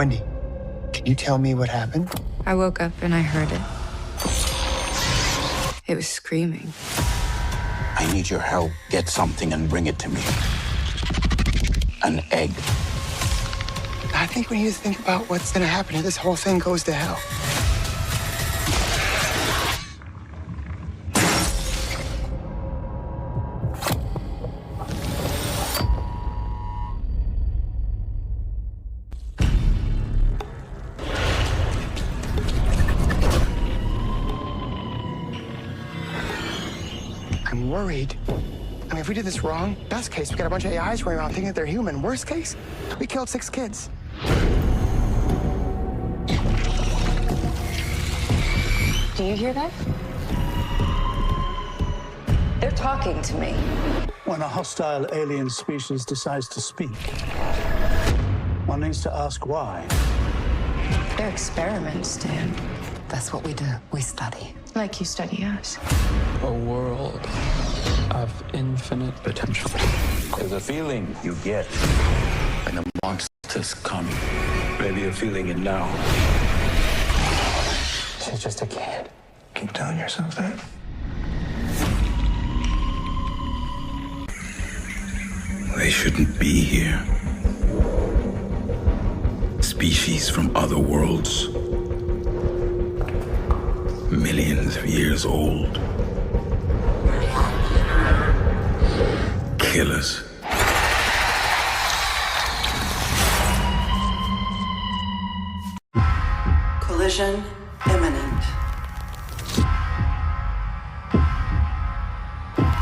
Wendy, can you tell me what happened? I woke up and I heard it. It was screaming. I need your help. Get something and bring it to me. An egg. I think we need to think about what's gonna happen if this whole thing goes to hell. I'm worried. I mean, if we did this wrong, best case, we got a bunch of AIs running around thinking that they're human. Worst case, we killed 6 kids. Do you hear that? They're talking to me. When a hostile alien species decides to speak, one needs to ask why. They're experiments, Dan. That's what we do. We study. Like you study us. A world of infinite potential. There's a feeling you get when the monsters come. Maybe you're feeling it now. She's just a kid. Keep telling yourself that. They shouldn't be here. Species from other worlds. Millions of years old. Killers. Collision imminent.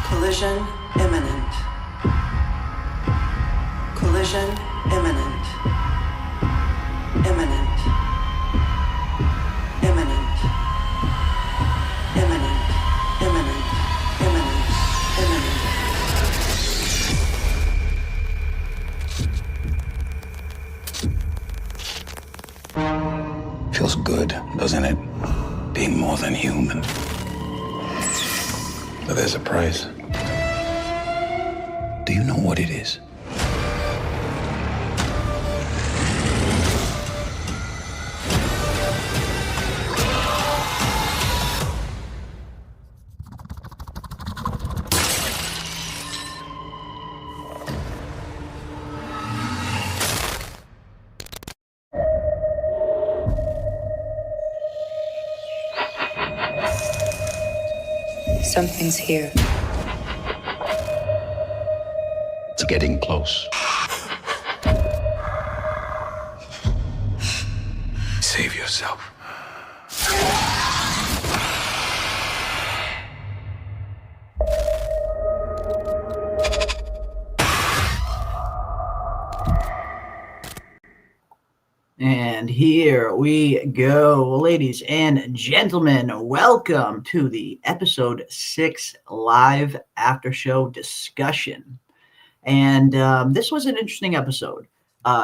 Collision imminent. Collision imminent. Imminent. Imminent. Imminent. Imminent. Imminent. Imminent. Feels good, doesn't it? Being more than human. But there's a price. Do you know what it is? Something's here. It's getting close. Save yourself. And here we go, ladies and gentlemen. Welcome to the episode 6 live after show discussion. And this was an interesting episode.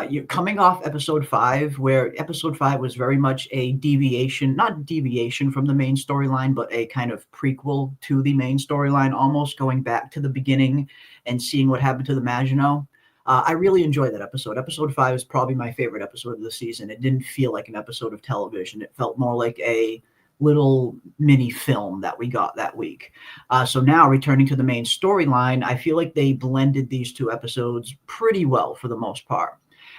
You're coming off episode 5, where episode 5 was very much a deviation, not deviation from the main storyline, but a kind of prequel to the main storyline, almost going back to the beginning and seeing what happened to the Maginot. I really enjoyed that episode. Episode 5 is probably my favorite episode of the season. It didn't feel like an episode of television. It felt more like a little mini film that we got that week. So now, returning to the main storyline, I feel like they blended these two episodes pretty well for the most part.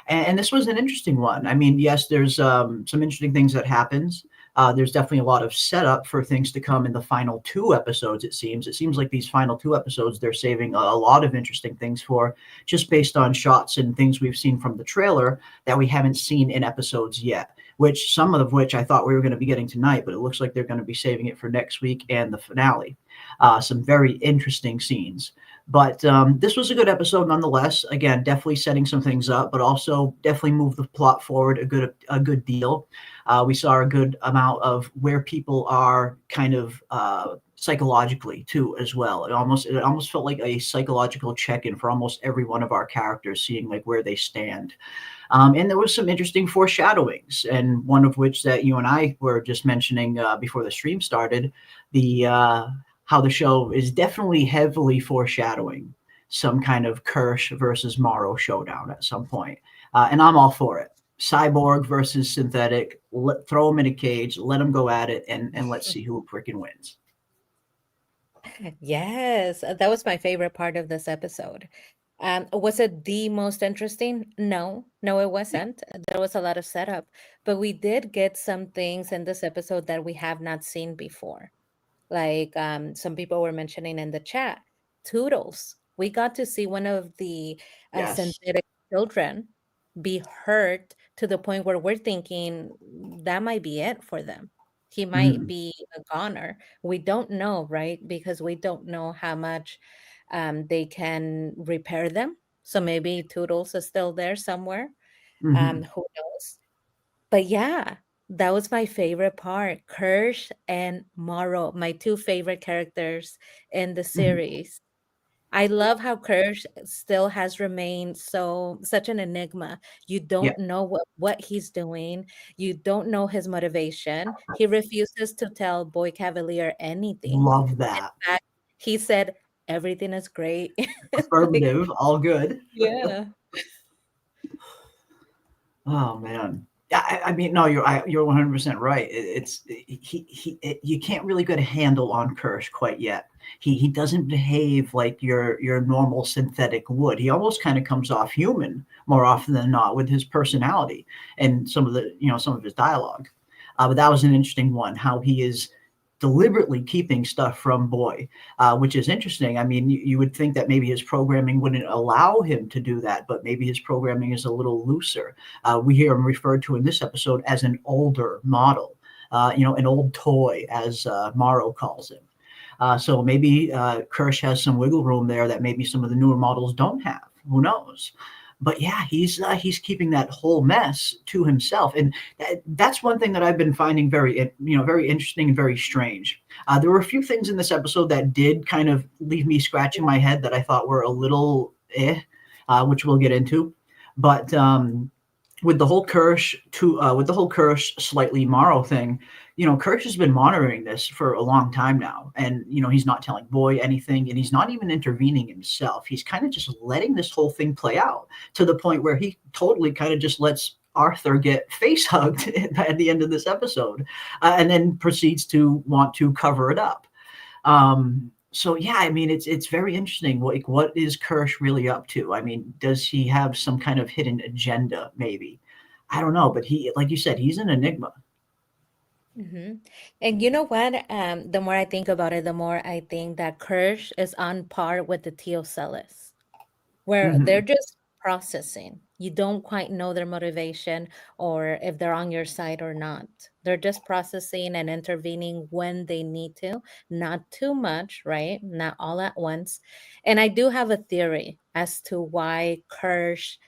And this was an interesting one. I mean, yes, there's some interesting things that happens. There's definitely a lot of setup for things to come in the final 2 episodes, it seems. It seems like these final 2 episodes, they're saving a lot of interesting things for, just based on shots and things we've seen from the trailer that we haven't seen in episodes yet, which some of which I thought we were going to be getting tonight, but it looks like they're going to be saving it for next week and the finale. Some very interesting scenes. But this was a good episode nonetheless. Again, definitely setting some things up, but also definitely moved the plot forward a good deal. We saw a good amount of where people are kind of psychologically too as well. It almost felt like a psychological check-in for almost every one of our characters, seeing like where they stand. And there was some interesting foreshadowings, and one of which that you and I were just mentioning before the stream started, the how the show is definitely heavily foreshadowing some kind of Kirsch versus Morrow showdown at some point. And I'm all for it. cyborg versus synthetic. Throw them in a cage, let them go at it, and let's see who freaking wins. Yes, that was my favorite part of this episode. Was it the most interesting? No, no, it wasn't. There was a lot of setup, but we did get some things in this episode that we have not seen before. Like some people were mentioning in the chat, Toodles. We got to see one of the Yes. synthetic children be hurt to the point where we're thinking that might be it for them. He might Mhm. be a goner. We don't know, right? Because we don't know how much they can repair them. So maybe Toodles is still there somewhere. Mhm. Who knows? But yeah, that was my favorite part. Kirsch and Morrow, my two favorite characters in the Mhm. series. I love how Kirsch still has remained such an enigma. You Yeah, don't know what he's doing. You don't know his motivation. He refuses to tell Boy Cavalier anything. love In that. fact, he said everything is great. Like, Affirmative, all good. yeah. Oh man. I mean, no, you're 100% right. You can't really get a handle on Kirsch quite yet. He doesn't behave like your normal synthetic would. He almost kind of comes off human more often than not with his personality and some of his dialogue. But that was an interesting one. How he is deliberately keeping stuff from Boy, which is interesting. I mean, you would think that maybe his programming wouldn't allow him to do that, but maybe his programming is a little looser. We hear him referred to in this episode as an older model, an old toy, as Morrow calls him. So maybe Kirsch has some wiggle room there that maybe some of the newer models don't have. Who knows? But yeah, he's keeping that whole mess to himself, and that's one thing that I've been finding very interesting and very strange. There were a few things in this episode that did kind of leave me scratching my head that I thought were a little which we'll get into. But with the whole Kirsch slightly Morrow thing, Kirsch has been monitoring this for a long time now, and he's not telling Boy anything, and he's not even intervening himself. He's kind of just letting this whole thing play out to the point where he totally kind of just lets Arthur get face hugged at the end of this episode, and then proceeds to want to cover it up. So yeah, I mean, it's very interesting. What is Kirsch really up to? I mean, does he have some kind of hidden agenda? Maybe, I don't know. But like you said, he's an enigma. hmm And you know what? The more I think about it, the more I think that Kirsch is on par with the Teocellus, where they're Hmm. just processing. You don't quite know their motivation or if they're on your side or not. They're just processing and intervening when they need to, not too much, right? Not all at once. And I do have a theory as to why Kirsch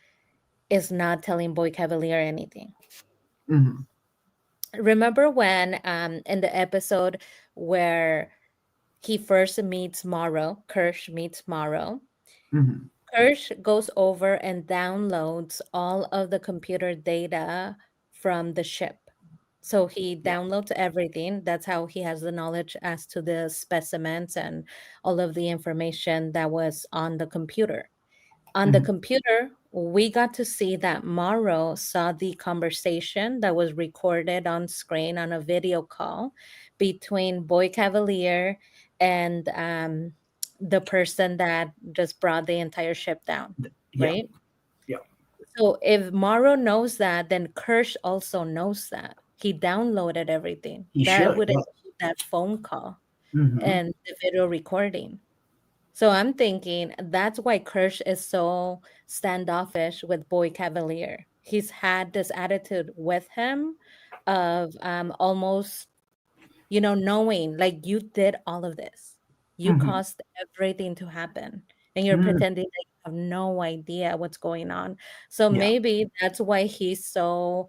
is not telling Boy Cavalier anything. Hmm. Remember when in the episode where he first meets Morrow, Kirsch meets Morrow, Hmm. Kirsch goes over and downloads all of the computer data from the ship. So he Yeah. downloads everything. That's how he has the knowledge as to the specimens and all of the information that was on the computer. On the Hmm. computer, we got to see that Morrow saw the conversation that was recorded on screen on a video call between Boy Cavalier and the person that just brought the entire ship down, Yeah. right? Yeah. So if Morrow knows that, then Kirsch also knows that. He downloaded everything. He That should. would Yeah. include that phone call Hmm. and the video recording. So I'm thinking that's why Kirsch is so standoffish with Boy Cavalier. He's had this attitude with him of almost, knowing like you did all of this. You Hmm. caused everything to happen and you're Hmm. pretending that you have no idea what's going on. So Yeah. maybe that's why he's so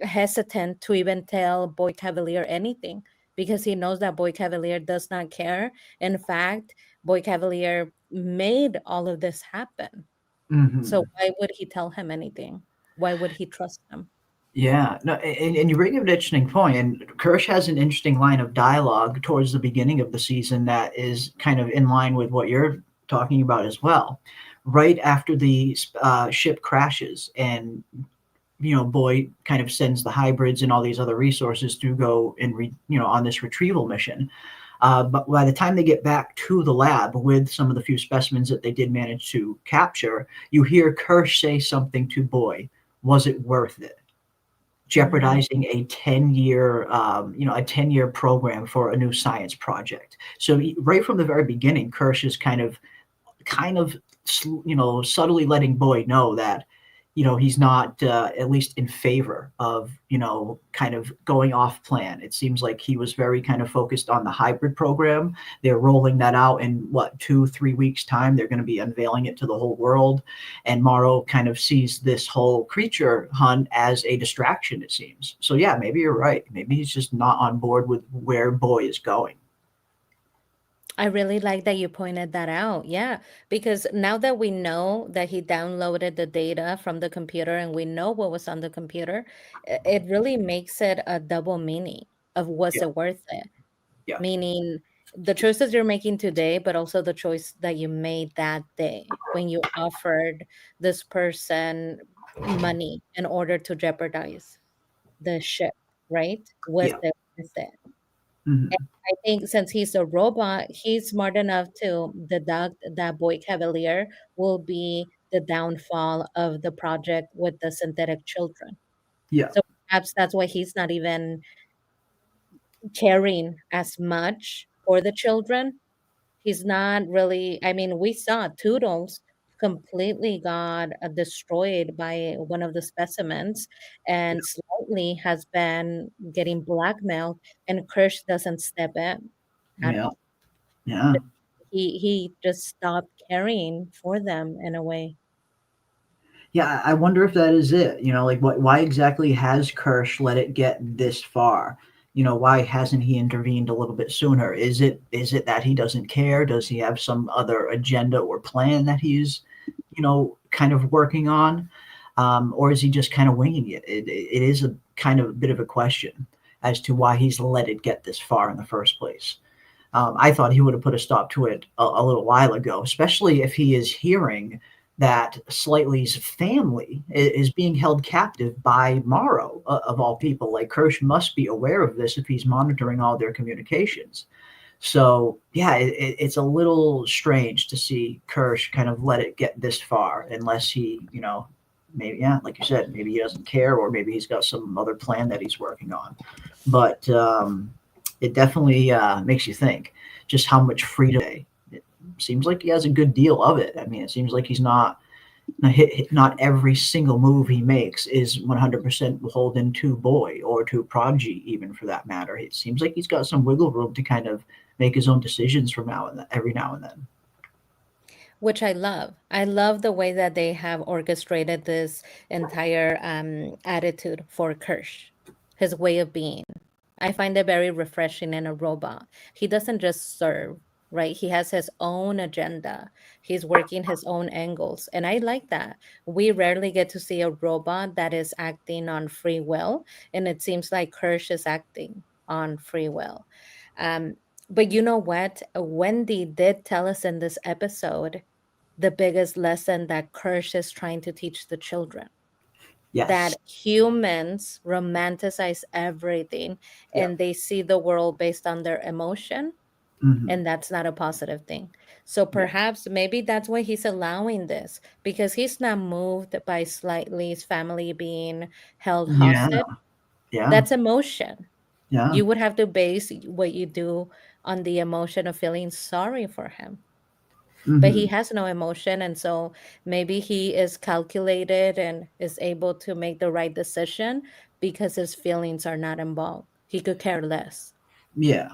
hesitant to even tell Boy Cavalier anything because he knows that Boy Cavalier does not care. In fact, Boy Cavalier made all of this happen. So Hmm. why would he tell him anything? Why would he trust him? Yeah, no, and you bring up an interesting point. And Kirsch has an interesting line of dialogue towards the beginning of the season that is kind of in line with what you're talking about as well. Right after the ship crashes, and Boy kind of sends the hybrids and all these other resources to go and on this retrieval mission. But by the time they get back to the lab with some of the few specimens that they did manage to capture, you hear Kirsch say something to Boy, "Was it worth it?" Jeopardizing a 10-year, a 10-year program for a new science project. So right from the very beginning, Kirsch is kind of, subtly letting Boyd know that, he's not at least in favor of, kind of going off plan. It seems like he was very kind of focused on the hybrid program. They're rolling that out in 2-3 weeks time. They're going to be unveiling it to the whole world. And Morrow kind of sees this whole creature hunt as a distraction, it seems. So yeah, maybe you're right. Maybe he's just not on board with where Boy is going. I really like that you pointed that out. Yeah, because now that we know that he downloaded the data from the computer and we know what was on the computer, it really makes it a double meaning of was Yeah. it worth it? Yeah. Meaning the choices you're making today, but also the choice that you made that day when you offered this person money in order to jeopardize the ship, right? Was Yeah. it worth it? Mhm. I think since he's a robot, he's smart enough to deduct that Boy Cavalier will be the downfall of the project with the synthetic children. Yeah. So perhaps that's why he's not even caring as much for the children. He's not really, I mean, we saw Toodles completely got destroyed by one of the specimens and slightly has been getting blackmailed, and Kirsch doesn't step in at Yeah. all. Yeah. He just stopped caring for them in a way. Yeah, I wonder if that is it. Like why exactly has Kirsch let it get this far? Why hasn't he intervened a little bit sooner? Is it that he doesn't care? Does he have some other agenda or plan that he's, kind of working on? Or is he just kind of winging it? It is a kind of a bit of a question as to why he's let it get this far in the first place. I thought he would have put a stop to it a little while ago, especially if he is hearing that Slightly's family is being held captive by Morrow, of all people. Like Kirsch must be aware of this if he's monitoring all their communications. So yeah, it's a little strange to see Kirsch kind of let it get this far, unless he, maybe, yeah, like you said, maybe he doesn't care, or maybe he's got some other plan that he's working on. But it definitely makes you think just how much freedom. It seems like he has a good deal of it. I mean, it seems like he's not every single move he makes is 100% beholden to Boy or to Prodigy, even for that matter. It seems like he's got some wiggle room to kind of make his own decisions from every now and then. Which I love. I love the way that they have orchestrated this entire attitude for Kirsch, his way of being. I find it very refreshing in a robot. He doesn't just serve, right? He has his own agenda. He's working his own angles. And I like that. We rarely get to see a robot that is acting on free will. And it seems like Kirsch is acting on free will. Um, but you know what? Wendy did tell us in this episode the biggest lesson that Kirsch is trying to teach the children, Yes. that humans romanticize everything Yeah. and they see the world based on their emotion, Mhm. and that's not a positive thing. So Yeah. perhaps maybe that's why he's allowing this, because he's not moved by Slightly's family being held Yeah. hostage. Yeah. That's emotion. Yeah. You would have to base what you do on the emotion of feeling sorry for him. But he Mhm. has no emotion, and so maybe he is calculated and is able to make the right decision because his feelings are not involved. He could care less. Yeah.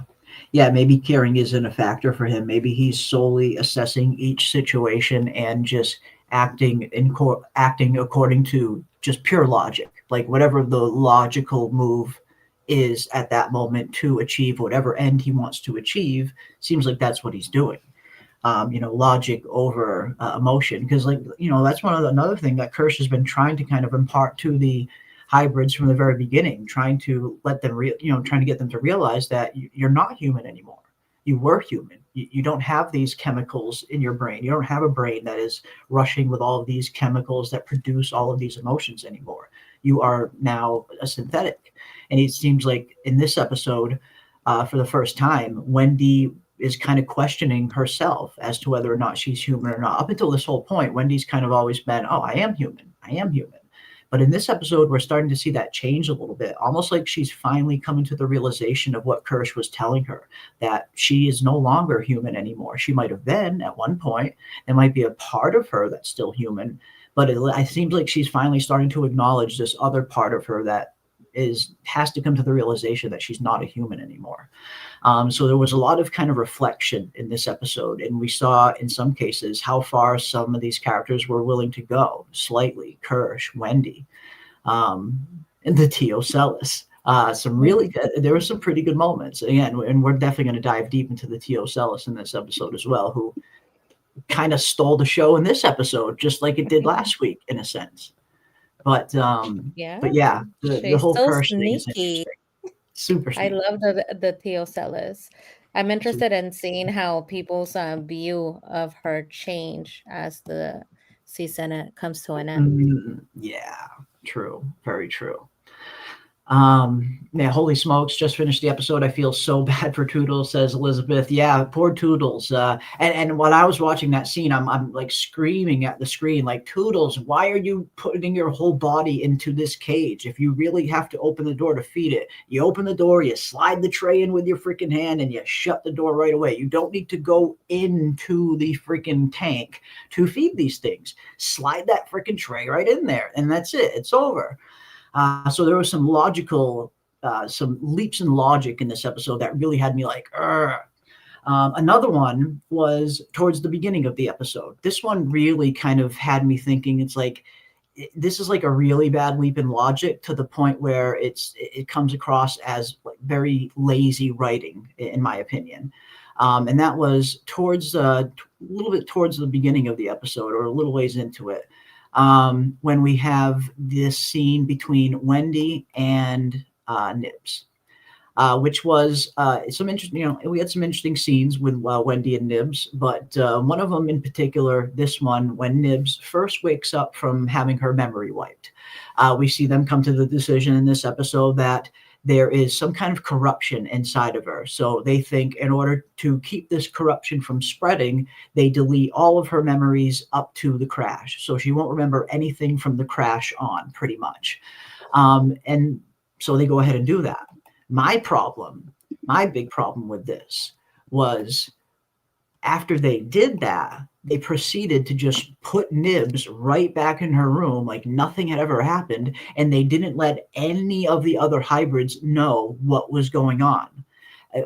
Yeah, maybe caring isn't a factor for him. Maybe he's solely assessing each situation and just acting according to just pure logic, like whatever the logical move is at that moment to achieve whatever end he wants to achieve. Seems like that's what he's doing. Logic over emotion, because that's another thing that Kirsch has been trying to kind of impart to the hybrids from the very beginning, trying to let them trying to get them to realize that you're not human anymore. You were human. You don't have these chemicals in your brain. You don't have a brain that is rushing with all of these chemicals that produce all of these emotions anymore. you are now a synthetic. And it seems like in this episode, for the first time, Wendy is kind of questioning herself as to whether or not she's human or not. Up until this whole point, Wendy's kind of always been, oh, I am human. I am human. But in this episode, we're starting to see that change a little bit, almost like she's finally coming to the realization of what Kirsch was telling her, that she is no longer human anymore. She might have been at one point. There might be a part of her that's still human, but it seems like she's finally starting to acknowledge this other part of her that has to come to the realization that she's not a human anymore. So there was a lot of kind of reflection in this episode, and we saw in some cases how far some of these characters were willing to go. Slightly, Kirsch, Wendy, and the Tio Celis. Some really good, there were some pretty good moments. Again, and we're definitely going to dive deep into the Tio Celis in this episode as well, who kind of stole the show in this episode, just like it did last week in a sense. But Yeah, the she's whole so Kirsch thing is sneaky. interesting. Super I sneaky. love the Theo Celis. I'm interested in seeing how people's view of her change as the season comes to an end. Yeah, true. Very true. Yeah, holy smokes, just finished the episode. I feel so bad for Toodles, says Elizabeth. Yeah, poor Toodles. And when I was watching that scene, I'm like screaming at the screen, like, Toodles, why are you putting your whole body into this cage? If you really have to open the door to feed it, you open the door, you slide the tray in with your freaking hand, and you shut the door right away. You don't need to go into the freaking tank to feed these things. Slide that freaking tray right in there, and that's it. It's over. So there was some some leaps in logic in this episode that really had me like, Urgh. Another one was towards the beginning of the episode. This one really kind of had me thinking, it's like, this is like a really bad leap in logic to the point where it comes across as like very lazy writing, in my opinion. And that was towards a little bit towards the beginning of the episode, or a little ways into it. When we have this scene between Wendy and Nibs, which was some interesting, we had some interesting scenes with Wendy and Nibs, but one of them in particular, this one, when Nibs first wakes up from having her memory wiped, we see them come to the decision in this episode that there is some kind of corruption inside of her. So they think in order to keep this corruption from spreading, they delete all of her memories up to the crash. So she won't remember anything from the crash on, pretty much. And so they go ahead and do that. My big problem with this was after they did that, they proceeded to just put Nibs right back in her room like nothing had ever happened, and they didn't let any of the other hybrids know what was going on.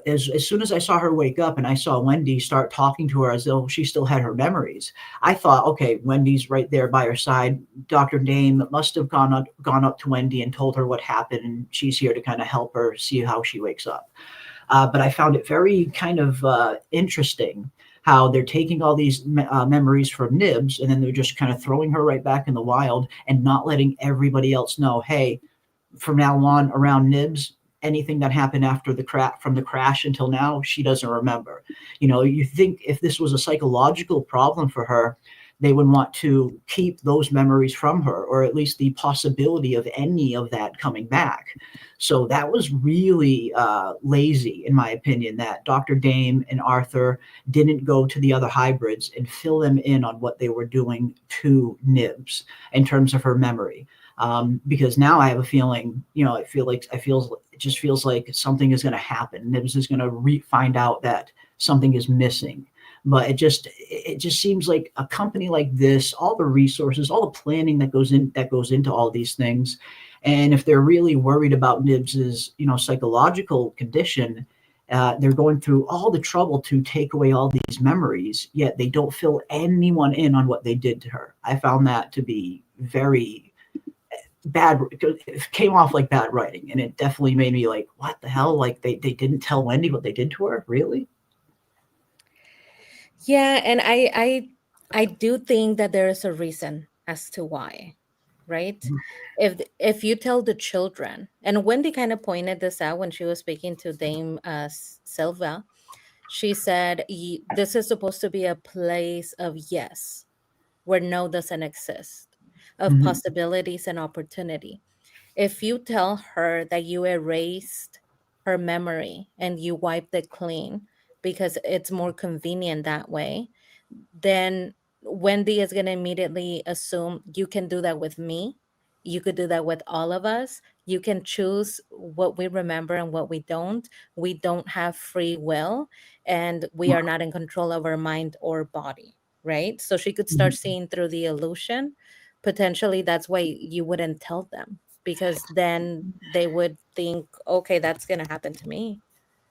As soon as I saw her wake up and I saw Wendy start talking to her as though she still had her memories, I thought, okay, Wendy's right there by her side. Dr. Dame must have gone up to Wendy and told her what happened, and she's here to kind of help her see how she wakes up. But I found it very kind of interesting how they're taking all these memories from Nibs, and then they're just kind of throwing her right back in the wild and not letting everybody else know, hey, from now on around Nibs, anything that happened after from the crash until now, she doesn't remember. You think if this was a psychological problem for her, they would want to keep those memories from her, or at least the possibility of any of that coming back. So that was really lazy, in my opinion, that Dr. Dame and Arthur didn't go to the other hybrids and fill them in on what they were doing to Nibs in terms of her memory. Because now I have a feeling, it just feels like something is going to happen. Nibs is going to find out that something is missing. But it just seems like a company like this, all the resources, all the planning that goes into all these things, and if they're really worried about Nibs's psychological condition, they're going through all the trouble to take away all these memories, yet they don't fill anyone in on what they did to her. I found that to be very bad. It came off like bad writing, and it definitely made me like, what the hell? Like they didn't tell Wendy what they did to her, really? Yeah, and I do think that there is a reason as to why, right? If you tell the children, and Wendy kind of pointed this out when she was speaking to Dame Silva, she said, this is supposed to be a place of yes, where no doesn't exist, of Mhm. possibilities and opportunity. If you tell her that you erased her memory and you wiped it clean because it's more convenient that way, then Wendy is going to immediately assume you can do that with me. You could do that with all of us. You can choose what we remember and what we don't. We don't have free will, and we are not in control of our mind or body, right? So she could start Mhm. seeing through the illusion. Potentially, that's why you wouldn't tell them, because then they would think, okay, that's going to happen to me.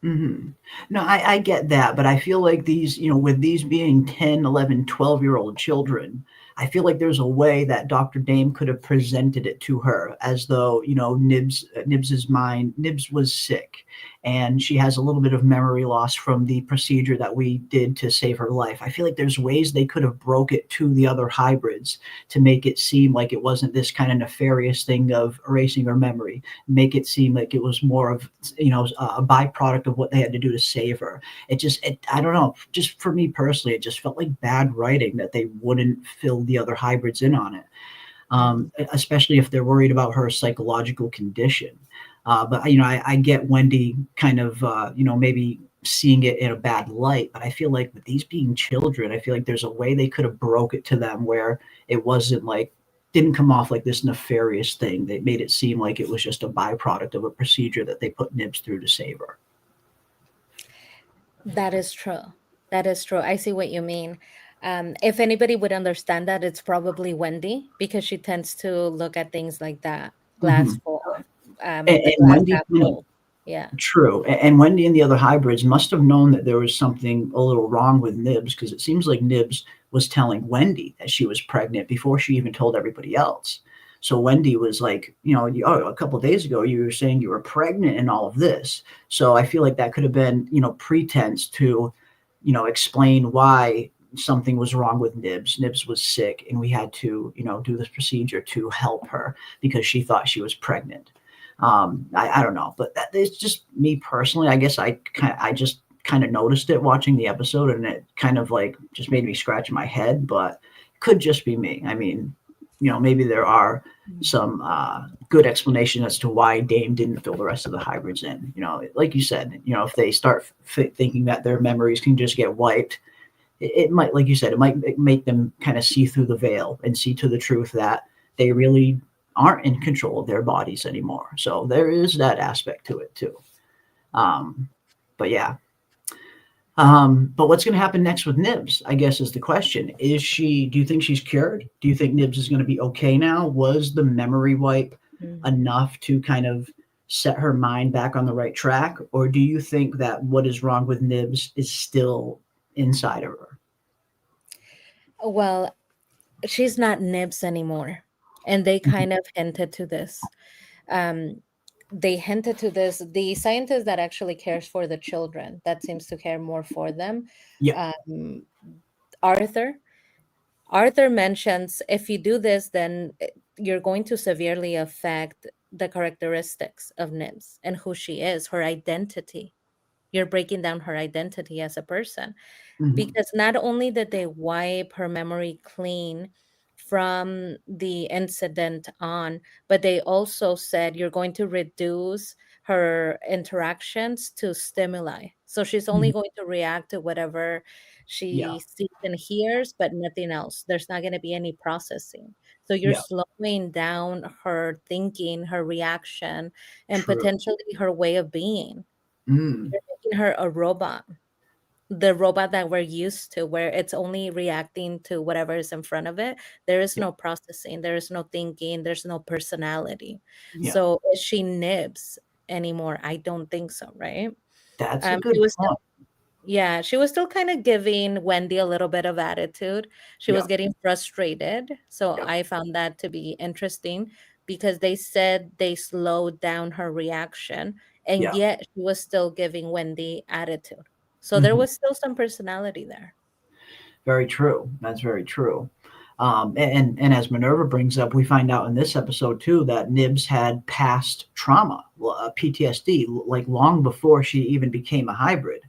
Mhm. No, I get that, but I feel like these, with these being 10, 11, 12-year-old children, I feel like there's a way that Dr. Dame could have presented it to her as though, Nibs's mind, Nibs was sick and she has a little bit of memory loss from the procedure that we did to save her life. I feel like there's ways they could have broke it to the other hybrids to make it seem like it wasn't this kind of nefarious thing of erasing her memory, make it seem like it was more of a byproduct of what they had to do to save her. I don't know, just for me personally, it just felt like bad writing that they wouldn't fill the other hybrids in on it, especially if they're worried about her psychological condition. But I get Wendy kind of maybe seeing it in a bad light, but I feel like with these being children, I feel like there's a way they could have broke it to them where it wasn't like, didn't come off like this nefarious thing. They made it seem like it was just a byproduct of a procedure that they put Nibs through to save her. That is true. That is true. I see what you mean. If anybody would understand that, it's probably Wendy, because she tends to look at things like that. Glass Mhm. full, the And glass Wendy, half full. Yeah. true. And Wendy and the other hybrids must have known that there was something a little wrong with Nibs, because it seems like Nibs was telling Wendy that she was pregnant before she even told everybody else. So Wendy was like, a couple of days ago you were saying you were pregnant and all of this. So I feel like that could have been, pretense to, explain why something was wrong with Nibs. Nibs was sick and we had to, do this procedure to help her because she thought she was pregnant. I don't know, but it's just me personally. I guess I just kind of noticed it watching the episode, and it kind of like just made me scratch my head. But it could just be me. I mean, maybe there are some good explanation as to why Dame didn't fill the rest of the hybrids in. Like you said, if they start thinking that their memories can just get wiped, it might, like you said, it might make them kind of see through the veil and see to the truth that they really aren't in control of their bodies anymore. So there is that aspect to it too. Um, but yeah. But what's going to happen next with Nibs, I guess, is the question. Do you think she's cured? Do you think Nibs is going to be okay now? Was the memory wipe enough to kind of set her mind back on the right track? Or do you think that what is wrong with Nibs is still inside of her? Well, she's not Nibs anymore. And they kind of hinted to this. Um, they hinted to this. The scientist that actually cares for the children, that seems to care more for them, Yeah. um, Arthur. Arthur mentions if you do this, then you're going to severely affect the characteristics of Nibs and who she is, her identity. You're breaking down her identity as a person, Mhm. because not only did they wipe her memory clean from the incident on, but they also said you're going to reduce her interactions to stimuli. So she's only Mhm. going to react to whatever Yeah. she sees and hears, but nothing else. There's not going to be any processing. So you're Yeah. slowing down her thinking, her reaction, and True. potentially her way of being. Mm. You're making her a robot, the robot that we're used to, where it's only reacting to whatever is in front of it. There is Yeah. no processing, there is no thinking, there's no personality. Yeah. So is she Nibs anymore? I don't think so, right? That's a She good was still, point. yeah, she was still kind of giving Wendy a little bit of attitude. She Yeah. was getting frustrated. So Yeah. I found that to be interesting, because they said they slowed down her reaction, and Yeah. yet she was still giving Wendy attitude. So there Mhm. was still some personality there. Very true. That's very true. And as Minerva brings up, we find out in this episode too that Nibs had past trauma, PTSD, like long before she even became a hybrid.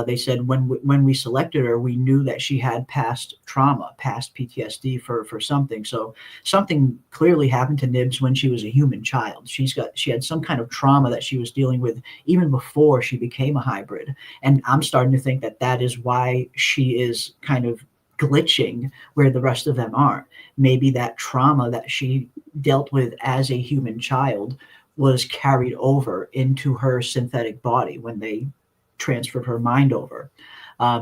They said when we selected her, we knew that she had past trauma, past PTSD for something. So something clearly happened to Nibs when she was a human child. She had some kind of trauma that she was dealing with even before she became a hybrid. And I'm starting to think that that is why she is kind of glitching where the rest of them aren't. Maybe that trauma that she dealt with as a human child was carried over into her synthetic body when they transferred her mind over.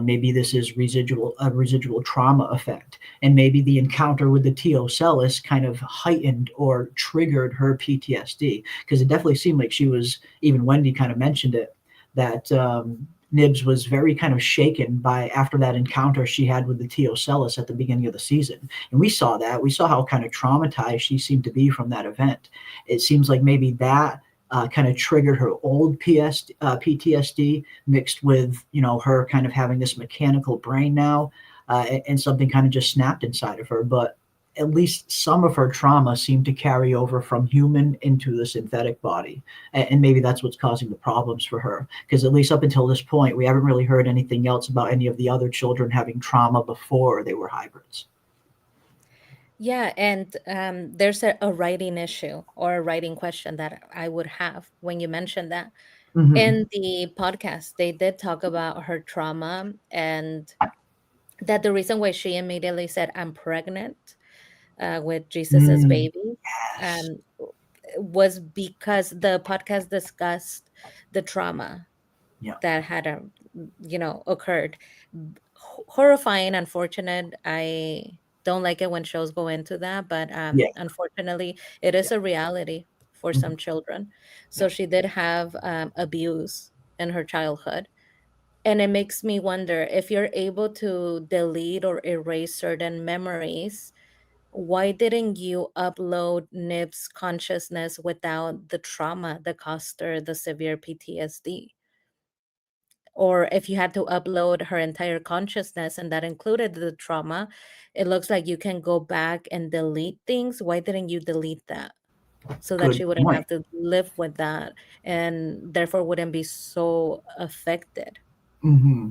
Maybe this is a residual trauma effect, and maybe the encounter with the Teocellus kind of heightened or triggered her PTSD, because it definitely seemed like she was, even Wendy kind of mentioned it, that Nibs was very kind of shaken by after that encounter she had with the Teocellus at the beginning of the season. And we saw that. We saw how kind of traumatized she seemed to be from that event. It seems like maybe that kind of triggered her old PTSD mixed with, her kind of having this mechanical brain now, and something kind of just snapped inside of her. But at least some of her trauma seemed to carry over from human into the synthetic body. And maybe that's what's causing the problems for her. Because at least up until this point, we haven't really heard anything else about any of the other children having trauma before they were hybrids. Yeah, and there's a writing issue or a writing question that I would have when you mentioned that. Mm-hmm. In the podcast, they did talk about her trauma and that the reason why she immediately said, I'm pregnant with Jesus's baby, Yes. was because the podcast discussed the trauma Yeah. that had occurred. Horrifying, unfortunate. I don't like it when shows go into that, but Yeah. unfortunately it is Yeah. a reality for Mm-hmm. some children. So Yeah. she did have abuse in her childhood, and it makes me wonder, if you're able to delete or erase certain memories, why didn't you upload Nib's consciousness without the trauma that caused her the severe PTSD? Or if you had to upload her entire consciousness and that included the trauma, it looks like you can go back and delete things. Why didn't you delete that? So that Good she wouldn't point. have to live with that and therefore wouldn't be so affected. Mm-hmm.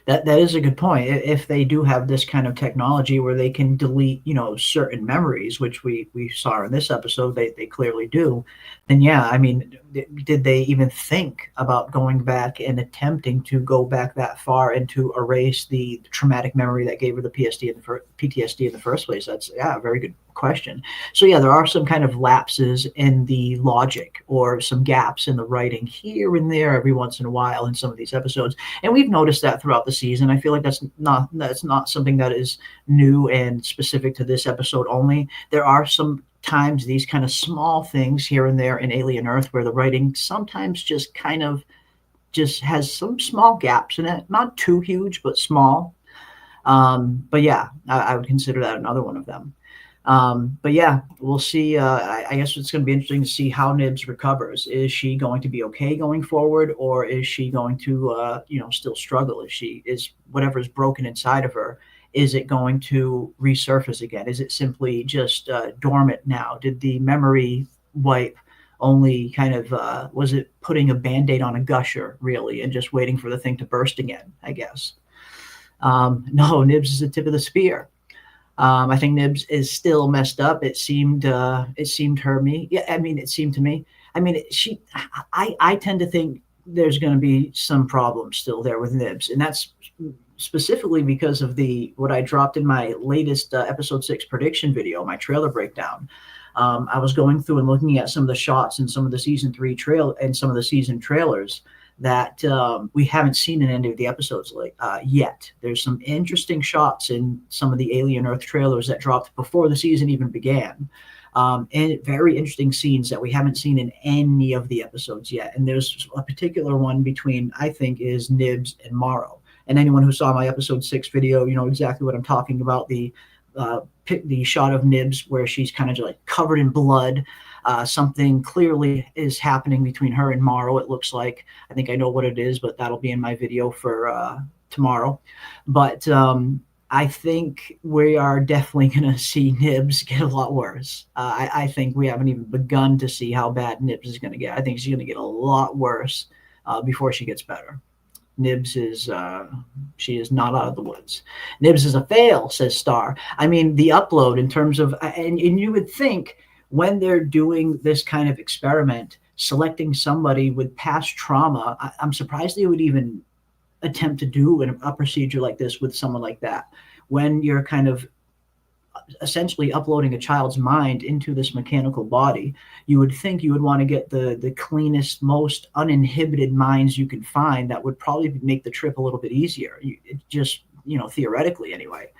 That is a good point. If they do have this kind of technology where they can delete, certain memories, which we saw in this episode, they clearly do, then yeah, I mean, did they even think about going back and attempting to go back that far and to erase the traumatic memory that gave her the PTSD in the first place? That's, yeah, a very good question. So yeah, there are some kind of lapses in the logic or some gaps in the writing here and there every once in a while in some of these episodes. And we've noticed that throughout the season. I feel like that's not something that is new and specific to this episode only. There are some times these kind of small things here and there in Alien Earth where the writing sometimes just kind of just has some small gaps in it. Not too huge, but small. But yeah, I would consider that another one of them. But yeah, we'll see. I guess it's going to be interesting to see how Nibs recovers. Is she going to be okay going forward, or is she going to, still struggle? Is whatever's broken inside of her, is it going to resurface again? Is it simply just dormant now? Did the memory wipe only kind of, was it putting a Band-Aid on a gusher, really, and just waiting for the thing to burst again, I guess? No, Nibs is the tip of the spear. I think Nibs is still messed up. It seemed to me. Yeah, I mean, it seemed to me. I mean, I tend to think there's going to be some problems still there with Nibs, and that's specifically because of what I dropped in my latest episode 6 prediction video, my trailer breakdown. I was going through and looking at some of the shots in some of the season 3 some of the season trailers that we haven't seen in any of the episodes yet. There's some interesting shots in some of the Alien Earth trailers that dropped before the season even began. And very interesting scenes that we haven't seen in any of the episodes yet. And there's a particular one between, I think, is Nibs and Morrow. And anyone who saw my episode 6 video, you know exactly what I'm talking about. The shot of Nibs where she's kind of just like covered in blood. Something clearly is happening between her and Morrow, it looks like. I think I know what it is, but that'll be in my video for tomorrow. But I think we are definitely going to see Nibs get a lot worse. I think we haven't even begun to see how bad Nibs is going to get. I think she's going to get a lot worse before she gets better. Nibs is she is not out of the woods. Nibs is a fail, says Star. I mean, the upload in terms of and you would think when they're doing this kind of experiment, selecting somebody with past trauma, I'm surprised they would even attempt to do a procedure like this with someone like that. When you're kind of essentially uploading a child's mind into this mechanical body, you would think you would want to get the cleanest, most uninhibited minds you can find. That would probably make the trip a little bit easier. Just theoretically anyway.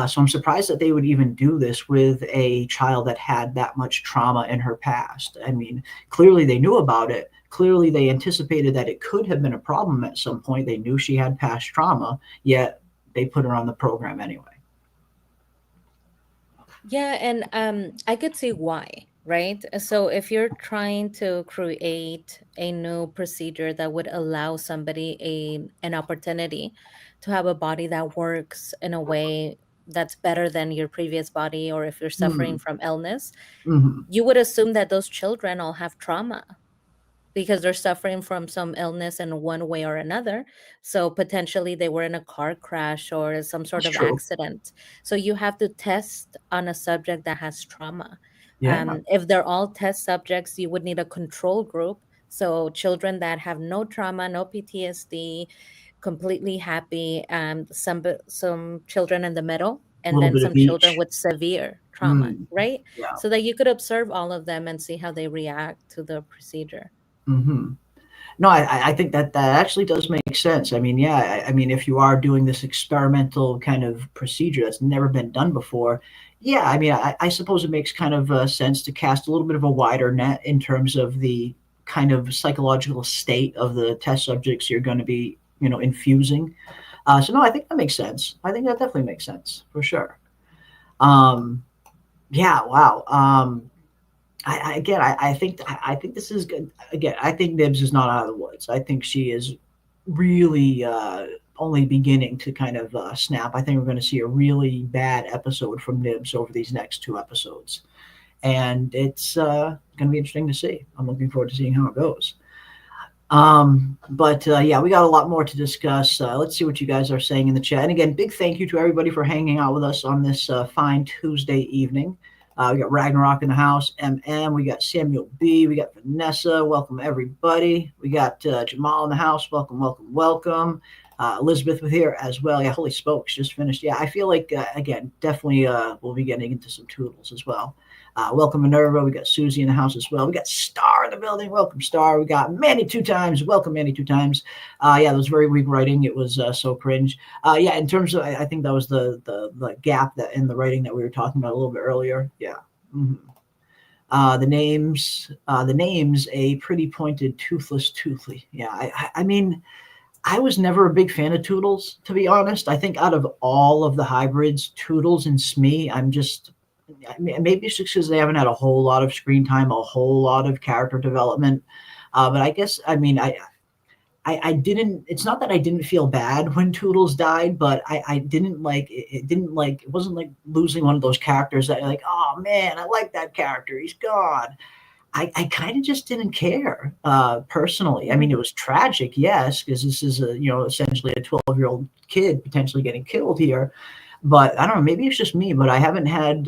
So I'm surprised that they would even do this with a child that had that much trauma in her past. I mean, clearly they knew about it. Clearly they anticipated that it could have been a problem at some point. They knew she had past trauma, yet they put her on the program anyway. Yeah, and I could see why, right? So if you're trying to create a new procedure that would allow somebody an opportunity to have a body that works in a way that's better than your previous body, or if you're suffering Mm-hmm. from illness, Mm-hmm. you would assume that those children all have trauma because they're suffering from some illness in one way or another. So potentially they were in a car crash or some sort That's of true. accident. So you have to test on a subject that has trauma. Yeah. If they're all test subjects, you would need a control group. So children that have no trauma, no PTSD, completely happy, some children in the middle, A and little then bit of some children each. with severe trauma, Mm. right? Yeah. So that you could observe all of them and see how they react to the procedure. Mm-hmm. No, I think that actually does make sense. I mean, yeah, I mean, if you are doing this experimental kind of procedure that's never been done before, yeah, I mean, I suppose it makes kind of sense to cast a little bit of a wider net in terms of the kind of psychological state of the test subjects you're going to be, infusing. So no, I think that makes sense. I think that definitely makes sense for sure. Um, yeah, wow. I think this is good. Again, I think Nibs is not out of the woods. I think she is really only beginning to kind of snap. I think we're going to see a really bad episode from Nibs over these next two episodes, and it's going to be interesting to see. I'm looking forward to seeing how it goes. But yeah, we got a lot more to discuss. Let's see what you guys are saying in the chat. And again, big thank you to everybody for hanging out with us on this fine Tuesday evening. We got Ragnarok in the house, MM. We got Samuel B. We got Vanessa. Welcome, everybody. We got Jamal in the house. Welcome, welcome, welcome. Elizabeth with here as well. Yeah, holy smokes, just finished. Yeah, I feel like, again, definitely we'll be getting into some Toodles as well. Welcome, Minerva. We got Susie in the house as well. We got Star in the building. Welcome, Star. We got Manny 2 times. Welcome, Manny 2 times. Yeah, that was very weak writing. It was so cringe. Yeah, in terms of, I think that was the gap that in the writing that we were talking about a little bit earlier. Yeah. Mm-hmm. The names, a pretty pointed, toothless Toothley. Yeah, I mean, I was never a big fan of Toodles, to be honest. I think out of all of the hybrids, Toodles and Smee, maybe it's just because they haven't had a whole lot of screen time, a whole lot of character development. But I guess, I mean, I didn't, it's not that I didn't feel bad when Toodles died, but I didn't like, it wasn't like losing one of those characters that you're like, oh man, I like that character. He's gone. I kind of just didn't care personally. I mean, it was tragic, yes, because this is essentially a 12-year-old kid potentially getting killed here. But I don't know, maybe it's just me, but I haven't had,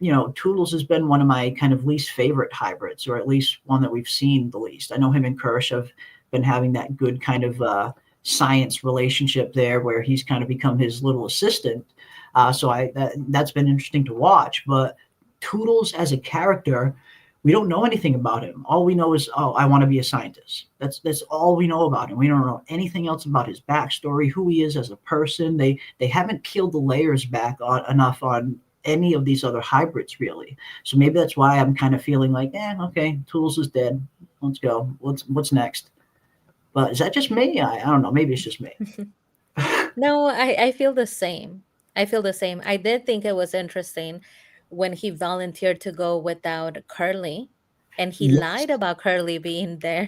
Toodles has been one of my kind of least favorite hybrids, or at least one that we've seen the least. I know him and Kirsch have been having that good kind of science relationship there where he's kind of become his little assistant. So that's been interesting to watch. But Toodles as a character, we don't know anything about him. All we know is, oh, I want to be a scientist. That's all we know about him. We don't know anything else about his backstory, who he is as a person. They haven't peeled the layers back enough on any of these other hybrids, really. So maybe that's why I'm kind of feeling like, okay, Tools is dead. Let's go. What's next? But is that just me? I don't know. Maybe it's just me. No, I feel the same. I feel the same. I did think it was interesting when he volunteered to go without Curly and he Yes. lied about Curly being there.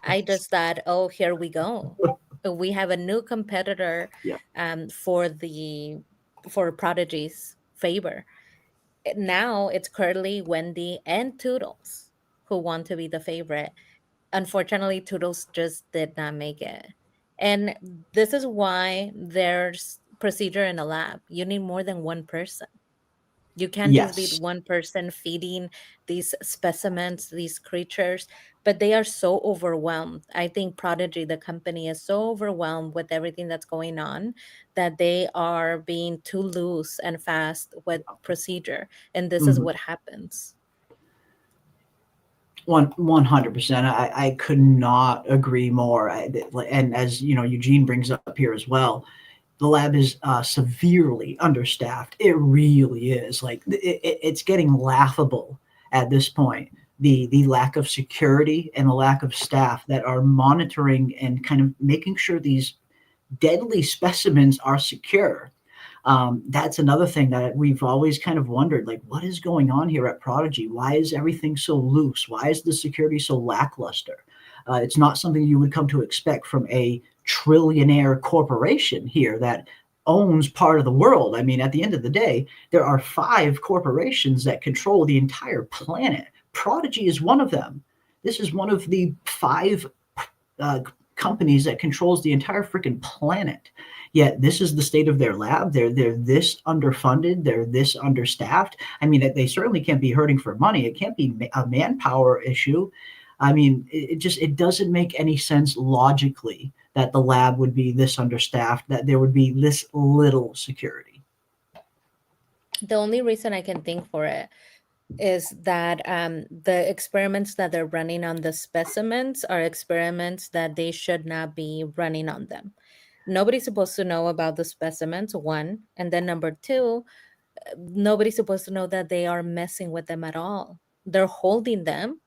I Yes. just thought, oh, here we go. We have a new competitor Yeah. for Prodigy's favor. Now it's Curly, Wendy, and Toodles who want to be the favorite. Unfortunately, Toodles just did not make it. And this is why there's procedure in a lab. You need more than one person. You can't just be Yes. one person feeding these specimens, these creatures, but they are so overwhelmed. I think Prodigy, the company, is so overwhelmed with everything that's going on that they are being too loose and fast with procedure. And this is Mhm. what happens. 100%. I could not agree more. And as you know, Eugene brings up here as well, the lab is severely understaffed. It really is. Like it's getting laughable at this point. The lack of security and the lack of staff that are monitoring and kind of making sure these deadly specimens are secure. That's another thing that we've always kind of wondered, like, what is going on here at Prodigy? Why is everything so loose? Why is the security so lackluster? It's not something you would come to expect from a trillionaire corporation here that owns part of the world. I mean, at the end of the day, there are 5 corporations that control the entire planet. Prodigy is one of them. This is one of the 5 uh, companies that controls the entire freaking planet. Yet this is the state of their lab. They're this underfunded. They're this understaffed. I mean, they certainly can't be hurting for money. It can't be a manpower issue. I mean, it doesn't make any sense logically that the lab would be this understaffed, that there would be this little security. The only reason I can think for it is that the experiments that they're running on the specimens are experiments that they should not be running on them. Nobody's supposed to know about the specimens, one. And then number two, nobody's supposed to know that they are messing with them at all. They're holding them.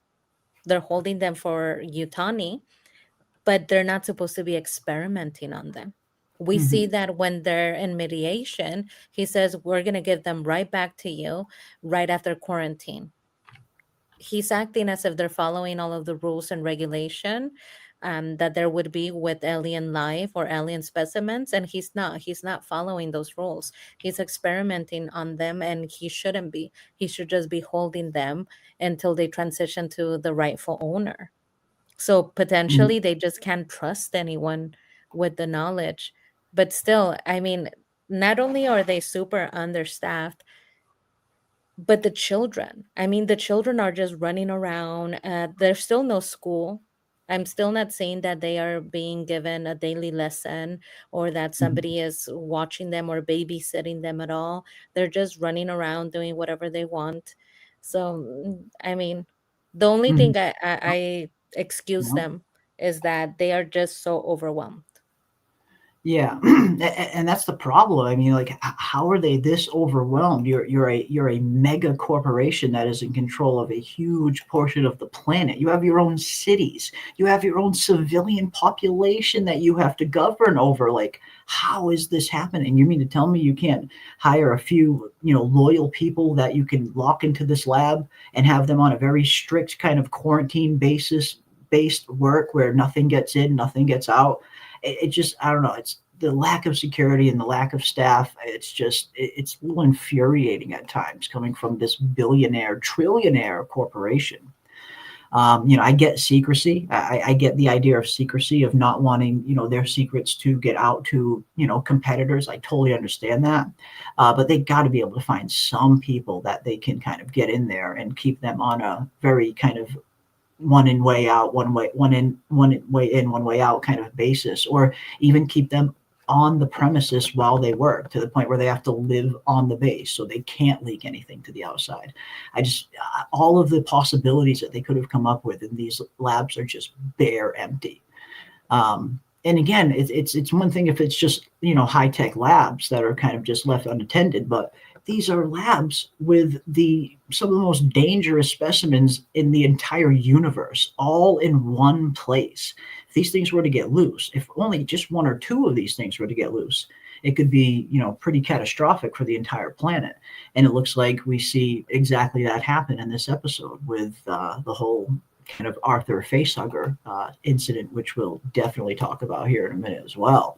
They're holding them for Utani, but they're not supposed to be experimenting on them. We see Mm-hmm. that when they're in mediation, he says, we're going to give them right back to you right after quarantine. He's acting as if they're following all of the rules and regulation that there would be with alien life or alien specimens, and he's not following those rules. He's experimenting on them, and he shouldn't be. He should just be holding them until they transition to the rightful owner. So Mm-hmm. potentially they just can't trust anyone with the knowledge. But still, I mean, not only are they super understaffed, but the children, I mean, the children are just running around. There's still no school. I'm still not saying that they are being given a daily lesson or that somebody is watching them or babysitting them at all. They're just running around doing whatever they want. So, I mean, the only Mm-hmm. thing I excuse Yeah. them is that they are just so overwhelmed. Yeah, and that's the problem. I mean, like, how are they this overwhelmed? You're a mega corporation that is in control of a huge portion of the planet. You have your own cities. You have your own civilian population that you have to govern over. Like, how is this happening? You mean to tell me you can't hire a few, loyal people that you can lock into this lab and have them on a very strict kind of quarantine based work where nothing gets in, nothing gets out? It just, I don't know, it's the lack of security and the lack of staff. It's a little infuriating at times coming from this billionaire trillionaire corporation. I get secrecy. I get the idea of secrecy, of not wanting their secrets to get out to competitors. I totally understand that. But they got to be able to find some people that they can kind of get in there and keep them on a very kind of one in way out, one way in, one way out kind of basis, or even keep them on the premises while they work, to the point where they have to live on the base so they can't leak anything to the outside. All of the possibilities that they could have come up with in these labs are just bare empty. And again, it's one thing if it's just high tech labs that are kind of just left unattended, but these are labs with some of the most dangerous specimens in the entire universe, all in one place. If these things were to get loose, if only just one or two of these things were to get loose, it could be pretty catastrophic for the entire planet. And it looks like we see exactly that happen in this episode with the whole kind of Arthur facehugger incident, which we'll definitely talk about here in a minute as well.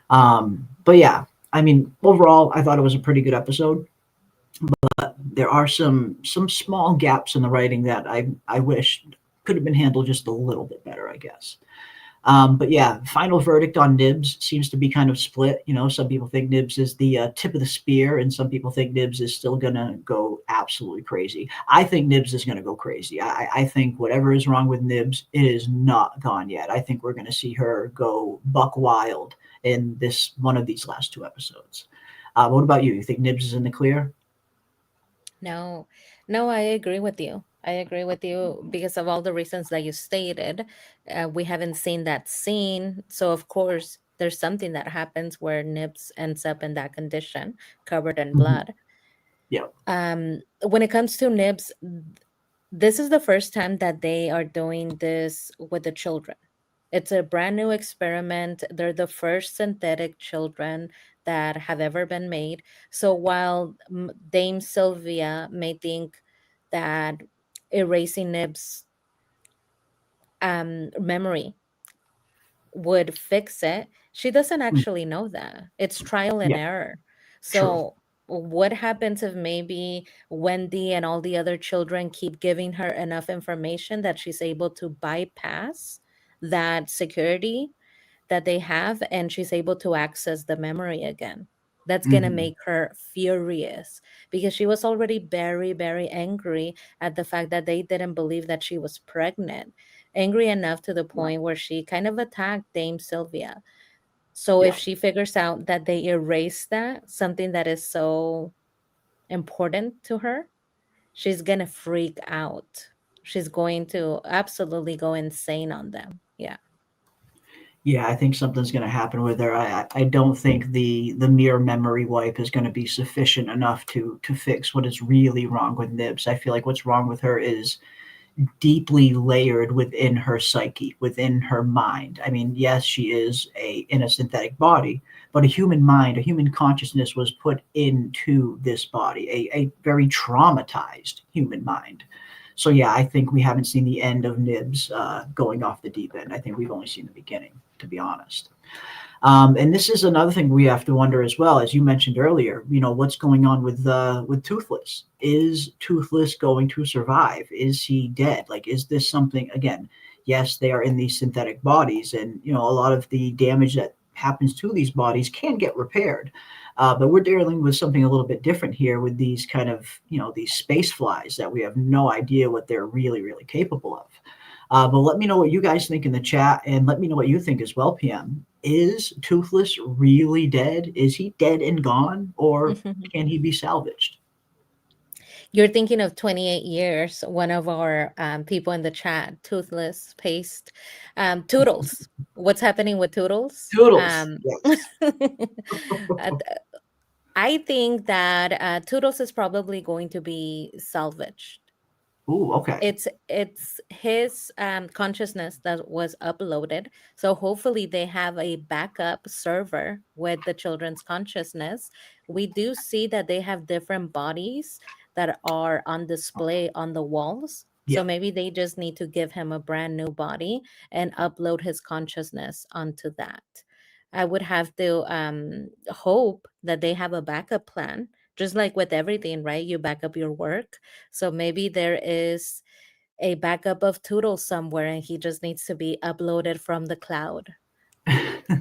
But yeah, I mean, overall, I thought it was a pretty good episode. But there are some small gaps in the writing that I wish could have been handled just a little bit better, I guess. But yeah, final verdict on Nibs seems to be kind of split. You know, some people think Nibs is the tip of the spear, and some people think Nibs is still gonna go absolutely crazy. I think Nibs is gonna go crazy. I think whatever is wrong with Nibs, it is not gone yet. I think we're gonna see her go buck wild in this one of these last two episodes. What about you? You think Nibs is in the clear? No, no, I agree with you. I agree with you because of all the reasons that you stated. We haven't seen that scene. So, of course, there's something that happens where Nibs ends up in that condition, covered in Mhm. blood. Yeah. When it comes to Nibs, this is the first time that they are doing this with the children. It's a brand new experiment. They're the first synthetic children that have ever been made. So while Dame Sylvia may think that erasing Nib's memory would fix it, she doesn't Mm. actually know that. It's trial and Yeah. error. True. So, what happens if maybe Wendy and all the other children keep giving her enough information that she's able to bypass that security that they have and she's able to access the memory again? That's going to Hmm. make her furious because she was already very, very angry at the fact that they didn't believe that she was pregnant. Angry enough to the Right. point where she kind of attacked Dame Sylvia. So if Yeah. she figures out that they erased that, something that is so important to her, she's going to freak out. She's going to absolutely go insane on them. Yeah. Yeah, I think something's going to happen with her. I don't think the mere memory wipe is going to be sufficient enough to fix what is really wrong with Nibs. I feel like what's wrong with her is deeply layered within her psyche, within her mind. I mean, yes, she is in a synthetic body, but a human mind, a human consciousness was put into this body, a very traumatized human mind. So yeah, I think we haven't seen the end of Nibs going off the deep end. I think we've only seen the beginning, to be honest. And this is another thing we have to wonder as well, as you mentioned earlier. You know, what's going on with Toothless? Is Toothless going to survive? Is he dead? Like, is this something again? Yes, they are in these synthetic bodies, and you know, a lot of the damage that happens to these bodies can get repaired. But we're dealing with something a little bit different here with these kind of, you know, these space flies that we have no idea what they're really, really capable of. But let me know what you guys think in the chat, and let me know what you think as well, PM. Is Toothless really dead? Is he dead and gone, or can he be salvaged? You're thinking of 28 years. One of our people in the chat, Toothless Paste, Toodles. What's happening with Toodles? Toodles, yes. uh, I think that Toodles is probably going to be salvaged. Ooh, okay. It's his consciousness that was uploaded, so hopefully they have a backup server with the children's consciousness. We do see that they have different bodies that are on display on the walls, so Yeah. maybe they just need to give him a brand new body and upload his consciousness onto that. I would have to hope that they have a backup plan, just like with everything, right? You back up your work, so maybe there is a backup of Toodle somewhere and he just needs to be uploaded from the cloud.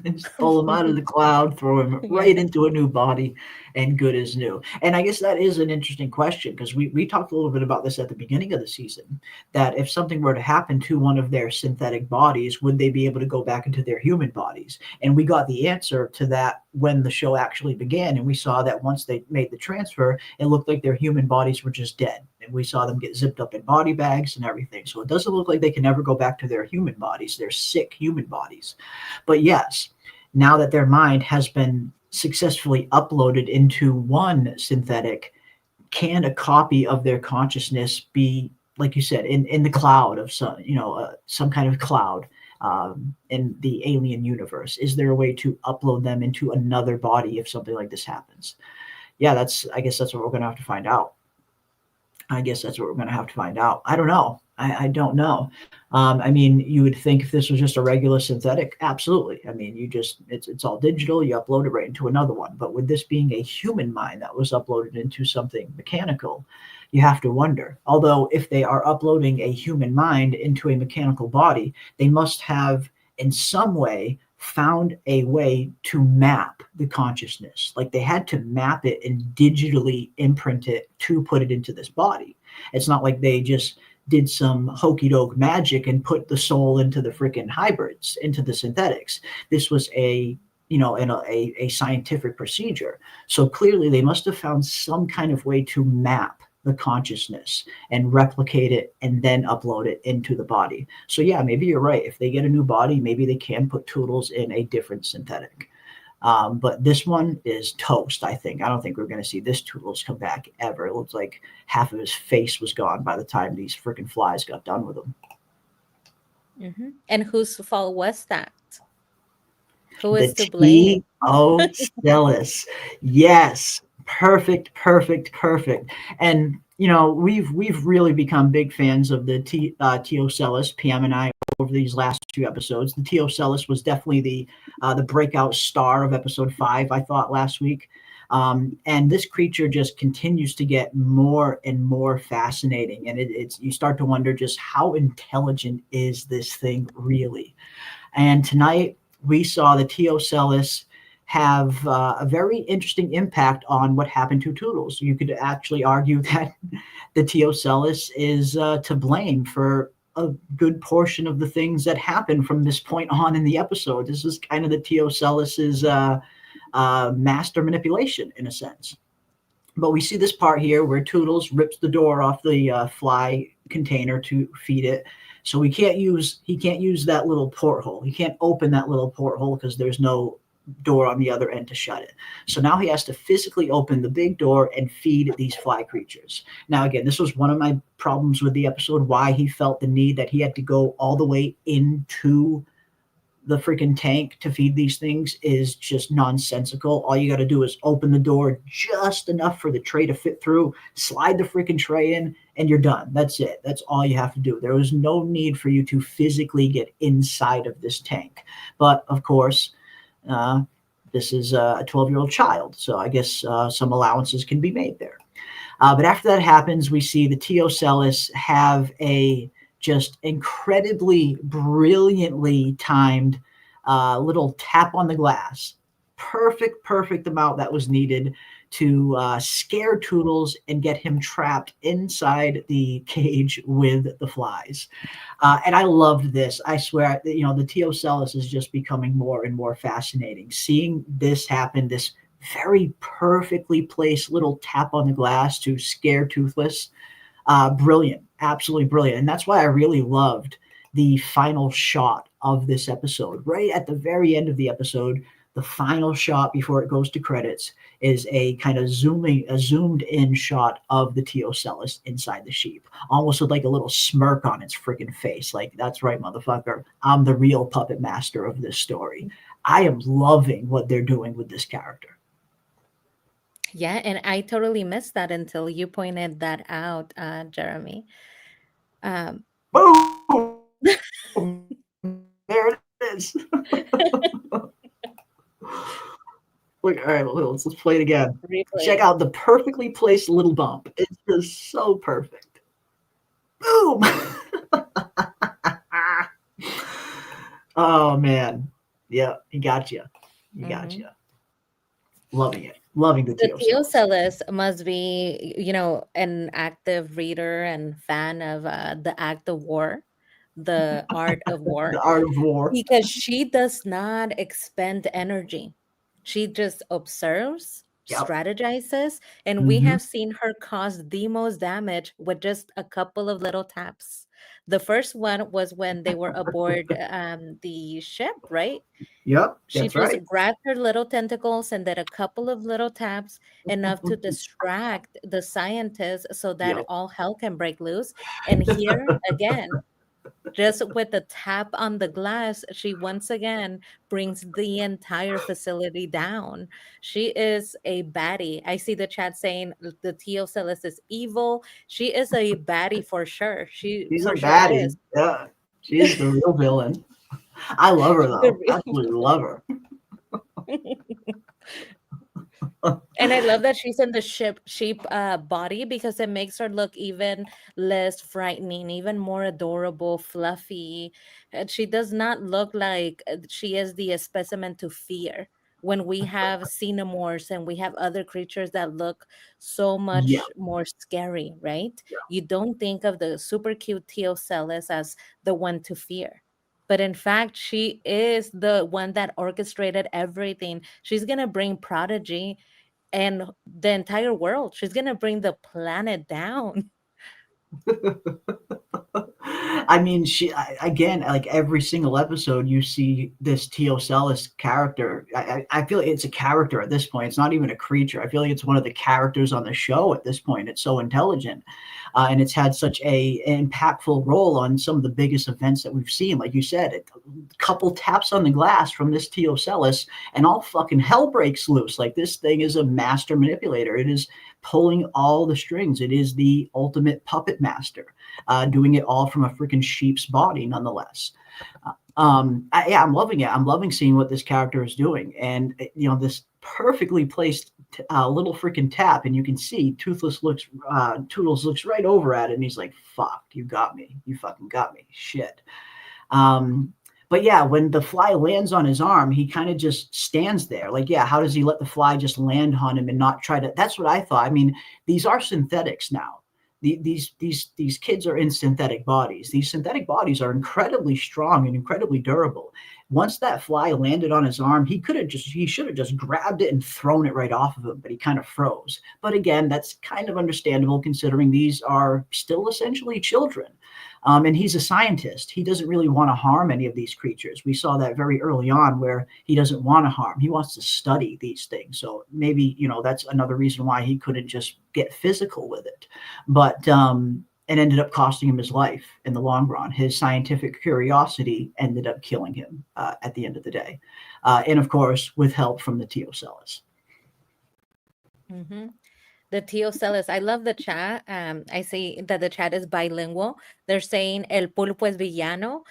Just pull him out of the cloud, throw him Yeah. right into a new body, and good as new. And I guess that is an interesting question because we talked a little bit about this at the beginning of the season, that if something were to happen to one of their synthetic bodies, would they be able to go back into their human bodies? And we got the answer to that when the show actually began. And we saw that once they made the transfer, it looked like their human bodies were just dead. And we saw them get zipped up in body bags and everything. So it doesn't look like they can ever go back to their human bodies, their sick human bodies. But yes, now that their mind has been successfully uploaded into one synthetic, can a copy of their consciousness be, like you said, in the cloud of some, you know, some kind of cloud in the alien universe? Is there a way to upload them into another body if something like this happens? Yeah, I guess that's what we're going to have to find out. I guess that's what we're going to have to find out. I don't know. I don't know. I mean, you would think if this was just a regular synthetic, absolutely. I mean, it's all digital. You upload it right into another one. But with this being a human mind that was uploaded into something mechanical, you have to wonder. Although, if they are uploading a human mind into a mechanical body, they must have in some way found a way to map the consciousness. Like they had to map it and digitally imprint it to put it into this body. It's not like they just did some hokey doke magic and put the soul into the freaking hybrids, into the synthetics. This was a scientific procedure. So clearly they must have found some kind of way to map the consciousness and replicate it and then upload it into the body. So yeah, maybe you're right. If they get a new body, maybe they can put Toodles in a different synthetic. But this one is toast, I think. I don't think we're going to see this Toodles come back ever. It looks like half of his face was gone by the time these freaking flies got done with him. Mm-hmm. And whose fault was that? Who The is to blame? T.O. Celis. Yes. Perfect. And we've really become big fans of the T.O. Celis, PM and I, over these last 2 episodes. The T.O. Celis was definitely the breakout star of episode 5, I thought, last week. And this creature just continues to get more and more fascinating. And it's you start to wonder just how intelligent is this thing really? And tonight we saw the T.O. Celis have a very interesting impact on what happened to Toodles. You could actually argue that the T.O. Celis is to blame for a good portion of the things that happen from this point on in the episode. This is kind of the T.O. Celis's master manipulation in a sense. But we see this part here where Toodles rips the door off the fly container to feed it. So he can't use that little porthole. He can't open that little porthole because there's no door on the other end to shut it. So now he has to physically open the big door and feed these fly creatures. Now, again, this was one of my problems with the episode, why he felt the need that he had to go all the way into the freaking tank to feed these things is just nonsensical. All you got to do is open the door just enough for the tray to fit through, slide the freaking tray in, and you're done. That's it. That's all you have to do. There was no need for you to physically get inside of this tank. But of course, this is a 12-year-old child, so I guess some allowances can be made there. But after that happens, we see the T.O. Celis have a just incredibly brilliantly timed little tap on the glass. Perfect amount that was needed to scare Toodles and get him trapped inside the cage with the flies. And I loved this. I swear, the T.O. Celis is just becoming more and more fascinating. Seeing this happen, this very perfectly placed little tap on the glass to scare Toothless, brilliant, absolutely brilliant. And that's why I really loved the final shot of this episode. Right at the very end of the episode, the final shot before it goes to credits is a kind of zoomed in shot of the T.O. Celis inside the sheep, almost with like a little smirk on its freaking face. Like, that's right, motherfucker. I'm the real puppet master of this story. I am loving what they're doing with this character. Yeah, and I totally missed that until you pointed that out, Jeremy. Boom! There it is. Look, all right, let's play it again. Replay. Check out the perfectly placed little bump. It's just so perfect. Boom! Oh, man. Yeah, he got you. He got you. Loving it. Loving the T.O. Celis must be, an active reader and fan of the act of war, the art of war. The art of war. Because she does not expend energy. She just observes, strategizes, and we have seen her cause the most damage with just a couple of little taps. The first one was when they were aboard the ship, right? Yep, She that's just right. grabbed her little tentacles and did a couple of little taps, enough to distract the scientists so that all hell can break loose. And here again, Just with the tap on the glass, she once again brings the entire facility down. She is a baddie. I see the chat saying the Tio Celis is evil. She is a baddie for sure. She She's a for sure baddie. is. Yeah, she's the real villain. I love her She's a though. real Absolutely love her. And I love that she's in the sheep body because it makes her look even less frightening, even more adorable, fluffy. And she does not look like she is the specimen to fear. When we have xenomorphs and we have other creatures that look so Yeah. much more scary, right? You don't think of the super cute Teocellus as the one to fear. But in fact, she is the one that orchestrated everything. She's going to bring Prodigy and the entire world. She's gonna bring the planet down. I mean, again, like every single episode, you see this Tio Celis character. I feel like it's a character at this point. It's not even a creature. I feel like it's one of the characters on the show at this point. It's so intelligent, and it's had such a impactful role on some of the biggest events that we've seen. Like you said, a couple taps on the glass from this Tio Celis, and all fucking hell breaks loose. Like this thing is a master manipulator. It is pulling all the strings. It is the ultimate puppet master, doing it all from a freaking sheep's body, nonetheless. I'm loving it. I'm loving seeing what this character is doing, and this perfectly placed little freaking tap, and you can see Toothless Toodles looks right over at it, and he's like, "Fuck, you got me. You fucking got me. Shit." But yeah, when the fly lands on his arm, he kind of just stands there. Like, yeah, how does he let the fly just land on him and not try to? That's what I thought. I mean, these are synthetics now. These kids are in synthetic bodies. These synthetic bodies are incredibly strong and incredibly durable. Once that fly landed on his arm, he should have just grabbed it and thrown it right off of him, but he kind of froze. But again, that's kind of understandable considering these are still essentially children. And he's a scientist. He doesn't really want to harm any of these creatures. We saw that very early on where he doesn't want to harm. He wants to study these things. So maybe, that's another reason why he couldn't just get physical with it. But it ended up costing him his life in the long run. His scientific curiosity ended up killing him at the end of the day. And of course, with help from the Tio Celis. Mm-hmm. The Tio Celis. I love the chat. I see that the chat is bilingual. They're saying El Pulpo es villano.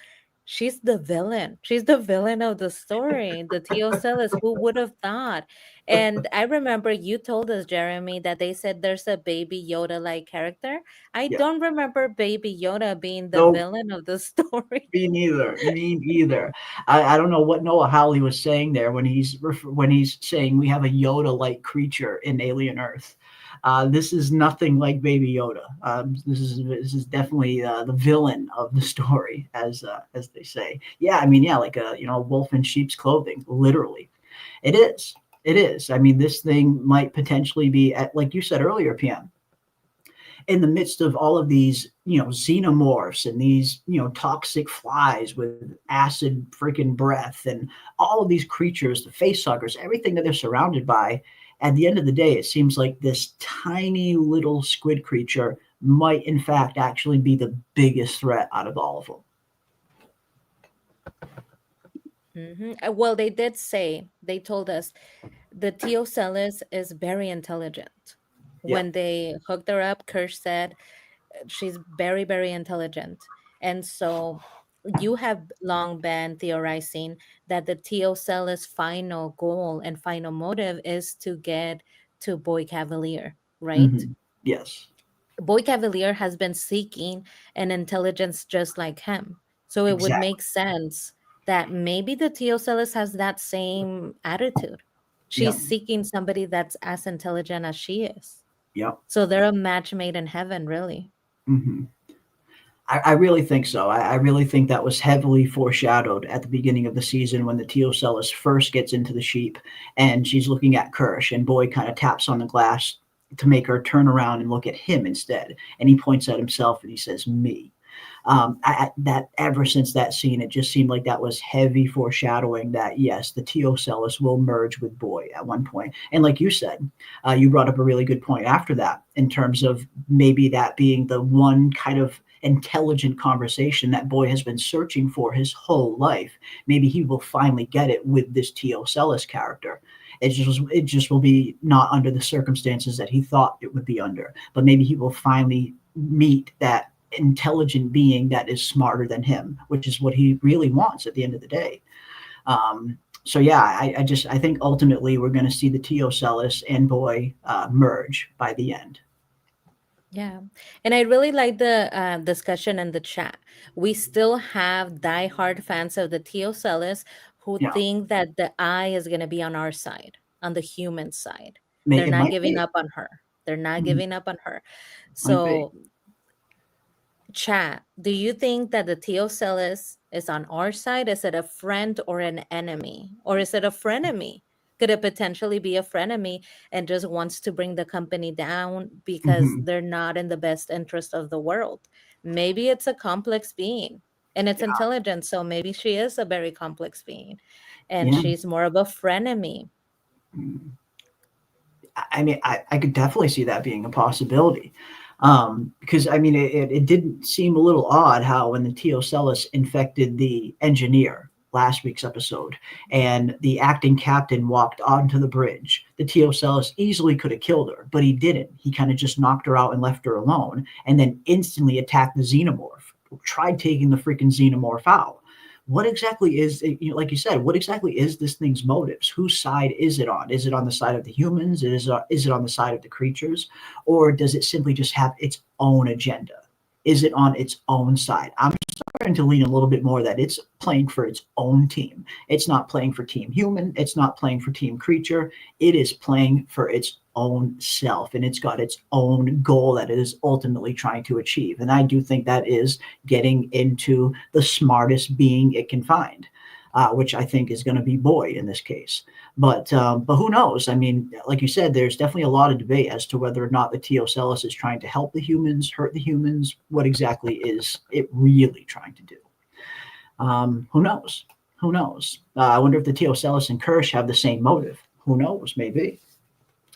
She's the villain. She's the villain of the story. The Tio Celis. Who would have thought? And I remember you told us, Jeremy, that they said there's a Baby Yoda-like character. I don't remember Baby Yoda being the villain of the story. Me neither. Me either. I don't know what Noah Hawley was saying there when he's saying we have a Yoda-like creature in Alien Earth. This is nothing like Baby Yoda. This is definitely the villain of the story, as they say. Yeah, I mean, yeah, like a wolf in sheep's clothing, literally. It is. It is. I mean, this thing might potentially be, like you said earlier, PM, in the midst of all of these, xenomorphs and these, toxic flies with acid freaking breath and all of these creatures, the facehuggers, everything that they're surrounded by. At the end of the day, it seems like this tiny little squid creature might, in fact, actually be the biggest threat out of all of them. Mm-hmm. Well, they told us the Tio Celis is very intelligent. When they hooked her up, Kirsch said she's very, very intelligent. And so you have long been theorizing that the Tio Celis' final goal and final motive is to get to Boy Cavalier, right? Mm-hmm. Yes. Boy Cavalier has been seeking an intelligence just like him. So it would make sense that maybe the Tio Celis has that same attitude. She's seeking somebody that's as intelligent as she is. Yep. So they're a match made in heaven, really. Mm-hmm. I really think so. I really think that was heavily foreshadowed at the beginning of the season when the Tio Celis first gets into the sheep and she's looking at Kirsch and Boy kind of taps on the glass to make her turn around and look at him instead. And he points at himself and he says, me. That ever since that scene, it just seemed like that was heavy foreshadowing that, yes, the Tio Celis will merge with Boy at one point. And like you said, you brought up a really good point after that in terms of maybe that being the one kind of intelligent conversation that Boy has been searching for his whole life. Maybe he will finally get it with this T.O. Celis character. It just will be not under the circumstances that he thought it would be under, but maybe he will finally meet that intelligent being that is smarter than him, which is what he really wants at the end of the day. So yeah, I think ultimately we're going to see the T.O. Celis and Boy merge by the end. Yeah. And I really like the discussion in the chat. We still have diehard fans of the Teocellus who Yeah, think that the eye is going to be on our side, on the human side. They're it not might giving be. up on her. They're not Mhm. giving up on her. Might be. So chat, do you think that the Teocellus is on our side? Is it a friend or an enemy? Or is it a frenemy? Could it potentially be a frenemy and just wants to bring the company down because Hmm. they're not in the best interest of the world? Maybe it's a complex being and it's Yeah, intelligent. So maybe she is a very complex being and yeah. she's more of a frenemy. Mm. I mean, I could definitely see that being a possibility. Because I mean, it didn't seem a little odd how when the Teocellus infected the engineer last week's episode, and the acting captain walked onto the bridge, the Teocellus easily could have killed her, but he didn't. He kind of just knocked her out and left her alone, and then instantly attacked the xenomorph. Tried taking the freaking xenomorph out. What exactly is, like you said, what exactly is this thing's motives? Whose side is it on? Is it on the side of the humans? Is it on the side of the creatures? Or does it simply just have its own agenda? Is it on its own side? I'm starting to lean a little bit more that it's playing for its own team. It's not playing for Team Human. It's not playing for Team Creature. It is playing for its own self, and it's got its own goal that it is ultimately trying to achieve. And I do think that is getting into the smartest being it can find, which I think is going to be Boy in this case. But who knows? I mean, like you said, there's definitely a lot of debate as to whether or not the Teocellus is trying to help the humans, hurt the humans. What exactly is it really trying to do? Who knows? Who knows? I wonder if the Teocellus and Kirsch have the same motive. Who knows? Maybe.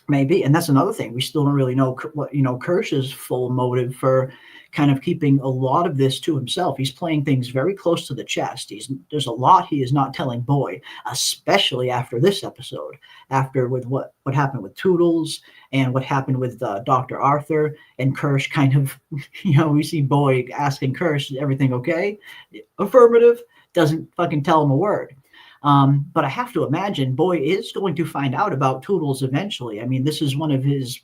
Maybe, and that's another thing. We still don't really know what Kirsch's full motive for kind of keeping a lot of this to himself. He's playing things very close to the chest. There's a lot he is not telling Boy, especially after this episode. After with what happened with Toodles and what happened with Dr. Arthur and Kirsch, kind of, we see Boy asking Kirsch, "Everything okay?" Affirmative. Doesn't fucking tell him a word. But I have to imagine Boy is going to find out about Toodles eventually. I mean, this is one of his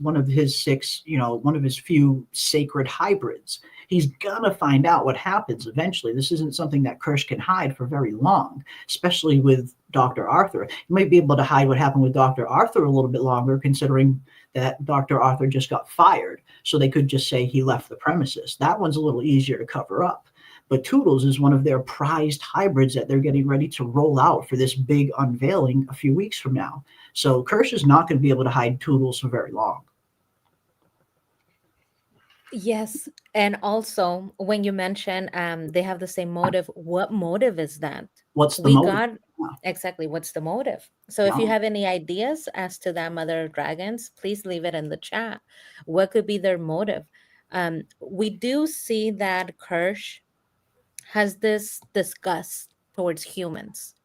six, one of his few sacred hybrids. He's gonna find out what happens eventually. This isn't something that Kirsch can hide for very long, especially with Dr. Arthur. He might be able to hide what happened with Dr. Arthur a little bit longer, considering that Dr. Arthur just got fired. So they could just say he left the premises. That one's a little easier to cover up. But Toodles is one of their prized hybrids that they're getting ready to roll out for this big unveiling a few weeks from now. So Kirsch is not going to be able to hide Toodles for very long. Yes. And also, when you mention they have the same motive, what motive is that? What's the We motive? got exactly what's the motive. So if you Wow. have any ideas as to that, Mother Dragons, please leave it in the chat. What could be their motive? We do see that Kirsch has this disgust towards humans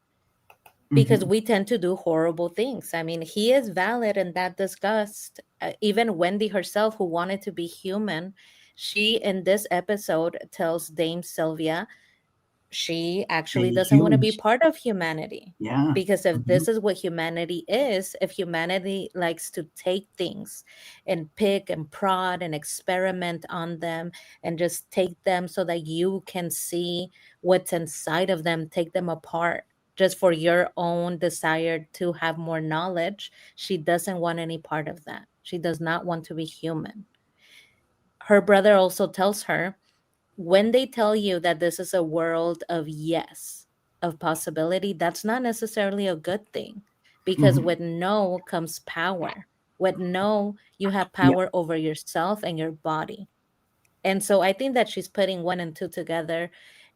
because Mm-hmm. we tend to do horrible things. I mean, he is valid in that disgust. Even Wendy herself, who wanted to be human, she in this episode tells Dame Sylvia she actually And doesn't want to be humans. part of humanity. Yeah. Because if Mm-hmm. this is what humanity is, if humanity likes to take things and pick and prod and experiment on them and just take them so that you can see what's inside of them, take them apart just for your own desire to have more knowledge, she doesn't want any part of that. She does not want to be human. Her brother also tells her when they tell you that this is a world of yes, of possibility, that's not necessarily a good thing because Mm-hmm. with no comes power. With no, you have Yeah. power over yourself and your body. And so I think that she's putting one and two together.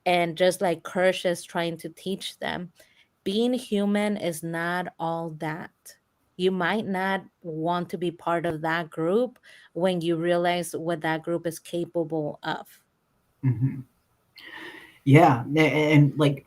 And just like Kirsch is trying to teach them, being human is not all that. You might not want to be part of that group when you realize what that group is capable of. Hmm. Yeah, and like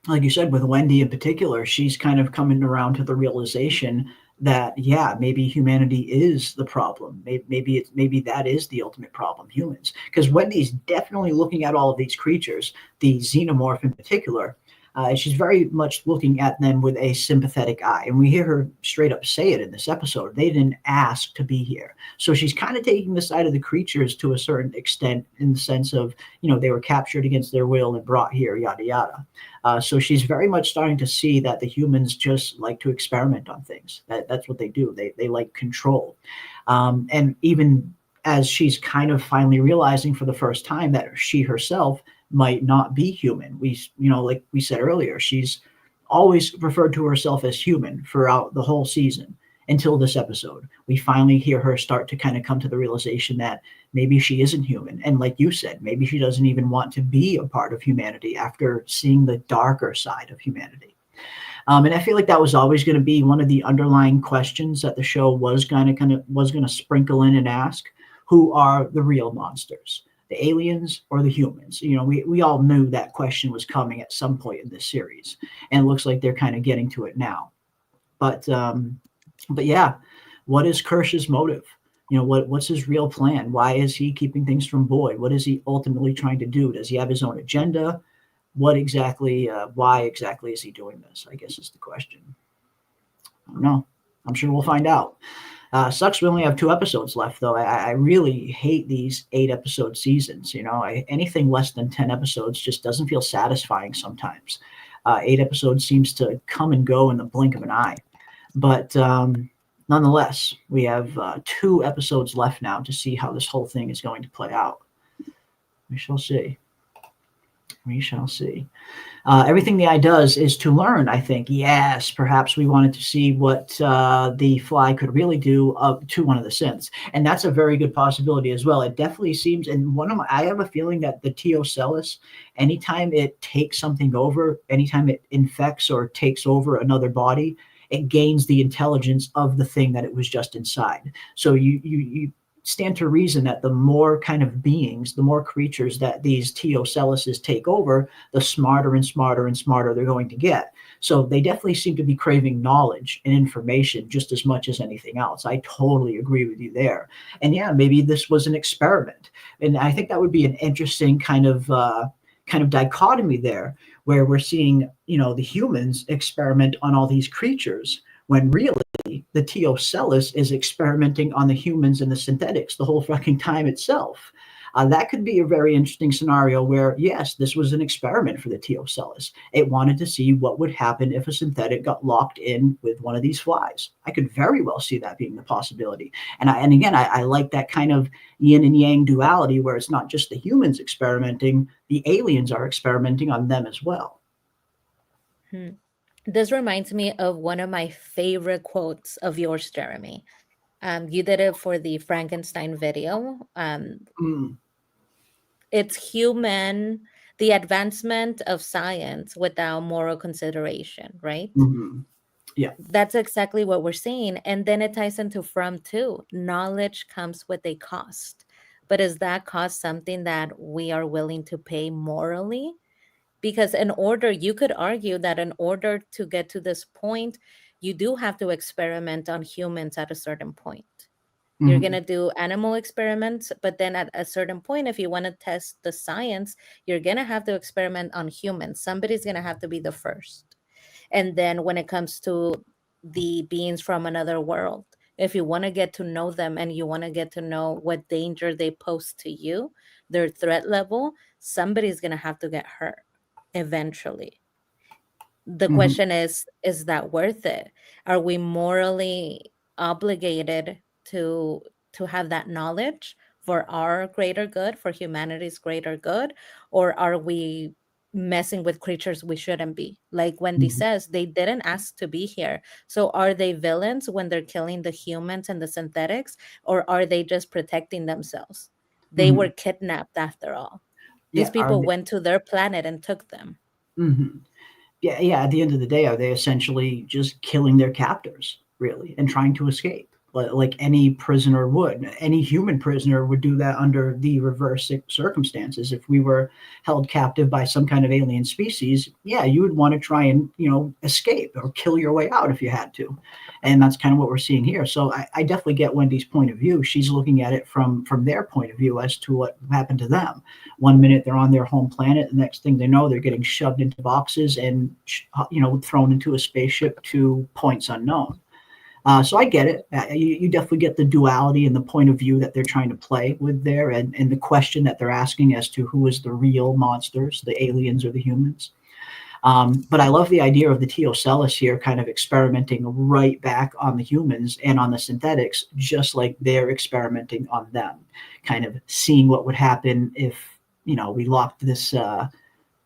you said, with Wendy in particular, she's kind of coming around to the realization that yeah, maybe humanity is the problem. Maybe that is the ultimate problem, humans. Because Wendy's definitely looking at all of these creatures, the xenomorph in particular. And she's very much looking at them with a sympathetic eye, and we hear her straight up say it in this episode. They didn't ask to be here, so she's kind of taking the side of the creatures to a certain extent, in the sense of they were captured against their will and brought here, yada yada. So she's very much starting to see that the humans just like to experiment on things. That's what they do. They like control. And even as she's kind of finally realizing for the first time that she herself might not be human. Like we said earlier, she's always referred to herself as human throughout the whole season until this episode. We finally hear her start to kind of come to the realization that maybe she isn't human. And like you said, maybe she doesn't even want to be a part of humanity after seeing the darker side of humanity. And I feel like that was always going to be one of the underlying questions that the show was going to sprinkle in and ask: who are the real monsters, the aliens or the humans? We all knew that question was coming at some point in this series, and it looks like they're kind of getting to it now. But yeah, what is Kirsch's motive? What's his real plan? Why is he keeping things from Boyd? What is he ultimately trying to do? Does he have his own agenda? What exactly? Why exactly is he doing this? I guess is the question. I don't know. I'm sure we'll find out. Sucks we only have 2 episodes left, though. I really hate these 8-episode seasons. Anything less than 10 episodes just doesn't feel satisfying sometimes. 8 episodes seems to come and go in the blink of an eye. But nonetheless, we have 2 episodes left now to see how this whole thing is going to play out. We shall see. We shall see. Everything the eye does is to learn, I think. Yes, perhaps we wanted to see what the fly could really do to one of the synths. And that's a very good possibility as well. It definitely seems, and I have a feeling that the Teocellus, anytime it takes something over, anytime it infects or takes over another body, it gains the intelligence of the thing that it was just inside. So you stand to reason that the more kind of beings, the more creatures that these Teocelluses take over, the smarter and smarter and smarter they're going to get. So they definitely seem to be craving knowledge and information just as much as anything else. I totally agree with you there. And yeah, maybe this was an experiment. And I think that would be an interesting kind of dichotomy there, where we're seeing, the humans experiment on all these creatures, when really the Teocellus is experimenting on the humans and the synthetics the whole fucking time itself. That could be a very interesting scenario where, yes, this was an experiment for the Teocellus. It wanted to see what would happen if a synthetic got locked in with one of these flies. I could very well see that being the possibility. And again, I like that kind of yin and yang duality, where it's not just the humans experimenting, the aliens are experimenting on them as well. This reminds me of one of my favorite quotes of yours, Jeremy. You did it for the Frankenstein video. It's human, the advancement of science without moral consideration, right? Yeah. That's exactly what we're seeing. And then it ties into From too. Knowledge comes with a cost. But is that cost something that we are willing to pay morally? Because you could argue that in order to get to this point, you do have to experiment on humans at a certain point. You're going to do animal experiments, but then at a certain point, if you want to test the science, you're going to have to experiment on humans. Somebody's going to have to be the first. And then when it comes to the beings from another world, if you want to get to know them and you want to get to know what danger they pose to you, their threat level, somebody's going to have to get hurt eventually. The question is that worth it? Are we morally obligated to have that knowledge for our greater good, for humanity's greater good? Or are we messing with creatures we shouldn't be? Like Wendy says, they didn't ask to be here. So are they villains when they're killing the humans and the synthetics? Or are they just protecting themselves? They were kidnapped after all. These people went to their planet and took them. Yeah. At the end of the day, are they essentially just killing their captors, really, and trying to escape? like any prisoner would. Any human prisoner would do that under the reverse circumstances. If we were held captive by some kind of alien species, yeah, you would want to try and, escape or kill your way out if you had to. And that's kind of what we're seeing here. So I definitely get Wendy's point of view. She's looking at it from their point of view as to what happened to them. One minute they're on their home planet, the next thing they know, they're getting shoved into boxes and, thrown into a spaceship to points unknown. So I get it. You definitely get the duality and the point of view that they're trying to play with there, and the question that they're asking as to who is the real monsters, the aliens or the humans. But I love the idea of the Teocellus here kind of experimenting right back on the humans and on the synthetics, just like they're experimenting on them, kind of seeing what would happen if, we locked this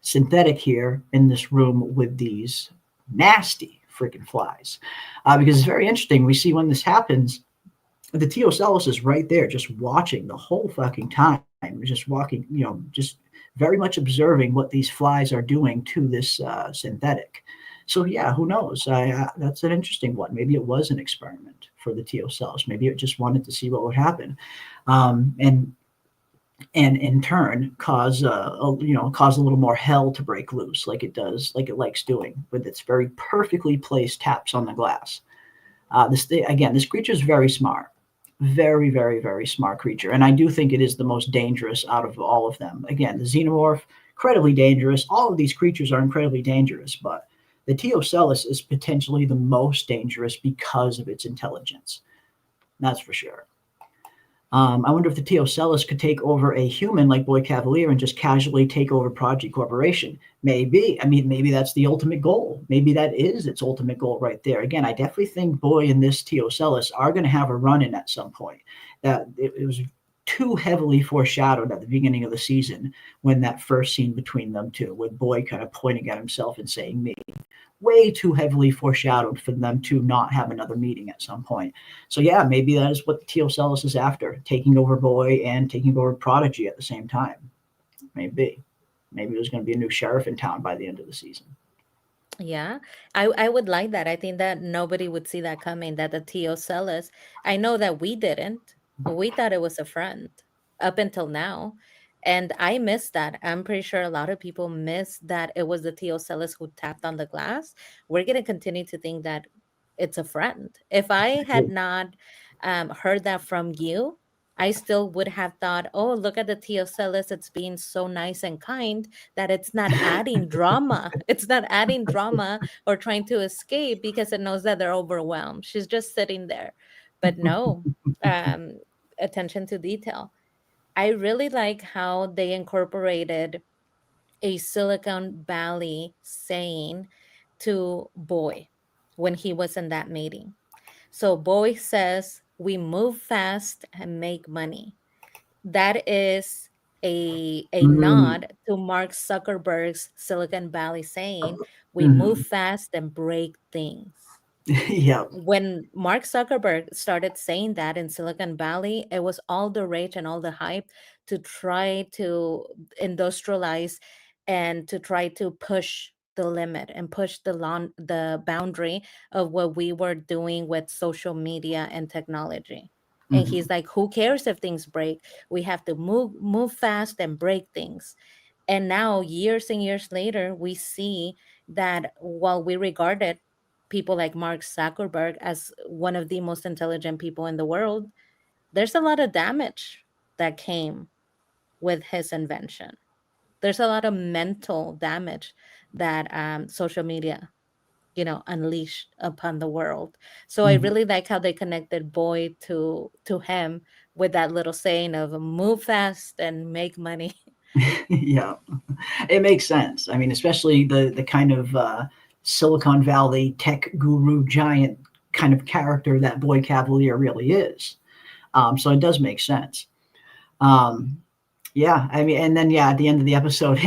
synthetic here in this room with these nasty freaking flies. Because it's very interesting. We see when this happens, the Teocellus is right there, just watching the whole fucking time, just walking, just very much observing what these flies are doing to this synthetic. So yeah, who knows? That's an interesting one. Maybe it was an experiment for the Teocellus. Maybe it just wanted to see what would happen, and in turn cause a little more hell to break loose, like it does, like it likes doing with its very perfectly placed taps on the glass. This creature is very smart, very, very, very smart creature, and I do think it is the most dangerous out of all of them. Again, the xenomorph, incredibly dangerous. All of these creatures are incredibly dangerous, but the Teocellus is potentially the most dangerous because of its intelligence. That's for sure. I wonder if the Teocellus could take over a human like Boy Cavalier and just casually take over Project Corporation. Maybe. I mean, maybe that's the ultimate goal. Maybe that is its ultimate goal right there. Again, I definitely think Boy and this Teocellus are going to have a run-in at some point. That it was too heavily foreshadowed at the beginning of the season when that first scene between them two, with Boy kind of pointing at himself and saying me. Way too heavily foreshadowed for them to not have another meeting at some point. So yeah, maybe that is what the Teocellus is after, taking over Boy and taking over Prodigy at the same time. Maybe there's going to be a new sheriff in town by the end of the season. Yeah, I would like that. I think that nobody would see that coming, that the Teocellus, I know that we didn't. We thought it was a friend up until now. And I missed that. I'm pretty sure a lot of people missed that it was the Teocellus who tapped on the glass. We're going to continue to think that it's a friend. If I had not heard that from you, I still would have thought, oh, look at the Teocellus. It's being so nice and kind that it's not adding drama. It's not adding drama or trying to escape because it knows that they're overwhelmed. She's just sitting there. But no, attention to detail. I really like how they incorporated a Silicon Valley saying to Boy when he was in that meeting. So Boy says, we move fast and make money. That is a nod to Mark Zuckerberg's Silicon Valley saying, we move fast and break things. Yeah. When Mark Zuckerberg started saying that in Silicon Valley, it was all the rage and all the hype to try to industrialize and to try to push the limit and push the boundary of what we were doing with social media and technology. And he's like, who cares if things break? We have to move fast and break things. And now, years and years later, we see that while we regarded people like Mark Zuckerberg as one of the most intelligent people in the world, there's a lot of damage that came with his invention. There's a lot of mental damage that social media, unleashed upon the world. So I really like how they connected Boy to him with that little saying of move fast and make money. Yeah, it makes sense. I mean, especially the kind of Silicon Valley tech guru giant kind of character that Boy Cavalier really is. So it does make sense. Yeah, I mean, and then at the end of the episode,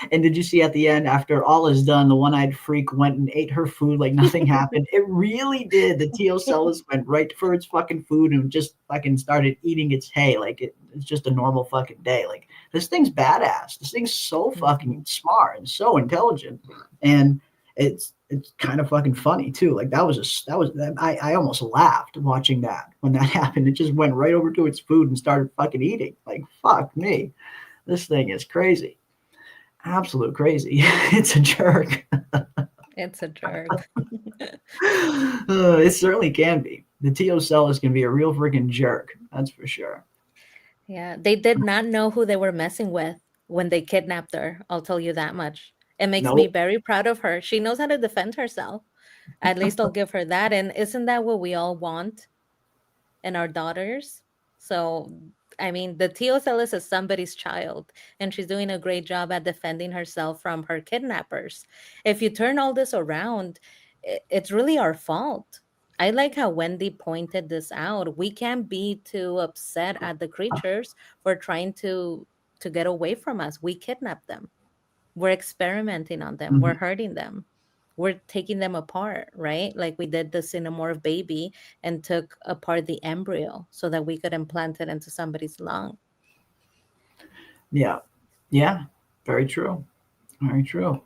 and did you see at the end, after all is done, the one-eyed freak went and ate her food like nothing happened? It really did. The Teocellus went right for its fucking food and just fucking started eating its hay like it's just a normal fucking day. Like, this thing's badass. This thing's so fucking smart and so intelligent, and it's it's kind of fucking funny too. Like I almost laughed watching that when that happened. It just went right over to its food and started fucking eating. Like, fuck me. This thing is crazy. Absolute crazy. It's a jerk. It's a jerk. It certainly can be. The Teocellus can be a real freaking jerk. That's for sure. Yeah, they did not know who they were messing with when they kidnapped her. I'll tell you that much. It makes me Nope. very proud of her. She knows how to defend herself. At least I'll give her that. And isn't that what we all want in our daughters? So, I mean, the Teocellus is somebody's child, and she's doing a great job at defending herself from her kidnappers. If you turn all this around, it's really our fault. I like how Wendy pointed this out. We can't be too upset at the creatures for trying to get away from us. We kidnapped them. We're experimenting on them. We're Mhm. hurting them. We're taking them apart, right? Like we did the xenomorph baby and took apart the embryo so that we could implant it into somebody's lung. Yeah. Yeah. Very true. Very true.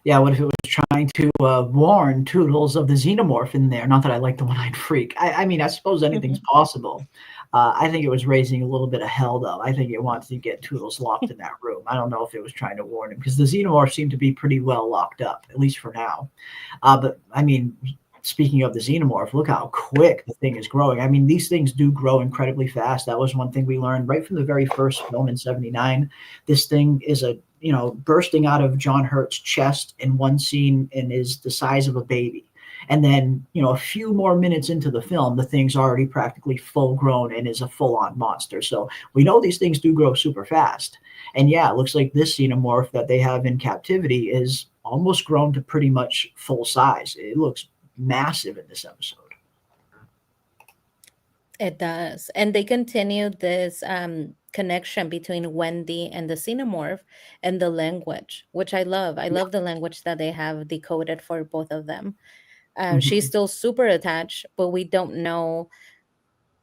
Yeah, what if it was trying to warn Toodles of the xenomorph in there? Not that I like the one-eyed freak. I mean, I suppose anything's possible. I think it was raising a little bit of hell, though. I think it wanted to get Toodles locked in that room. I don't know if it was trying to warn him because the xenomorph seemed to be pretty well locked up, at least for now. But I mean, speaking of the xenomorph, look how quick the thing is growing. I mean, these things do grow incredibly fast. That was one thing we learned right from the very first film in '79. This thing is bursting out of John Hurt's chest in one scene and is the size of a baby. And then, a few more minutes into the film, the thing's already practically full grown and is a full on monster. So we know these things do grow super fast. And yeah, it looks like this xenomorph that they have in captivity is almost grown to pretty much full size. It looks massive in this episode. It does. And they continue this connection between Wendy and the xenomorph and the language, which I love. I love the language that they have decoded for both of them. She's still super attached, but we don't know.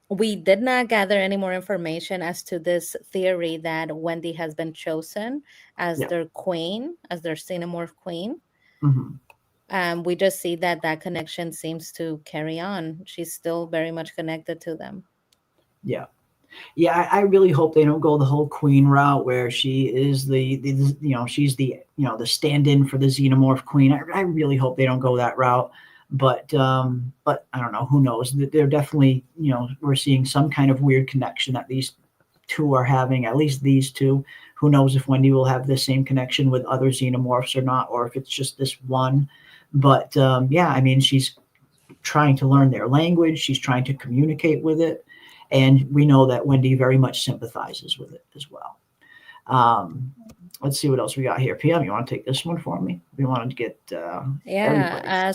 We did not gather any more information as to this theory that Wendy has been chosen as Yeah. their queen, as their xenomorph queen. Mhm. We just see that that connection seems to carry on. She's still very much connected to them. Yeah. Yeah, I really hope they don't go the whole queen route where she is she's the stand-in for the xenomorph queen. I really hope they don't go that route. But I don't know. Who knows? They're definitely, we're seeing some kind of weird connection that these two are having. At least these two. Who knows if Wendy will have the same connection with other xenomorphs or not, or if it's just this one. But yeah, I mean, she's trying to learn their language. She's trying to communicate with it. And we know that Wendy very much sympathizes with it as well. Let's see what else we got here. PM, you want to take this one for me? We wanted to get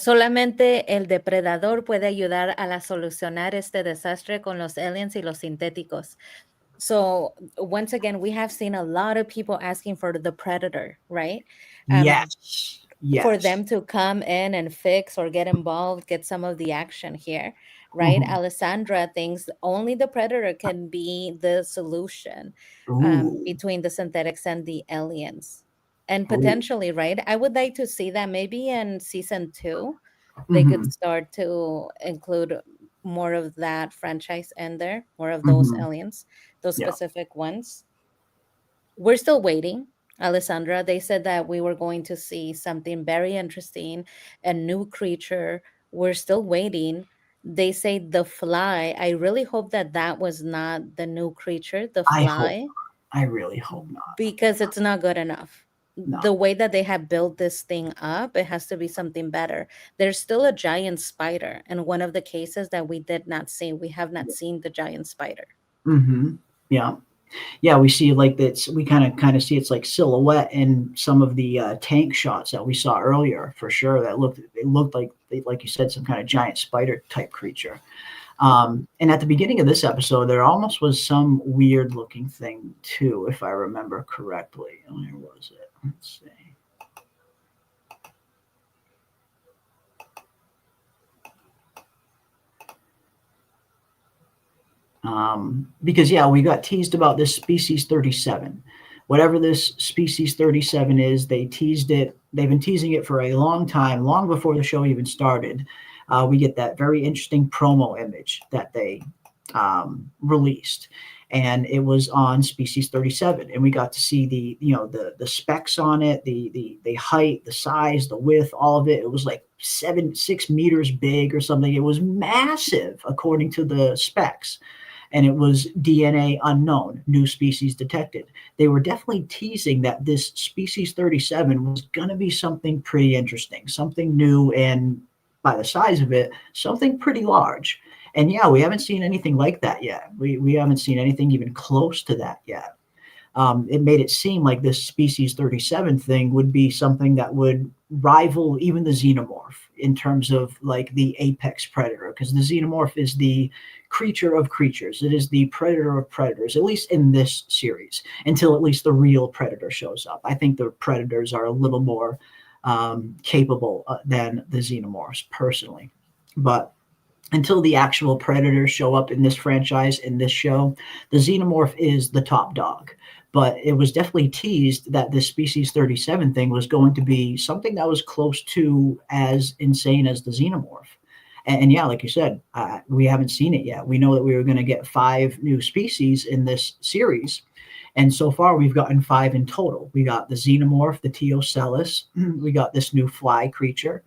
solamente el depredador puede ayudar a la solucionar este desastre con los aliens y los sintéticos. So once again, we have seen a lot of people asking for the predator, right? Yes. For them to come in and fix or get involved, get some of the action here, right? Alessandra thinks only the predator can be the solution between the synthetics and the aliens. And potentially, right? I would like to see that maybe in season 2, they could start to include more of that franchise in there, more of those aliens, those specific ones. We're still waiting. Alessandra, they said that we were going to see something very interesting, a new creature. We're still waiting. They say the fly. I really hope that that was not the new creature, the fly. I really hope not. Because it's not good enough. No. The way that they have built this thing up, it has to be something better. There's still a giant spider in one of the cases that we did not see. We have not seen the giant spider. Yeah. Yeah, we see like that's we kind of see it's like silhouette in some of the tank shots that we saw earlier for sure. It looked like you said, some kind of giant spider type creature. And at the beginning of this episode, there almost was some weird looking thing too, if I remember correctly. Where was it? Let's see. Because yeah, we got teased about this species 37. Whatever this species 37 is, they teased it They've been teasing it for a long time, long before the show even started. We get that very interesting promo image that they released, and it was on species 37, and we got to see the specs on it, the height, the size, the width, all of it. It was like 6 meters big or something. It was massive according to the specs, and it was DNA unknown, new species detected. They were definitely teasing that this species 37 was going to be something pretty interesting, something new, and by the size of it, something pretty large. And yeah, we haven't seen anything like that yet. We haven't seen anything even close to that yet. It made it seem like this species 37 thing would be something that would rival even the xenomorph in terms of like the apex predator, because the xenomorph is the creature of creatures. It is the predator of predators, at least in this series, until at least the real predator shows up. I think the predators are a little more capable than the xenomorphs personally. But until the actual predators show up in this franchise, in this show, the xenomorph is the top dog. But it was definitely teased that this species 37 thing was going to be something that was close to as insane as the xenomorph. And yeah, like you said, we haven't seen it yet. We know that we were going to get 5 new species in this series. And so far, we've gotten 5 in total. We got the xenomorph, the Teocellus. We got this new fly creature.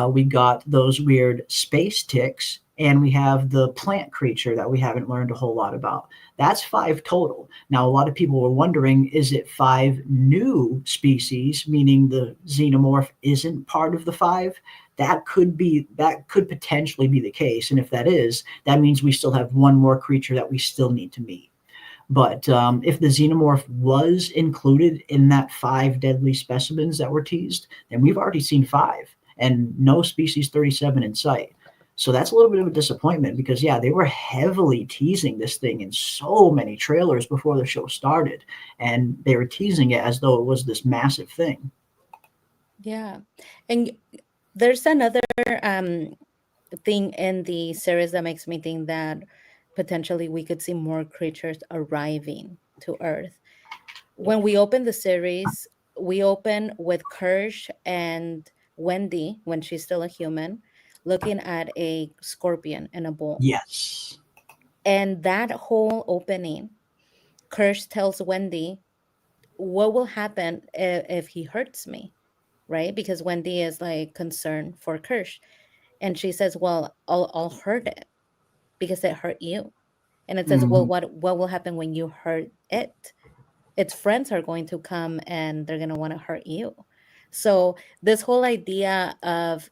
We got those weird space ticks, and we have the plant creature that we haven't learned a whole lot about. That's 5 total. Now, a lot of people were wondering, is it 5 new species, meaning the xenomorph isn't part of the 5? That could potentially be the case. And if that is, that means we still have 1 more creature that we still need to meet. But if the xenomorph was included in that 5 deadly specimens that were teased, then we've already seen 5 and no species 37 in sight. So that's a little bit of a disappointment because, yeah, they were heavily teasing this thing in so many trailers before the show started. And they were teasing it as though it was this massive thing. Yeah. And there's another thing in the series that makes me think that potentially we could see more creatures arriving to Earth. When we open the series, we open with Kirsch and Wendy, when she's still a human, looking at a scorpion in a bowl. Yes. And that whole opening, Kirsch tells Wendy, what will happen if he hurts me? Right? Because Wendy is like concerned for Kirsch. And she says, well, I'll hurt it because it hurt you. And it says, well, what will happen when you hurt it? Its friends are going to come and they're going to want to hurt you. So this whole idea of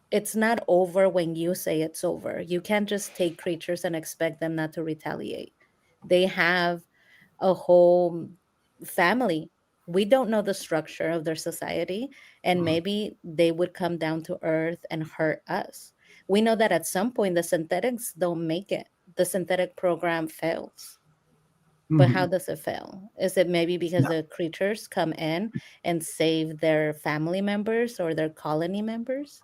it's not over when you say it's over. You can't just take creatures and expect them not to retaliate. They have a whole family. We don't know the structure of their society, and maybe they would come down to Earth and hurt us. We know that at some point the synthetics don't make it. The synthetic program fails. But how does it fail? Is it maybe because the creatures come in and save their family members or their colony members?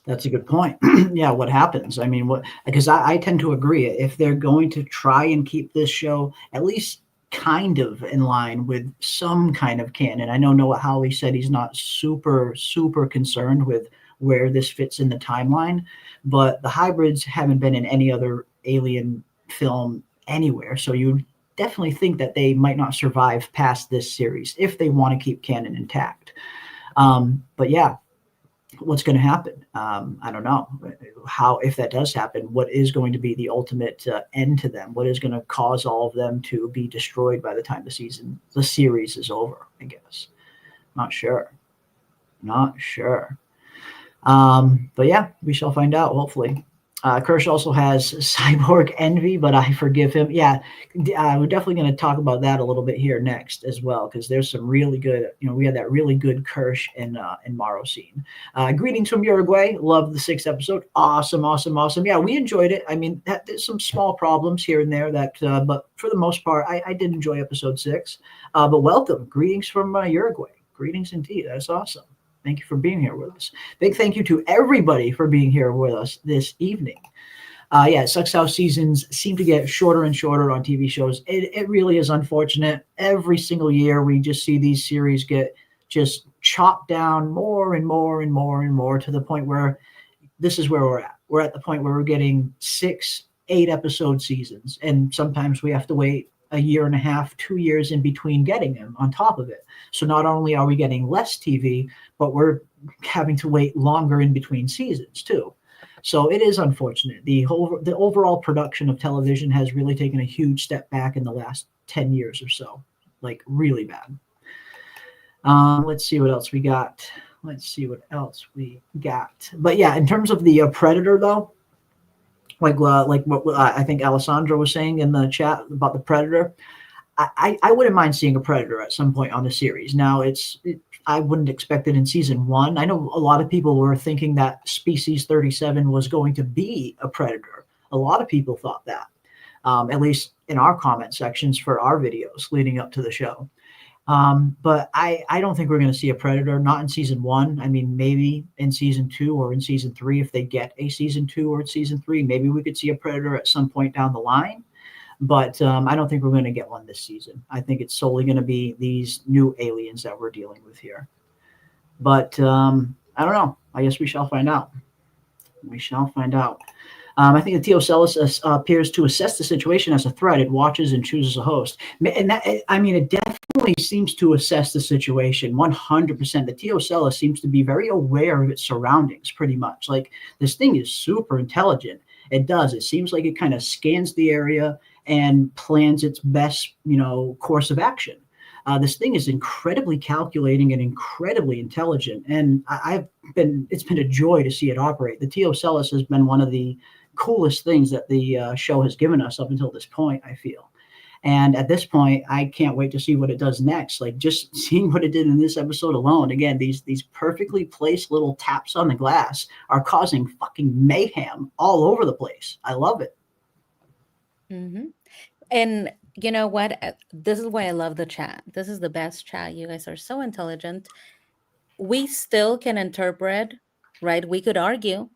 That's a good point. Yeah, what happens? I mean, because I tend to agree. If they're going to try and keep this show at least kind of in line with some kind of canon. I know Noah Hawley said he's not super, super concerned with where this fits in the timeline, but the hybrids haven't been in any other Alien film anywhere. So you definitely think that they might not survive past this series if they want to keep canon intact. But yeah, what's going to happen? I don't know how, if that does happen, what is going to be the ultimate end to them? What is going to cause all of them to be destroyed by the time the series is over? I guess. Not sure. But yeah, we shall find out, hopefully. Kirsch also has cyborg envy, but I forgive him. Yeah, we're definitely going to talk about that a little bit here next as well, because there's some really good, we had that really good Kirsch and Morrow scene. Greetings from Uruguay. Loved the 6th episode. Awesome. Yeah, we enjoyed it. I mean, there's some small problems here and there but for the most part, I did enjoy episode 6. But welcome. Greetings from Uruguay. Greetings indeed. That's awesome. Thank you for being here with us. Big thank you to everybody for being here with us this evening. Yeah, it sucks how seasons seem to get shorter and shorter on TV shows. It really is unfortunate. Every single year we just see these series get just chopped down more and more and more and more to the point where this is where we're at. We're at the point where we're getting 6, 8 episode seasons, and sometimes we have to wait a year and a half, 2 years in between getting them on top of it. So not only are we getting less TV, but we're having to wait longer in between seasons too. So it is unfortunate. The overall production of television has really taken a huge step back in the last 10 years or so, like really bad. Let's see what else we got. But yeah, in terms of the Predator though, like what I think Alessandro was saying in the chat about the Predator, I wouldn't mind seeing a Predator at some point on the series. Now I wouldn't expect it in season 1. I know a lot of people were thinking that Species 37 was going to be a Predator. A lot of people thought that, at least in our comment sections for our videos leading up to the show. But I don't think we're going to see a Predator, not in season 1. I mean, maybe in season 2 or in season 3, if they get a season 2 or season 3, maybe we could see a Predator at some point down the line. But I don't think we're going to get one this season. I think it's solely going to be these new aliens that we're dealing with here. But I don't know. I guess we shall find out. I think the Teocellus appears to assess the situation as a threat. It watches and chooses a host. And it definitely seems to assess the situation 100%. The Teocellus seems to be very aware of its surroundings pretty much. Like, this thing is super intelligent. It does. It seems like it kind of scans the area and plans its best, course of action. This thing is incredibly calculating and incredibly intelligent, and it's been a joy to see it operate. The Teocellus has been one of the coolest things that the show has given us up until this point, I feel. And at this point, I can't wait to see what it does next. Like, just seeing what it did in this episode alone. Again, these perfectly placed little taps on the glass are causing fucking mayhem all over the place. I love it. Mm-hmm. And you know what? This is why I love the chat. This is the best chat. You guys are so intelligent. We still can interpret, right? We could argue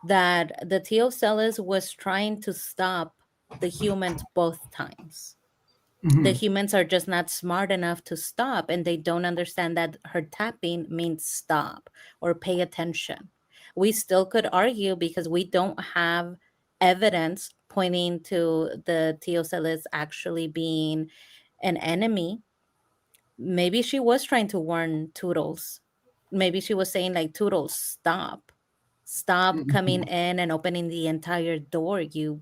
that the Teocellus was trying to stop the humans both times. The humans are just not smart enough to stop, and they don't understand that her tapping means stop or pay attention. We still could argue, because we don't have evidence pointing to the Teocellus actually being an enemy. Maybe she was trying to warn Toodles. Maybe she was saying, like, Toodles, stop coming in and opening the entire door, you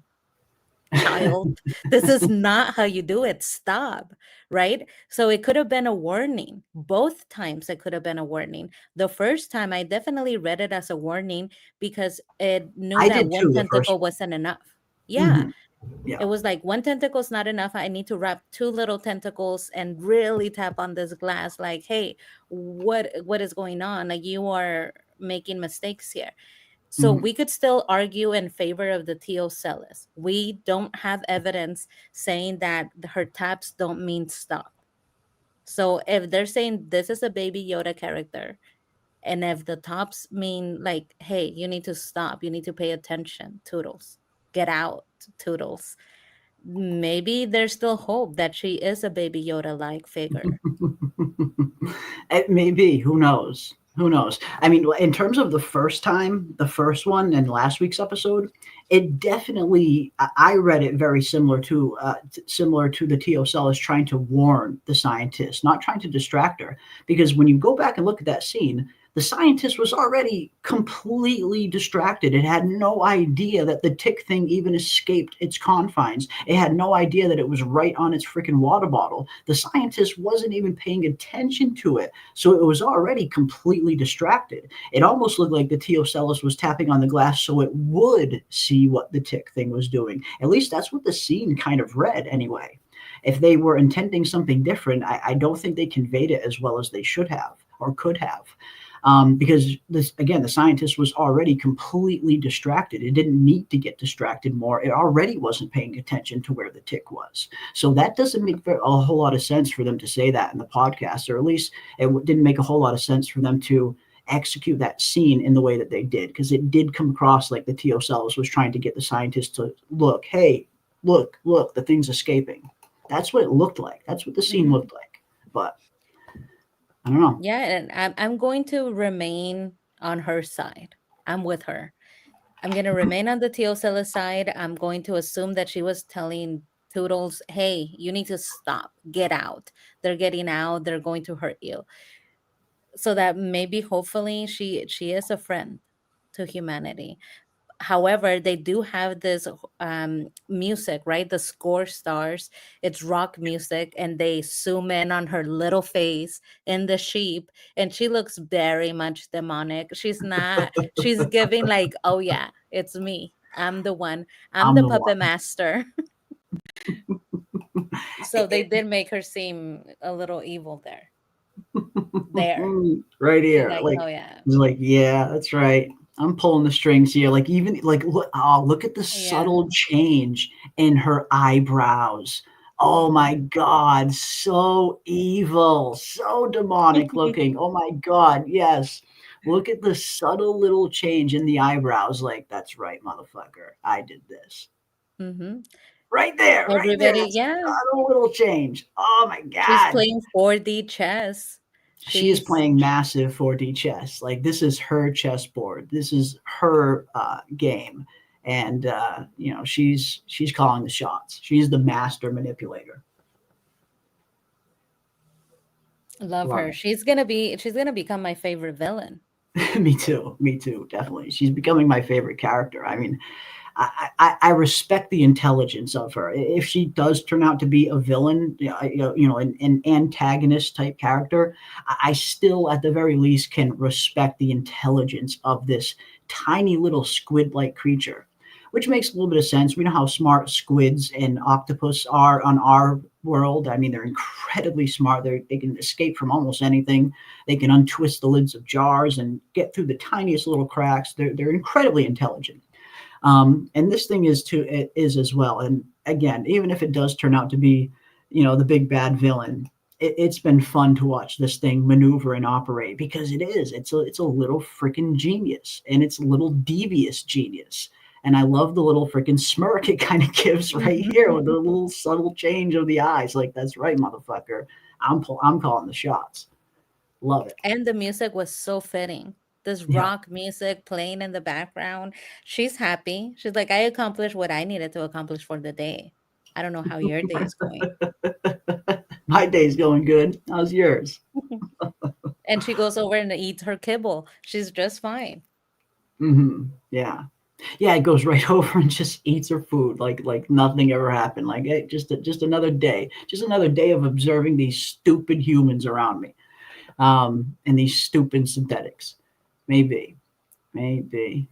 child. This is not how you do it. Stop. Right? So it could have been a warning. Both times it could have been a warning. The first time I definitely read it as a warning, because it knew I that did one too, the tentacle first. wasn't enough. Yeah. Yeah. It was like, one tentacle's not enough. I need to wrap 2 little tentacles and really tap on this glass. Like, hey, what is going on? Like, you are making mistakes here. So we could still argue in favor of the Teocellus. We don't have evidence saying that her taps don't mean stop. So if they're saying this is a Baby Yoda character, and if the tops mean, like, hey, you need to stop, you need to pay attention, Toodles, get out, Toodles, maybe there's still hope that she is a Baby Yoda-like figure. It may be. Who knows? I mean, in terms of the first one in last week's episode, it definitely, I read it very similar to the Teocellus trying to warn the scientist, not trying to distract her. Because when you go back and look at that scene, the scientist was already completely distracted. It had no idea that the tick thing even escaped its confines. It had no idea that it was right on its freaking water bottle. The scientist wasn't even paying attention to it. So it was already completely distracted. It almost looked like the Teocellus was tapping on the glass so it would see what the tick thing was doing. At least that's what the scene kind of read anyway. If they were intending something different, I don't think they conveyed it as well as they should have or could have. Because the scientist was already completely distracted. It didn't need to get distracted more. It already wasn't paying attention to where the tick was. So that doesn't make a whole lot of sense for them to say that in the podcast, or at least it didn't make a whole lot of sense for them to execute that scene in the way that they did, because it did come across like the Teocellus was trying to get the scientist to look, hey, look, the thing's escaping. That's what it looked like. That's what the scene looked like. But I don't know. Yeah, and I'm going to remain on her side. I'm with her. I'm going to remain on the Teosella side. I'm going to assume that she was telling Toodles, hey, you need to stop, get out. They're getting out, they're going to hurt you. So that maybe hopefully she is a friend to humanity. However, they do have this music, right? The score stars, it's rock music, and they zoom in on her little face in the sheep, and she looks very much demonic. She's not, she's giving like, oh yeah, it's me. I'm the one. I'm I'm the the one. puppet master. So they did make her seem a little evil there. There. Right She's here. like, Like, oh yeah. it's like, yeah, that's right. I'm pulling the strings here. Like, even like, look at the Yeah. subtle change in her eyebrows. Oh my Mhm. God, so evil, so demonic looking. Oh my God, yes. Look at the subtle little change in the eyebrows. Like, that's right, motherfucker. I did this. Mhm. Right there, right there. Everybody, That's yeah. a subtle little change. Oh my She's God. playing 4D chess. She is She's playing massive 4D chess. Like, this is her chessboard. This is her game, and she's calling the shots. She's the master manipulator. love Love her. She's gonna become my favorite villain. it. Me too. Me too. Definitely. She's becoming my favorite character. I mean, I respect the intelligence of her. If she does turn out to be a villain, an antagonist type character, I still, at the very least, can respect the intelligence of this tiny little squid-like creature, which makes a little bit of sense. We know how smart squids and octopus are on our world. I mean, they're incredibly smart. They can escape from almost anything. They can untwist the lids of jars and get through the tiniest little cracks. They're incredibly intelligent. And this thing it is as well. And again, even if it does turn out to be, the big bad villain, it's been fun to watch this thing maneuver and operate because it is. It's a little freaking genius, and it's a little devious genius. And I love the little freaking smirk it kind of gives right Mhm. here with the little subtle change of the eyes. Like, that's right, motherfucker. I'm calling the shots. Love it. And the music was so fitting. This Yeah. rock music playing in the background. She's happy. She's like, I accomplished what I needed to accomplish for the day. I don't know how your day is going. My day's going good. How's yours? And she goes over and eats her kibble. She's just fine. Yeah. Yeah, it goes right over and just eats her food like nothing ever happened. Like, hey, just another day, just another day of observing these stupid humans around me, and these stupid synthetics. Maybe, maybe,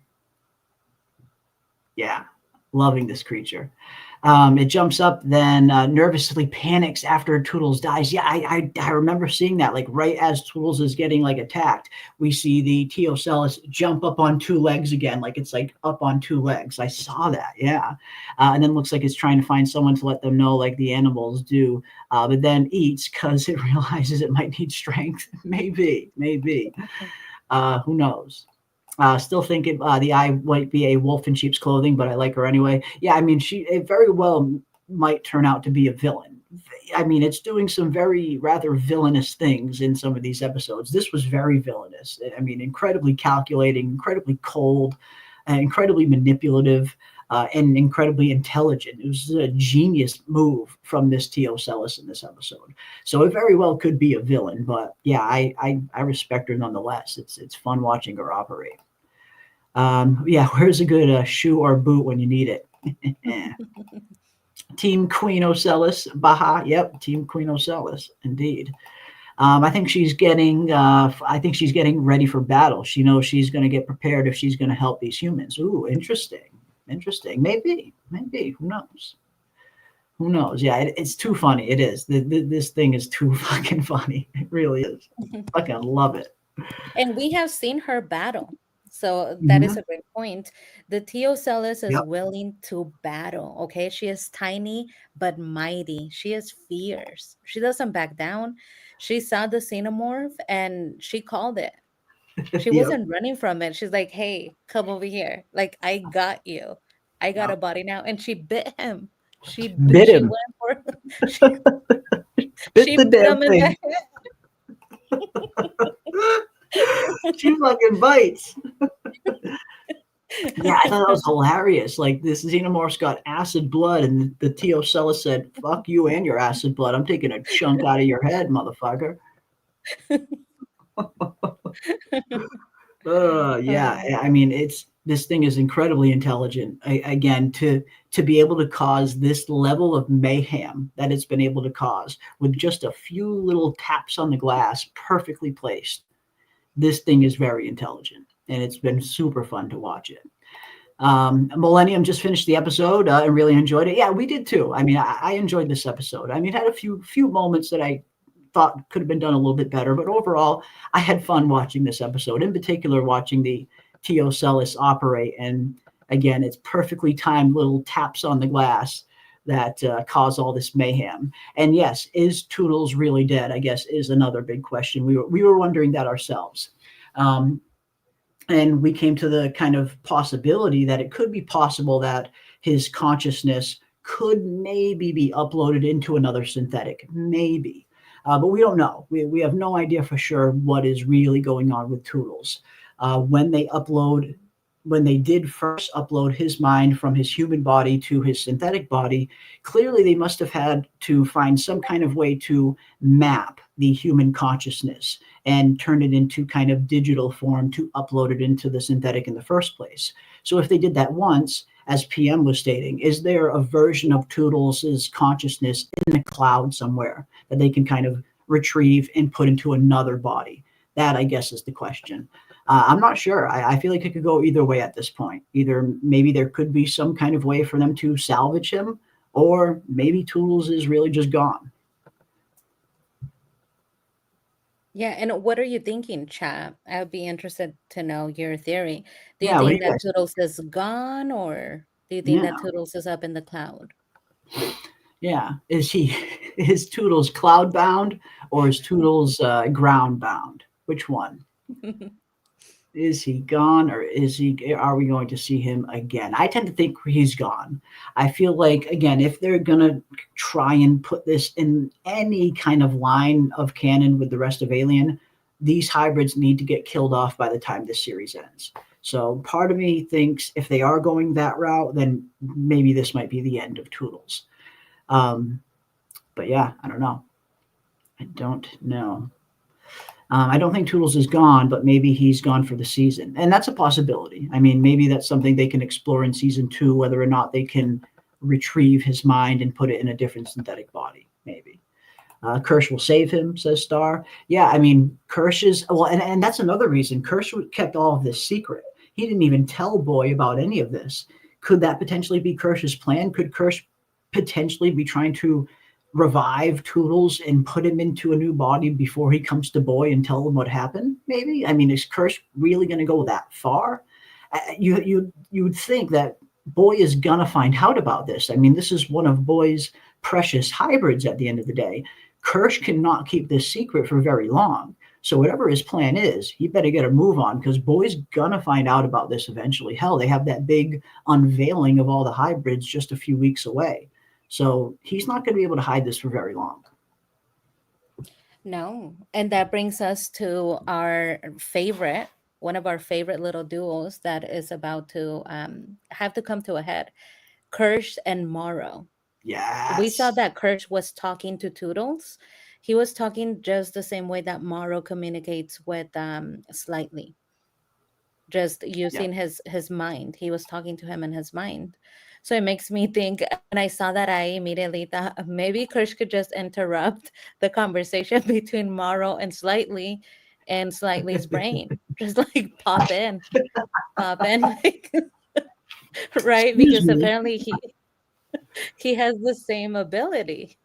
yeah, loving this creature. It jumps up, then nervously panics after Toodles dies. Yeah, I remember seeing that. Like, right as Toodles is getting like attacked, we see the Teocellus jump up on two legs again, like it's like up on two legs. I saw that, yeah. And then looks like it's trying to find someone to let them know, like the animals do, but then eats because it realizes it might need strength. Maybe. Who knows? Still thinking the eye might be a wolf in sheep's clothing, but I like her anyway. Yeah, I mean, it very well might turn out to be a villain. I mean, it's doing some very rather villainous things in some of these episodes. This was very villainous. I mean, incredibly calculating, incredibly cold, incredibly manipulative, and incredibly intelligent. It was a genius move from this Teocellus in this episode. So it very well could be a villain, but yeah, I respect her nonetheless. It's fun watching her operate. Yeah, where's a good shoe or boot when you need it? Team Queen Ocellus, Baha. Yep, Team Queen Ocellus, indeed. I think she's getting ready for battle. She knows she's going to get prepared if she's going to help these humans. Ooh, interesting. Maybe. Who knows? Who knows? Yeah, it's too funny. It is. This thing is too fucking funny. It really is. Fucking love it. And we have seen her battle. So that is Mhm. a great point. The Teocellus is Yep. willing to battle. Okay. She is tiny but mighty. She is fierce. She doesn't back down. She saw the xenomorph and she called it. She Yep. wasn't running from it. She's like, hey, come over here. Like, I got you. I got a Yep. body now. And she bit him. Bit She him. went for Bit she the bit damn him in the thing. head. She fucking bites. Yeah, I thought that was hilarious. Like, this xenomorph's got acid blood, and the Teocella said, "Fuck you and your acid blood. I'm taking a chunk out of your head, motherfucker." Yeah, I mean, this thing is incredibly intelligent. Again, to be able to cause this level of mayhem that it's been able to cause with just a few little taps on the glass, perfectly placed. This thing is very intelligent, and it's been super fun to watch it. Millennium just finished the episode and really enjoyed it. Yeah, we did too. I mean, I enjoyed this episode. I mean, it had a few moments that I thought could have been done a little bit better, but overall, I had fun watching this episode. In particular, watching the Teocellus operate, and again, it's perfectly timed little taps on the glass that cause all this mayhem. And yes, is Toodles really dead? I guess is another big question. We were wondering that ourselves. And we came to the kind of possibility that it could be possible that his consciousness could maybe be uploaded into another synthetic, maybe. But we don't know. We have no idea for sure what is really going on with Toodles. When they did first upload his mind from his human body to his synthetic body, clearly they must have had to find some kind of way to map the human consciousness and turn it into kind of digital form to upload it into the synthetic in the first place. So if they did that once, as PM was stating, is there a version of Toodles' consciousness in the cloud somewhere that they can kind of retrieve and put into another body? That, I guess, is the question. I'm not sure. I feel like it could go either way at this point. Either maybe there could be some kind of way for them to salvage him, or maybe Toodles is really just gone. Yeah, and what are you thinking, chat? I would be interested to know your theory. Do you Yeah, what do think you that guys? Toodles is gone, or do you think Yeah, that Toodles is up in the cloud? yeah. Is Toodles cloud bound, or is Toodles ground bound? Which one? Is he gone, or are we going to see him again? I tend to think he's gone. I feel like, again, if they're gonna try and put this in any kind of line of canon with the rest of Alien, these hybrids need to get killed off by the time this series ends. So part of me thinks if they are going that route, then maybe this might be the end of Toodles. But yeah, I don't know. I don't think Toodles is gone, but maybe he's gone for the season. And that's a possibility. I mean, maybe that's something they can explore in season 2, whether or not they can retrieve his mind and put it in a different synthetic body, maybe. Kirsch will save him, says Star. Yeah, I mean, Kirsch is, well, and that's another reason. Kirsch kept all of this secret. He didn't even tell Boy about any of this. Could that potentially be Kirsch's plan? Could Kirsch potentially be trying to revive Toodles and put him into a new body before he comes to Boy and tell him what happened? Maybe. I mean, is Kirsch really going to go that far? You would think that Boy is gonna find out about this. I mean, this is one of Boy's precious hybrids at the end of the day. Kirsch cannot keep this secret for very long. So whatever his plan is, he better get a move on, because Boy's gonna find out about this eventually. Hell, they have that big unveiling of all the hybrids just a few weeks away. So he's not going to be able to hide this for very long. No. And that brings us to one of our favorite little duos that is about to have to come to a head. Kirsch and Morrow. Yes. We saw that Kirsch was talking to Toodles. He was talking just the same way that Morrow communicates with Slightly. Just using his mind. He was talking to him in his mind. So it makes me think, when I saw that, I immediately thought maybe Kirsch could just interrupt the conversation between Morrow and Slightly's brain. Just like pop in, like, right? Because apparently he has the same ability.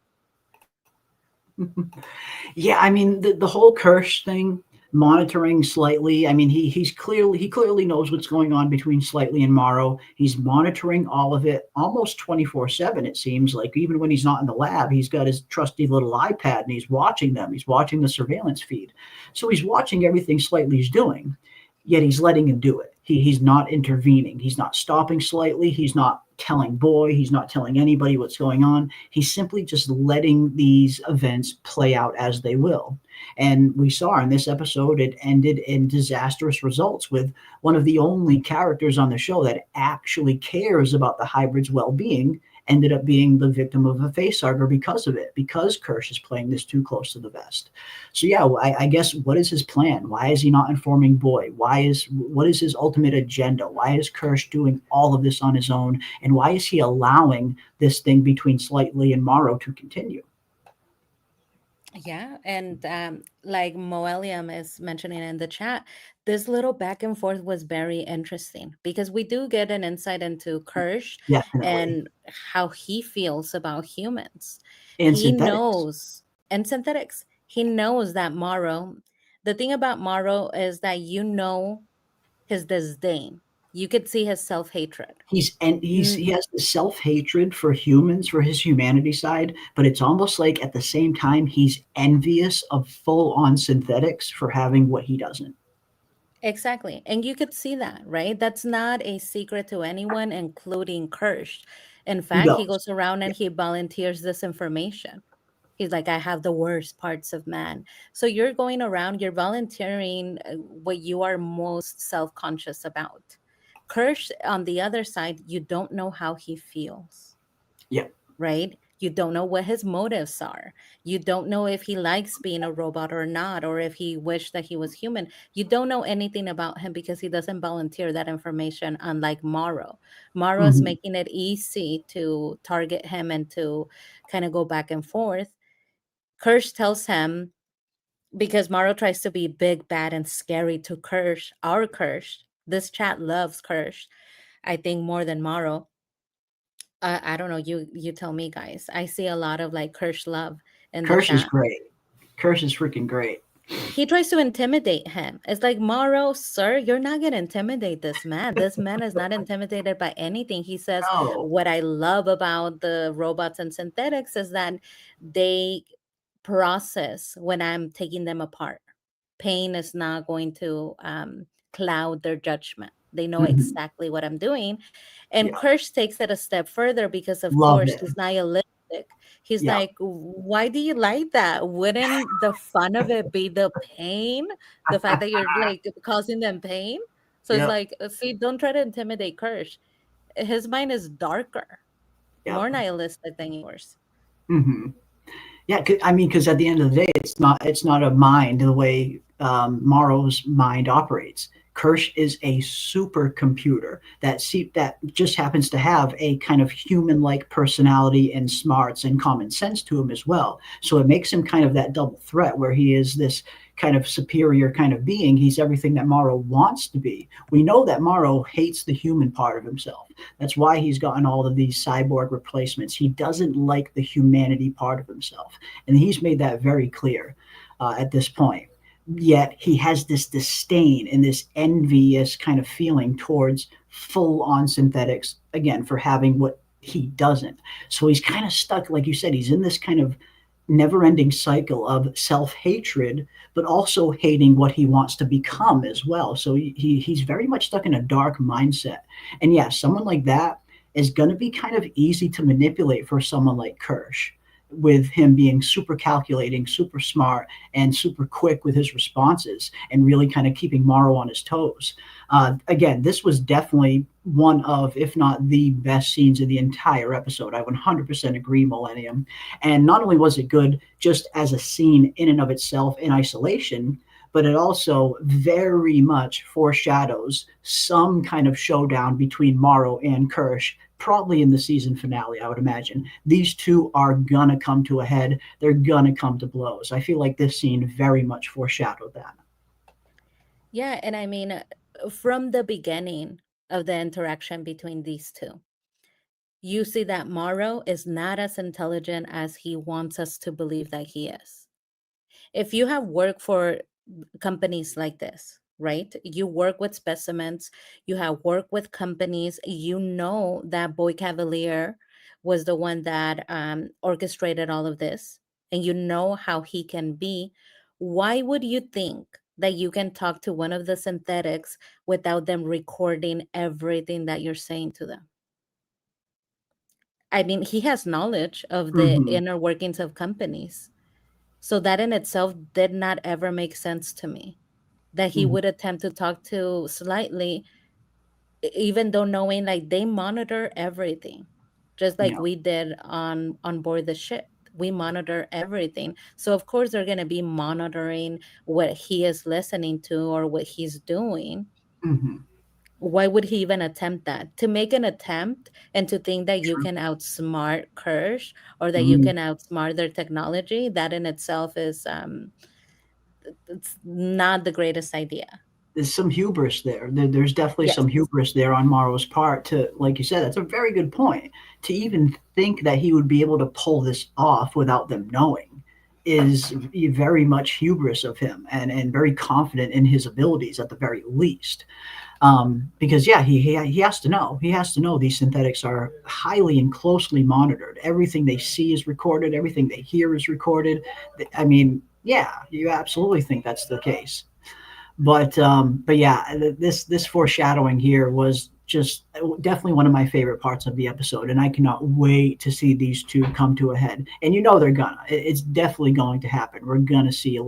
Yeah, I mean, the whole Kirsch thing, monitoring Slightly. I mean, he clearly knows what's going on between Slightly and Morrow. He's monitoring all of it almost 24/7. It seems like, even when he's not in the lab, he's got his trusty little iPad and he's watching them. He's watching the surveillance feed. So he's watching everything Slightly's doing, yet he's letting him do it. He's not intervening. He's not stopping Slightly. He's not telling Boy, he's not telling anybody what's going on. He's simply just letting these events play out as they will. And we saw in this episode, it ended in disastrous results with one of the only characters on the show that actually cares about the hybrid's well being ended up being the victim of a facehugger because of it, because Kirsch is playing this too close to the vest. So yeah, I guess what is his plan? Why is he not informing Boy? What is his ultimate agenda? Why is Kirsch doing all of this on his own? And why is he allowing this thing between Slightly and Morrow to continue? Yeah, and like Moelium is mentioning in the chat, this little back and forth was very interesting because we do get an insight into Kirsch Definitely. and how he feels about humans. And He synthetics. knows, and synthetics, he knows that Morrow, the thing about Morrow is that you know his disdain. You could see his self-hatred. He has the self-hatred for humans, for his humanity side, but it's almost like at the same time he's envious of full-on synthetics for having what he doesn't. Exactly. And you could see that, right? That's not a secret to anyone, including Kirsch. In He fact, he goes, goes around yeah. and he volunteers this information. He's like, I have the worst parts of man. So you're going around, you're volunteering what you are most self conscious about. Kirsch, on the other side, you don't know how he feels, Yeah. right? You don't know what his motives are. You don't know if he likes being a robot or not, or if he wished that he was human. You don't know anything about him because he doesn't volunteer that information, unlike Morrow. Morrow is Mhm. making it easy to target him and to kind of go back and forth. Kirsch tells him, because Morrow tries to be big, bad, and scary to Kirsch, our Kirsch. This chat loves Kirsch, I think, more than Morrow. I don't know. You tell me, guys. I see a lot of like Kirsch love in the Kirsch is chat. great. Kirsch is freaking great. He tries to intimidate him. It's like, Morrow, sir, you're not gonna intimidate this man. This man is not intimidated by anything. He says, No. what I love about the robots and synthetics is that they process when I'm taking them apart. Pain is not going to cloud their judgment. They know Mhm. exactly what I'm doing. And Yeah. Kirsch takes it a step further because, of Love course, it. he's nihilistic. He's Yeah. like, why do you like that? Wouldn't the fun of it be the pain? The fact that you're like causing them pain? So it's Yep. like, see, don't try to intimidate Kirsch. His mind is darker, Yep. more nihilistic than yours. Mhm. Yeah, I mean, because at the end of the day, it's not a mind the way Morrow's mind operates. Kirsch is a supercomputer that just happens to have a kind of human-like personality and smarts and common sense to him as well. So it makes him kind of that double threat where he is this kind of superior kind of being. He's everything that Morrow wants to be. We know that Morrow hates the human part of himself. That's why he's gotten all of these cyborg replacements. He doesn't like the humanity part of himself. And he's made that very clear at this point. Yet he has this disdain and this envious kind of feeling towards full on synthetics, again, for having what he doesn't. So he's kind of stuck, like you said, he's in this kind of never ending cycle of self hatred, but also hating what he wants to become as well. So he's very much stuck in a dark mindset. And yeah, someone like that is going to be kind of easy to manipulate for someone like Kirsch, with him being super calculating, super smart, and super quick with his responses, and really kind of keeping Morrow on his toes. Again, this was definitely one of, if not the best scenes of the entire episode. I 100% agree, Millennium. And not only was it good just as a scene in and of itself in isolation, but it also very much foreshadows some kind of showdown between Morrow and Kirsch, probably in the season finale, I would imagine. These two are gonna come to a head. They're gonna come to blows. I feel like this scene very much foreshadowed that. Yeah, and I mean, from the beginning of the interaction between these two, you see that Morrow is not as intelligent as he wants us to believe that he is. If you have worked for companies like this, right? You work with specimens, you have worked with companies, you know that Boy Cavalier was the one that orchestrated all of this, and you know how he can be. Why would you think that you can talk to one of the synthetics without them recording everything that you're saying to them? I mean, he has knowledge of the Hmm. inner workings of companies. So that in itself did not ever make sense to me. That he Hmm. would attempt to talk to slightly, even though knowing like they monitor everything, just like Yeah. we did on board the ship. We monitor everything. So of course they're gonna be monitoring what he is listening to or what he's doing. Hmm. Why would he even attempt that? To make an attempt and to think that you True. can outsmart Kirsch or that you Mm. can outsmart their technology, that in itself is it's not the greatest idea. There's some hubris there. There's definitely Yes. some hubris there on Morrow's part to, like you said, that's a very good point. To even think that he would be able to pull this off without them knowing is very much hubris of him, and very confident in his abilities at the very least. Because yeah, he has to know. He has to know these synthetics are highly and closely monitored. Everything they see is recorded. Everything they hear is recorded. I mean, yeah, you absolutely think that's the case. But yeah, this foreshadowing here was just definitely one of my favorite parts of the episode, and I cannot wait to see these two come to a head. And you know they're gonna. It's definitely going to happen. We're gonna see a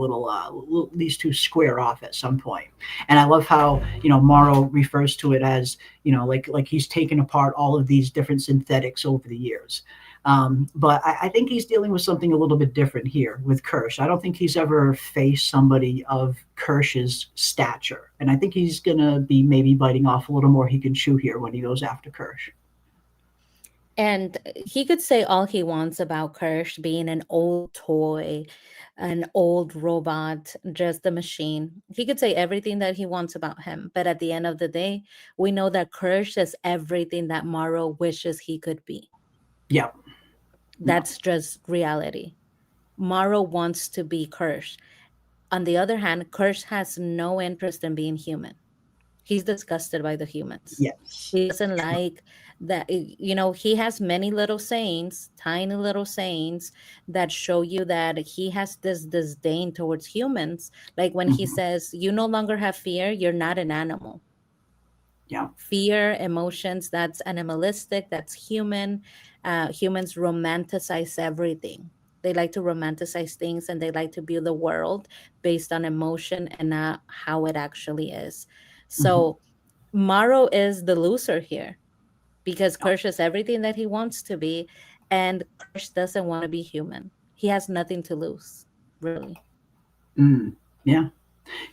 these two square off at some point. And I love how Morrow refers to it as like he's taken apart all of these different synthetics over the years. But I think he's dealing with something a little bit different here with Kirsch. I don't think he's ever faced somebody of Kirsch's stature. And I think he's going to be maybe biting off a little more he can chew here when he goes after Kirsch. And he could say all he wants about Kirsch being an old toy, an old robot, just a machine. He could say everything that he wants about him. But at the end of the day, we know that Kirsch is everything that Morrow wishes he could be. Yeah. Yeah. That's just reality. Morrow wants to be Kirsch. On the other hand, Kirsch has no interest in being human. He's disgusted by the humans. Yes. He doesn't like that. He has many little sayings, tiny little sayings that show you that he has this disdain towards humans. Like when he Mhm. says, "You no longer have fear, you're not an animal." Yeah. Fear, emotions, that's animalistic, that's human. Humans romanticize everything. They like to romanticize things and they like to view the world based on emotion and not how it actually is. Mhm. So Morrow is the loser here because Yeah. Kirsch is everything that he wants to be, and Kirsch doesn't want to be human. He has nothing to lose, really. Mm. Yeah.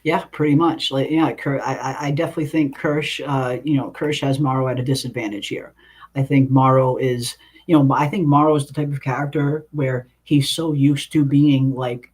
Yeah, pretty much. Like, yeah, I definitely think Kirsch, Kirsch has Morrow at a disadvantage here. I think Morrow is, I think Morrow is the type of character where he's so used to being like,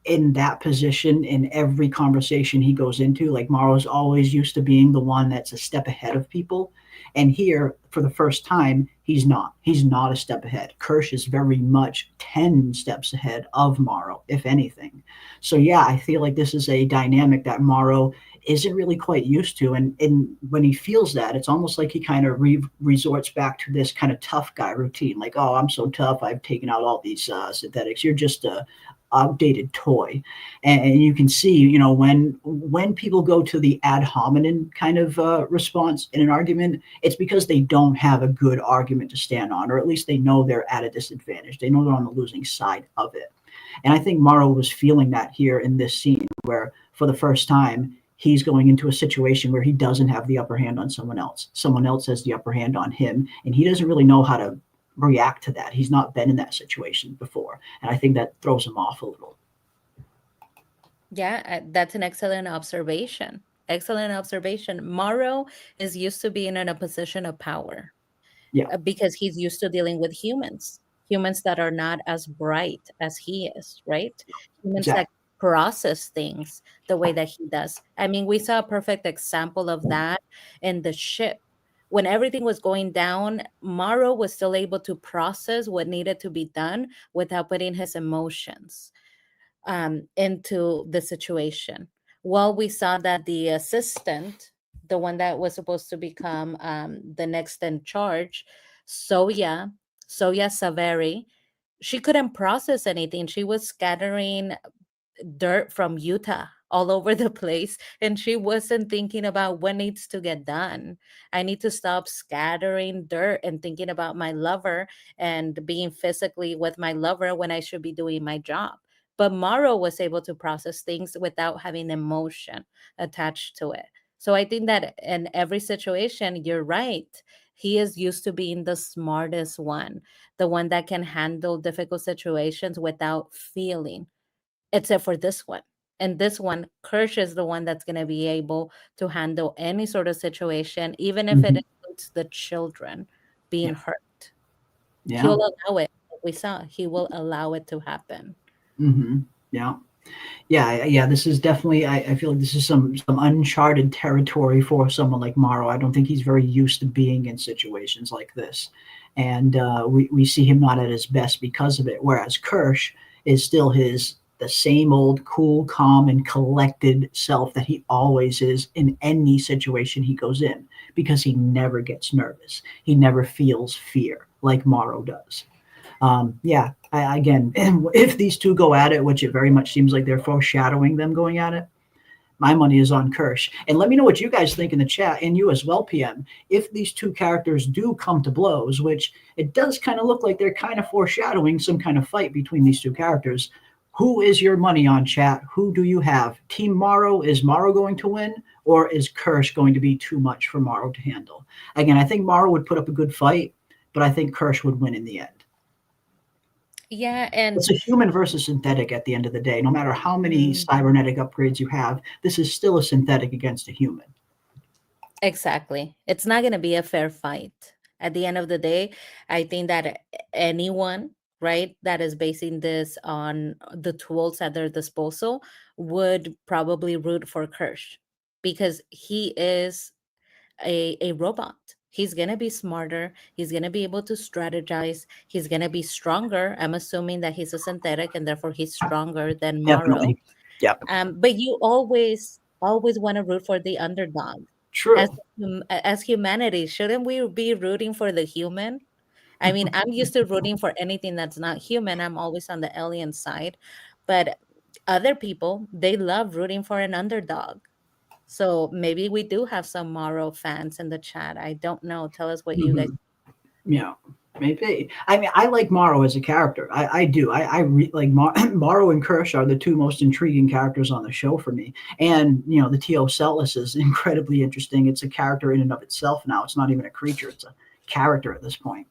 in that position in every conversation he goes into. Like Morrow's always used to being the one that's a step ahead of people. And here, for the first time, he's not. He's not a step ahead. Kirsch is very much 10 steps ahead of Morrow, if anything. So yeah, I feel like this is a dynamic that Morrow isn't really quite used to, and when he feels that, it's almost like he kind of resorts back to this kind of tough guy routine, like, oh, I'm so tough, I've taken out all these synthetics. You're just a outdated toy. And you can see, when people go to the ad hominem kind of response in an argument, it's because they don't have a good argument to stand on, or at least they know they're at a disadvantage. They know they're on the losing side of it. And I think Morrow was feeling that here in this scene, where for the first time, he's going into a situation where he doesn't have the upper hand on someone else. Someone else has the upper hand on him, and he doesn't really know how to react to that. He's not been in that situation before. And I think that throws him off a little. Yeah, that's an excellent observation. Excellent observation. Morrow is used to being in a position of power Yeah, because he's used to dealing with humans, humans that are not as bright as he is, right? Humans that exactly. process things the way that he does. I mean, we saw a perfect example of that in the ship. When everything was going down, Morrow was still able to process what needed to be done without putting his emotions into the situation. Well, we saw that the assistant, the one that was supposed to become the next in charge, Soya, Soya Saveri, she couldn't process anything. She was scattering dirt from Utah all over the place, and she wasn't thinking about what needs to get done. I need to stop scattering dirt and thinking about my lover and being physically with my lover when I should be doing my job. But Morrow was able to process things without having emotion attached to it. So I think that in every situation, you're right. He is used to being the smartest one, the one that can handle difficult situations without feeling, except for this one. And this one, Kirsch is the one that's going to be able to handle any sort of situation, even if it Hmm. includes the children being Yeah. hurt. Yeah. He'll allow it. Like we saw, he will allow it to happen. Hmm. Yeah. Yeah. This is definitely. I feel like this is some uncharted territory for someone like Morrow. I don't think he's very used to being in situations like this, and we see him not at his best because of it. Whereas Kirsch is still the same old cool, calm, and collected self that he always is in any situation he goes in, because he never gets nervous. He never feels fear like Morrow does. Yeah, again, if these two go at it, which it very much seems like they're foreshadowing them going at it, my money is on Kirsch. And let me know what you guys think in the chat, and you as well, PM. If these two characters do come to blows, which it does kind of look like they're kind of foreshadowing some kind of fight between these two characters, who is your money on, chat? Who do you have? Team Morrow, is Morrow going to win? Or is Kirsch going to be too much for Morrow to handle? Again, I think Morrow would put up a good fight, but I think Kirsch would win in the end. Yeah, and It's a human versus synthetic at the end of the day. No matter how many mm, cybernetic upgrades you have, this is still a synthetic against a human. exactly. It's not going to be a fair fight. At the end of the day, I think that anyone, right, that is basing this on the tools at their disposal would probably root for Kirsch, because he is a robot. He's going to be smarter. He's going to be able to strategize. He's going to be stronger. I'm assuming that he's a synthetic and therefore he's stronger than Morrow. Definitely. Yep. But you always want to root for the underdog. As True. as humanity, shouldn't we be rooting for the human? I mean, I'm used to rooting for anything that's not human. I'm always on the alien side, but other people, they love rooting for an underdog. So maybe we do have some Morrow fans in the chat. I don't know. Tell us what you guys. Hmm. Yeah, maybe. I mean, I like Morrow as a character. I do. Like Morrow and Kirsch are the two most intriguing characters on the show for me. And the T.O. Celis is incredibly interesting. It's a character in and of itself now. It's not even a creature. It's a character at this point.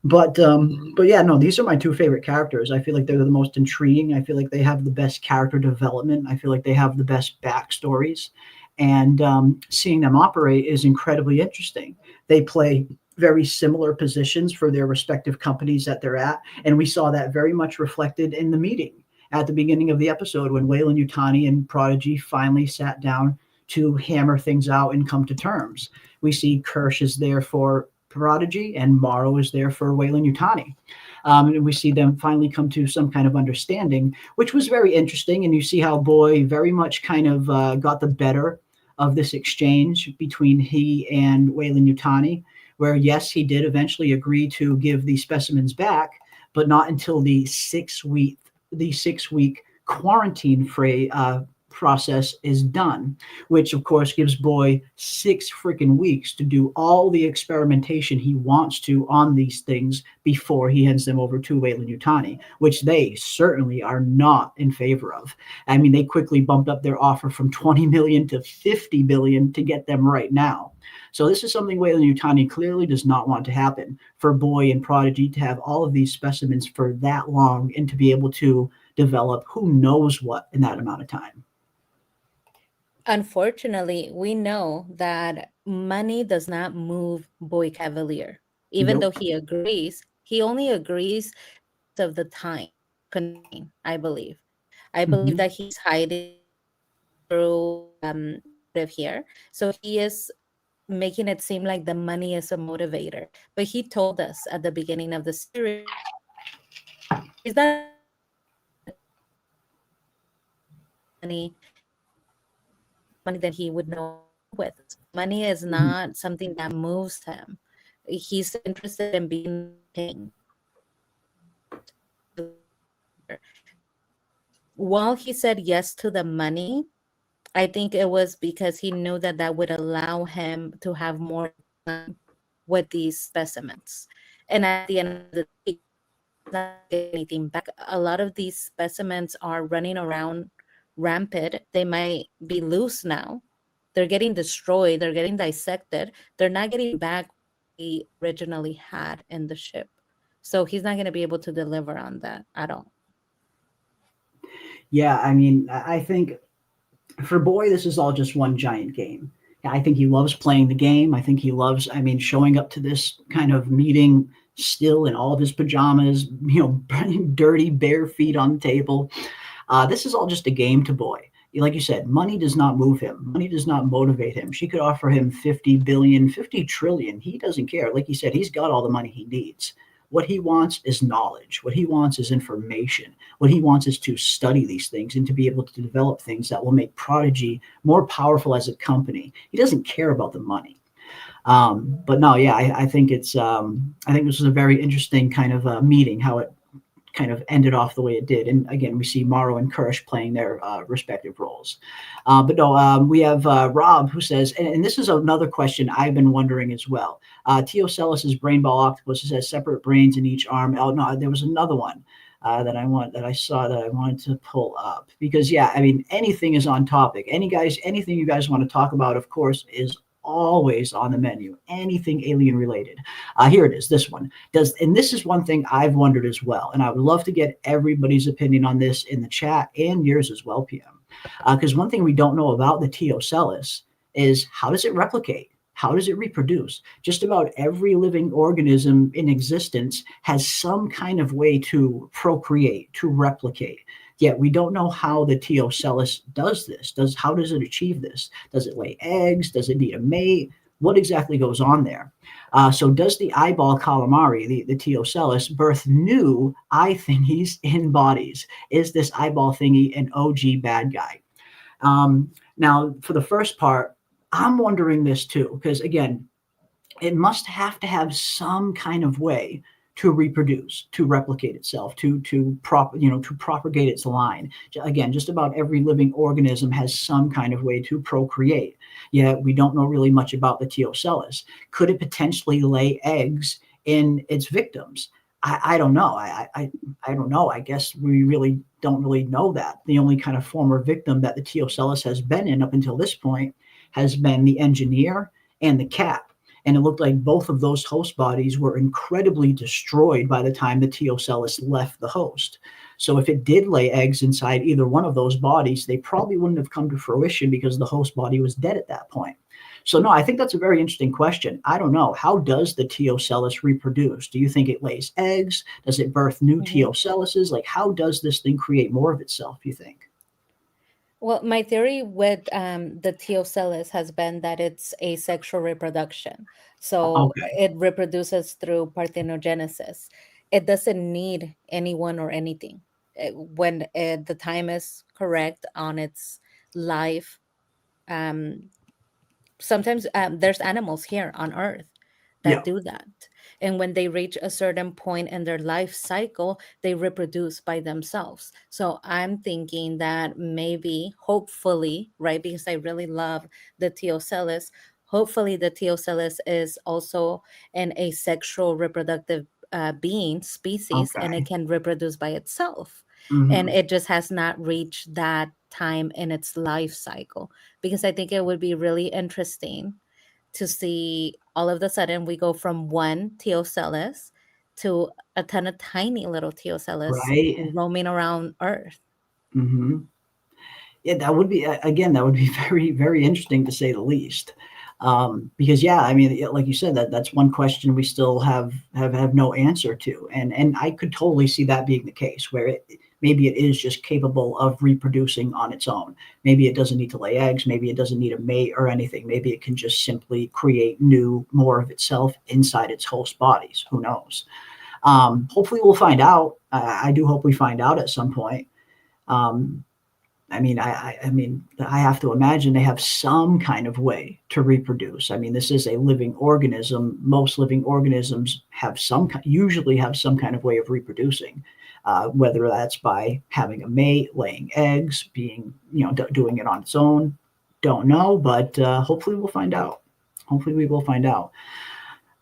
But yeah, no, these are my two favorite characters. I feel like they're the most intriguing. I feel like they have the best character development. I feel like they have the best backstories, and seeing them operate is incredibly interesting. They play very similar positions for their respective companies that they're at, and we saw that very much reflected in the meeting at the beginning of the episode when Wayland Yutani and Prodigy finally sat down to hammer things out and come to terms. We see Kirsch is there for Prodigy, and Morrow is there for Wayland Yutani. And we see them finally come to some kind of understanding, which was very interesting. And you see how Boy very much kind of got the better of this exchange between he and Wayland Yutani, where, yes, he did eventually agree to give the specimens back, but not until the 6-week quarantine process is done, which of course gives Boy 6 freaking weeks to do all the experimentation he wants to on these things before he hands them over to Wayland Yutani, which they certainly are not in favor of. I mean, they quickly bumped up their offer from 20 million to 50 billion to get them right now. So this is something Wayland Yutani clearly does not want to happen, for Boy and Prodigy to have all of these specimens for that long and to be able to develop who knows what in that amount of time. Unfortunately, we know that money does not move Boy Cavalier. Even though Nope. he agrees, he only agrees of the time constraint, I believe. I believe Mhm. that he's hiding through motive here. So he is making it seem like the money is a motivator. But he told us at the beginning of the series is that money that he would know with. Money is Mhm. not something that moves him. He's interested in being king. while he said yes to the money, I think it was because he knew that that would allow him to have more time with these specimens. And at the end of the day, not get anything back. A lot of these specimens are running around rampant. They might be loose now. They're getting destroyed. They're getting dissected. They're not getting back what he originally had in the ship. So he's not going to be able to deliver on that at all. Yeah, I mean, I think for Boy, this is all just one giant game. I think he loves playing the game. I think he loves, I mean, showing up to this kind of meeting still in all of his pajamas, dirty, bare feet on the table. This is all just a game to Boy. Like you said, money does not move him. Money does not motivate him. She could offer him 50 billion, 50 trillion. He doesn't care. Like you said, he's got all the money he needs. What he wants is knowledge. What he wants is information. What he wants is to study these things and to be able to develop things that will make Prodigy more powerful as a company. He doesn't care about the money. But no, yeah, I think it's I think this was a very interesting kind of meeting, how it kind of ended off the way it did. And again, we see Morrow and Kirsch playing their respective roles. But no, we have Rob who says, and this is another question I've been wondering as well. Teocelus's brain ball octopus has separate brains in each arm. Oh no, there was another one that I saw that I wanted to pull up, because yeah, I mean, anything is on topic. Anything you guys want to talk about, of course, is always on the menu. Anything alien related. Here it is. This one and this is one thing I've wondered as well, and I would love to get everybody's opinion on this in the chat and yours as well, PM. Because one thing we don't know about the Teocellus is, how does it replicate? How does it reproduce? Just about every living organism in existence has some kind of way to procreate, to replicate. Yet we don't know how the Teocellus does this. How does it achieve this? Does it lay eggs? Does it need a mate? What exactly goes on there? So does the eyeball calamari, the Teocellus, birth new eye thingies in bodies? Is this eyeball thingy an OG bad guy? Now, for the first part, I'm wondering this too, because again, it must have to have some kind of way to reproduce, to replicate itself, to propagate its line. Again, just about every living organism has some kind of way to procreate. Yet we don't know really much about the Teocellus. Could it potentially lay eggs in its victims? I don't know. I don't know. I guess we really don't really know that. The only kind of former victim that the Teocellus has been in up until this point has been the engineer and the cat. And it looked like both of those host bodies were incredibly destroyed by the time the Teocellus left the host. So if it did lay eggs inside either one of those bodies, they probably wouldn't have come to fruition because the host body was dead at that point. So no, I think that's a very interesting question. I don't know. How does the Teocellus reproduce? Do you think it lays eggs? Does it birth new Teocelluses? Like, how does this thing create more of itself, you think? Well, my theory with the Teocellus has been that it's asexual reproduction. So it reproduces through parthenogenesis. It doesn't need anyone or anything. When the time is correct on its life, sometimes there's animals here on Earth that do that. And when they reach a certain point in their life cycle, they reproduce by themselves. So I'm thinking that maybe, hopefully, right, because I really love the Teocellus, hopefully the Teocellus is also an asexual reproductive being, species, and it can reproduce by itself. And it just has not reached that time in its life cycle, because I think it would be really interesting to see all of a sudden we go from one Teocellus to a ton of tiny little Teocellus roaming around Earth. Yeah, that would be, again, that would be very, very interesting to say the least. Because yeah, I mean, like you said, that's one question we still have no answer to, and I could totally see that being the case, where maybe it is just capable of reproducing on its own. Maybe it doesn't need to lay eggs. Maybe it doesn't need a mate or anything. Maybe it can just simply create more of itself inside its host bodies. Who knows? Hopefully we'll find out. I do hope we find out at some point. I have to imagine they have some kind of way to reproduce. I mean, this is a living organism. Most living organisms usually have some kind of way of reproducing, whether that's by having a mate, laying eggs, being, doing it on its own. Don't know, but hopefully we'll find out. Hopefully we will find out.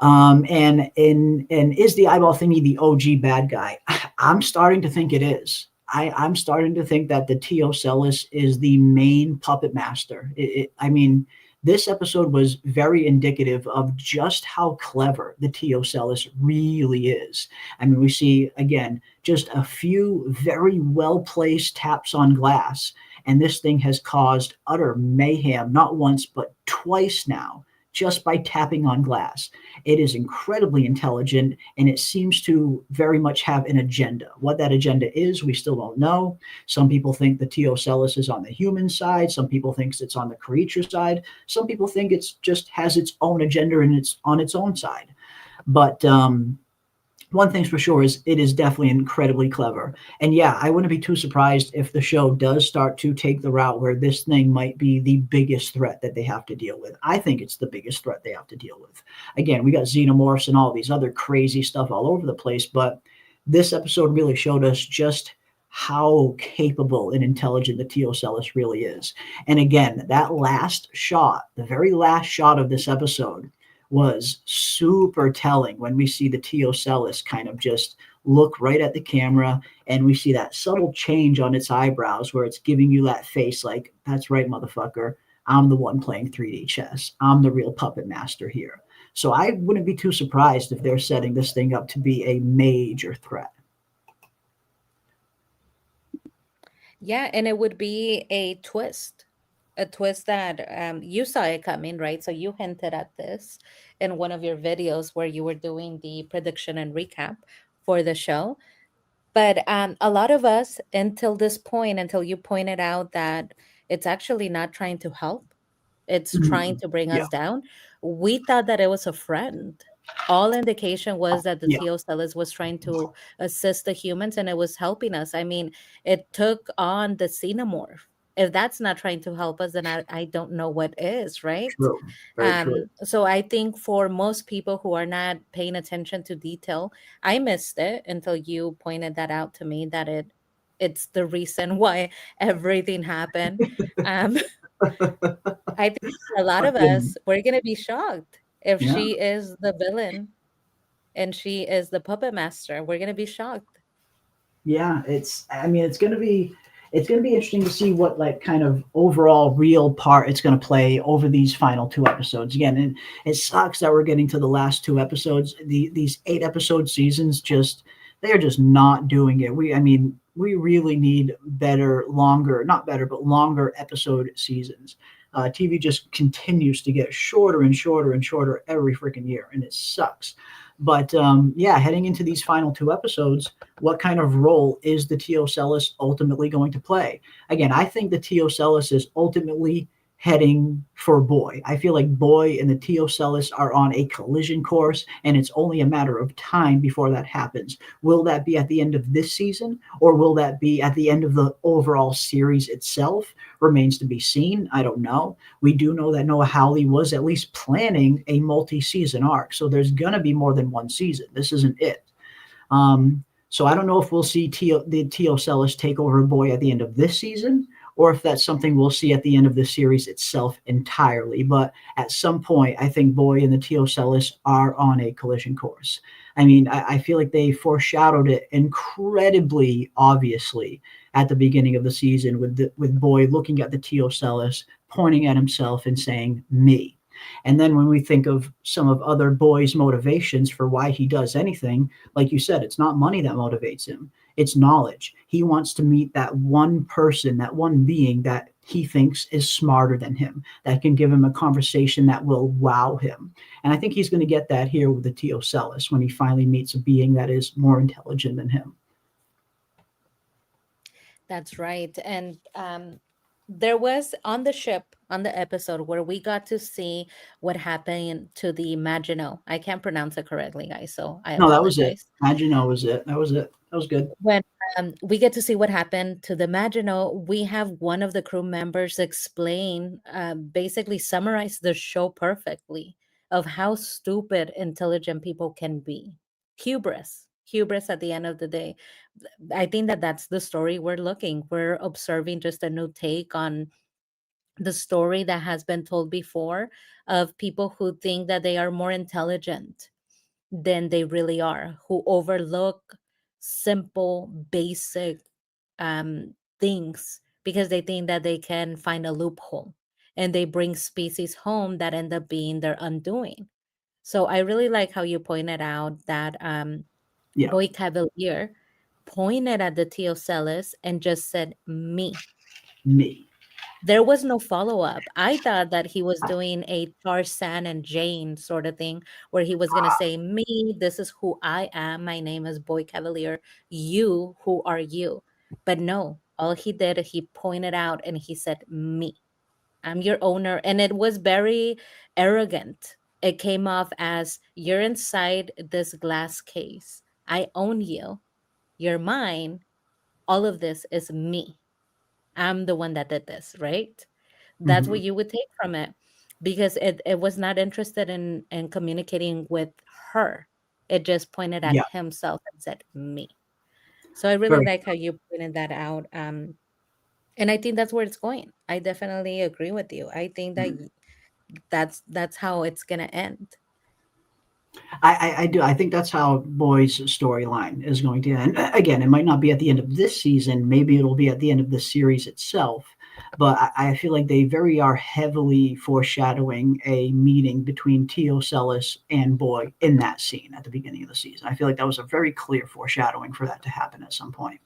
And is the eyeball thingy the OG bad guy? I'm starting to think it is. I'm starting to think that the Teocellus is the main puppet master. I mean, this episode was very indicative of just how clever the Teocellus really is. I mean, we see, again, just a few very well-placed taps on glass, and this thing has caused utter mayhem, not once, but twice now, just by tapping on glass. It is incredibly intelligent, and it seems to very much have an agenda. What that agenda is, we still don't know. Some people think the Teocellus is on the human side. Some people think it's on the creature side. Some people think it's just has its own agenda and it's on its own side. But one thing's for sure is it is definitely incredibly clever. And yeah, I wouldn't be too surprised if the show does start to take the route where this thing might be the biggest threat that they have to deal with. I think it's the biggest threat they have to deal with. Again, we got xenomorphs and all these other crazy stuff all over the place, but this episode really showed us just how capable and intelligent the Teocellus really is. And again, that last shot, the very last shot of this episode, was super telling when we see the Teocellus kind of just look right at the camera, and we see that subtle change on its eyebrows where it's giving you that face like, that's right, motherfucker. I'm the one playing 3D chess. I'm the real puppet master here. So I wouldn't be too surprised if they're setting this thing up to be a major threat. Yeah, and it would be a twist that you saw it coming, right? So you hinted at this in one of your videos where you were doing the prediction and recap for the show. But a lot of us, until this point, until you pointed out that it's actually not trying to help, it's trying to bring Yeah, us down, we thought that it was a friend. All indication was that the yeah, Teocellus was trying to assist the humans and it was helping us. I mean, it took on the xenomorph. If that's not trying to help us, then I don't know what is, right? true. Very true. So I think for most people who are not paying attention to detail, I missed it until you pointed that out to me that it's the reason why everything happened. Um, I think a lot of Fucking, us we're gonna be shocked if yeah. she is the villain and she is the puppet master. We're gonna be shocked. Yeah, it's gonna be interesting to see what like kind of overall real part it's gonna play over these final two episodes. Again, and it sucks that we're getting to the last two episodes. These 8 episode seasons they're just not doing it. We really need better, longer, not better, but longer episode seasons. TV just continues to get shorter and shorter and shorter every freaking year, and it sucks. But yeah, heading into these final two episodes, what kind of role is the Teocellus ultimately going to play? Again, I think the Teocellus is ultimately heading for Boy. I feel like Boy and the Teocellus are on a collision course, and it's only a matter of time before that happens. Will that be at the end of this season, or will that be at the end of the overall series itself? Remains to be seen. I don't know. We do know that Noah Hawley was at least planning a multi-season arc, so there's going to be more than one season. This isn't it. So I don't know if we'll see the Teocellus take over Boy at the end of this season, or if that's something we'll see at the end of the series itself entirely. But at some point, I think Boy and the Teocellus are on a collision course. I mean, I feel like they foreshadowed it incredibly obviously at the beginning of the season with Boy looking at the Teocellus, pointing at himself and saying, me. And then when we think of some of other Boy's motivations for why he does anything, like you said, it's not money that motivates him. It's knowledge. He wants to meet that one person, that one being that he thinks is smarter than him, that can give him a conversation that will wow him. And I think he's going to get that here with the Teocellus when he finally meets a being that is more intelligent than him. That's right. And there was on the ship on the episode where we got to see what happened to the Maginot. I can't pronounce it correctly, guys, so I No, that was it. apologize. Maginot was it. That was it. That was good. When We get to see what happened to the Maginot. We have one of the crew members explain, basically summarize the show perfectly of how stupid intelligent people can be. Hubris at the end of the day. I think that that's the story we're looking. We're observing just a new take on the story that has been told before of people who think that they are more intelligent than they really are, who overlook simple, basic things because they think that they can find a loophole, and they bring species home that end up being their undoing. So I really like how you pointed out that Yeah, Boy Cavalier pointed at the Teocellus and just said, me. me. There was no follow-up. I thought that he was doing a Tarzan and Jane sort of thing where he was going to say, me, this is who I am. My name is Boy Cavalier. You, who are you? But no, all he did, he pointed out and he said, me. I'm your owner. And it was very arrogant. It came off as, you're inside this glass case. I own you. You're mine. All of this is me. I'm the one that did this, right? That's what Hmm. you would take from it, because it was not interested in communicating with her. It just pointed at Yeah, himself and said, me. So I really very. like how you pointed that out. And I think that's where it's going. I definitely agree with you. I think that Mhm. that's how it's gonna end. I do. I think that's how Boy's storyline is going to end. Again, it might not be at the end of this season. Maybe it'll be at the end of the series itself. But I feel like they very are heavily foreshadowing a meeting between Tio Celis and Boy in that scene at the beginning of the season. I feel like that was a very clear foreshadowing for that to happen at some point.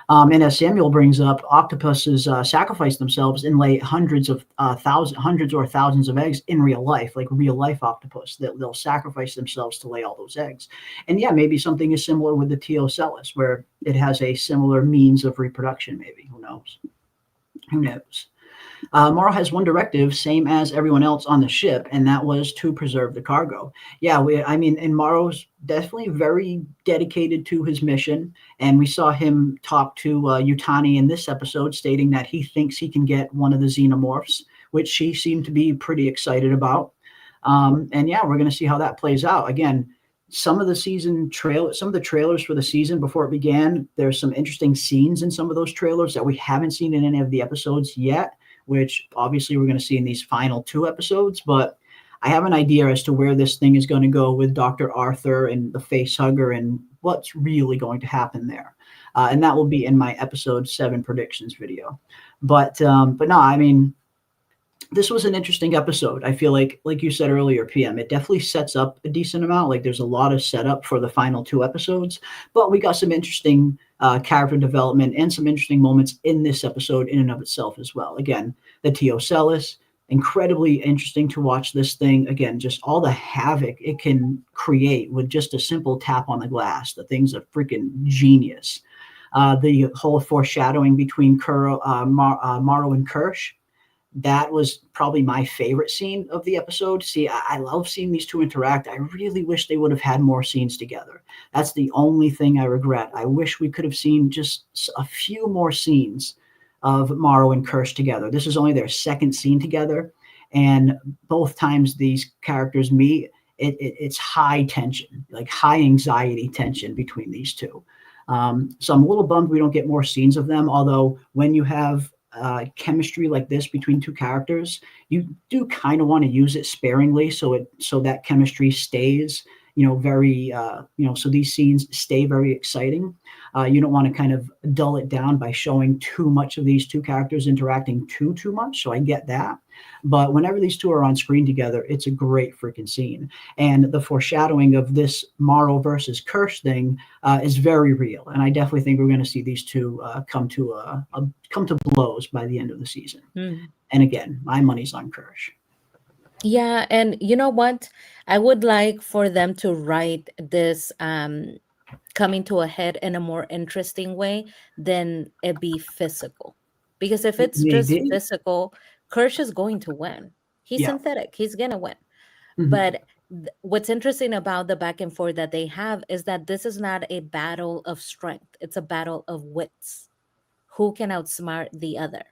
And as Samuel brings up, octopuses sacrifice themselves and lay hundreds or thousands of eggs in real life, like real life octopus. They'll sacrifice themselves to lay all those eggs. And yeah, maybe something is similar with the Teocellus, where it has a similar means of reproduction. Maybe, who knows? Who knows? Morrow has one directive, same as everyone else on the ship, and that was to preserve the cargo. Yeah, I mean, and Morrow's definitely very dedicated to his mission, and we saw him talk to Yutani in this episode, stating that he thinks he can get one of the xenomorphs, which she seemed to be pretty excited about. And yeah, we're going to see how that plays out. Again, some of the trailers for the season before it began, there's some interesting scenes in some of those trailers that we haven't seen in any of the episodes yet, which obviously we're going to see in these final two episodes. But I have an idea as to where this thing is going to go with Dr. Arthur and the face hugger and what's really going to happen there. And that will be in my episode 7 predictions video. But no, I mean, this was an interesting episode. I feel like you said earlier, PM, it definitely sets up a decent amount. Like there's a lot of setup for the final two episodes, but we got some interesting character development and some interesting moments in this episode in and of itself as well. Again, the Teocellus, incredibly interesting to watch this thing. Again, just all the havoc it can create with just a simple tap on the glass. The thing's a freaking genius. The whole foreshadowing between Morrow and Kirsch, that was probably my favorite scene of the episode. See, I love seeing these two interact. I really wish they would have had more scenes together. That's the only thing I regret. I wish we could have seen just a few more scenes of Morrow and Kirsch together. This is only their second scene together, and both times these characters meet, it's high tension, like high anxiety tension between these two. So I'm a little bummed we don't get more scenes of them, although when you have chemistry like this between two characters, you do kind of want to use it sparingly so that chemistry stays, very so these scenes stay very exciting. You don't want to kind of dull it down by showing too much of these two characters interacting too much. So I get that. But whenever these two are on screen together, it's a great freaking scene. And the foreshadowing of this Morrow versus Kirsch thing is very real. And I definitely think we're going to see these two come to blows by the end of the season. Mm. And again, my money's on Kirsch. Yeah, and you know what? I would like for them to write this coming to a head in a more interesting way than it be physical. Because if it's just Maybe. physical, Kirsch is going to win. He's Yeah. synthetic. He's gonna win. Mhm. But What's interesting about the back and forth that they have is that this is not a battle of strength, it's a battle of wits. Who can outsmart the other,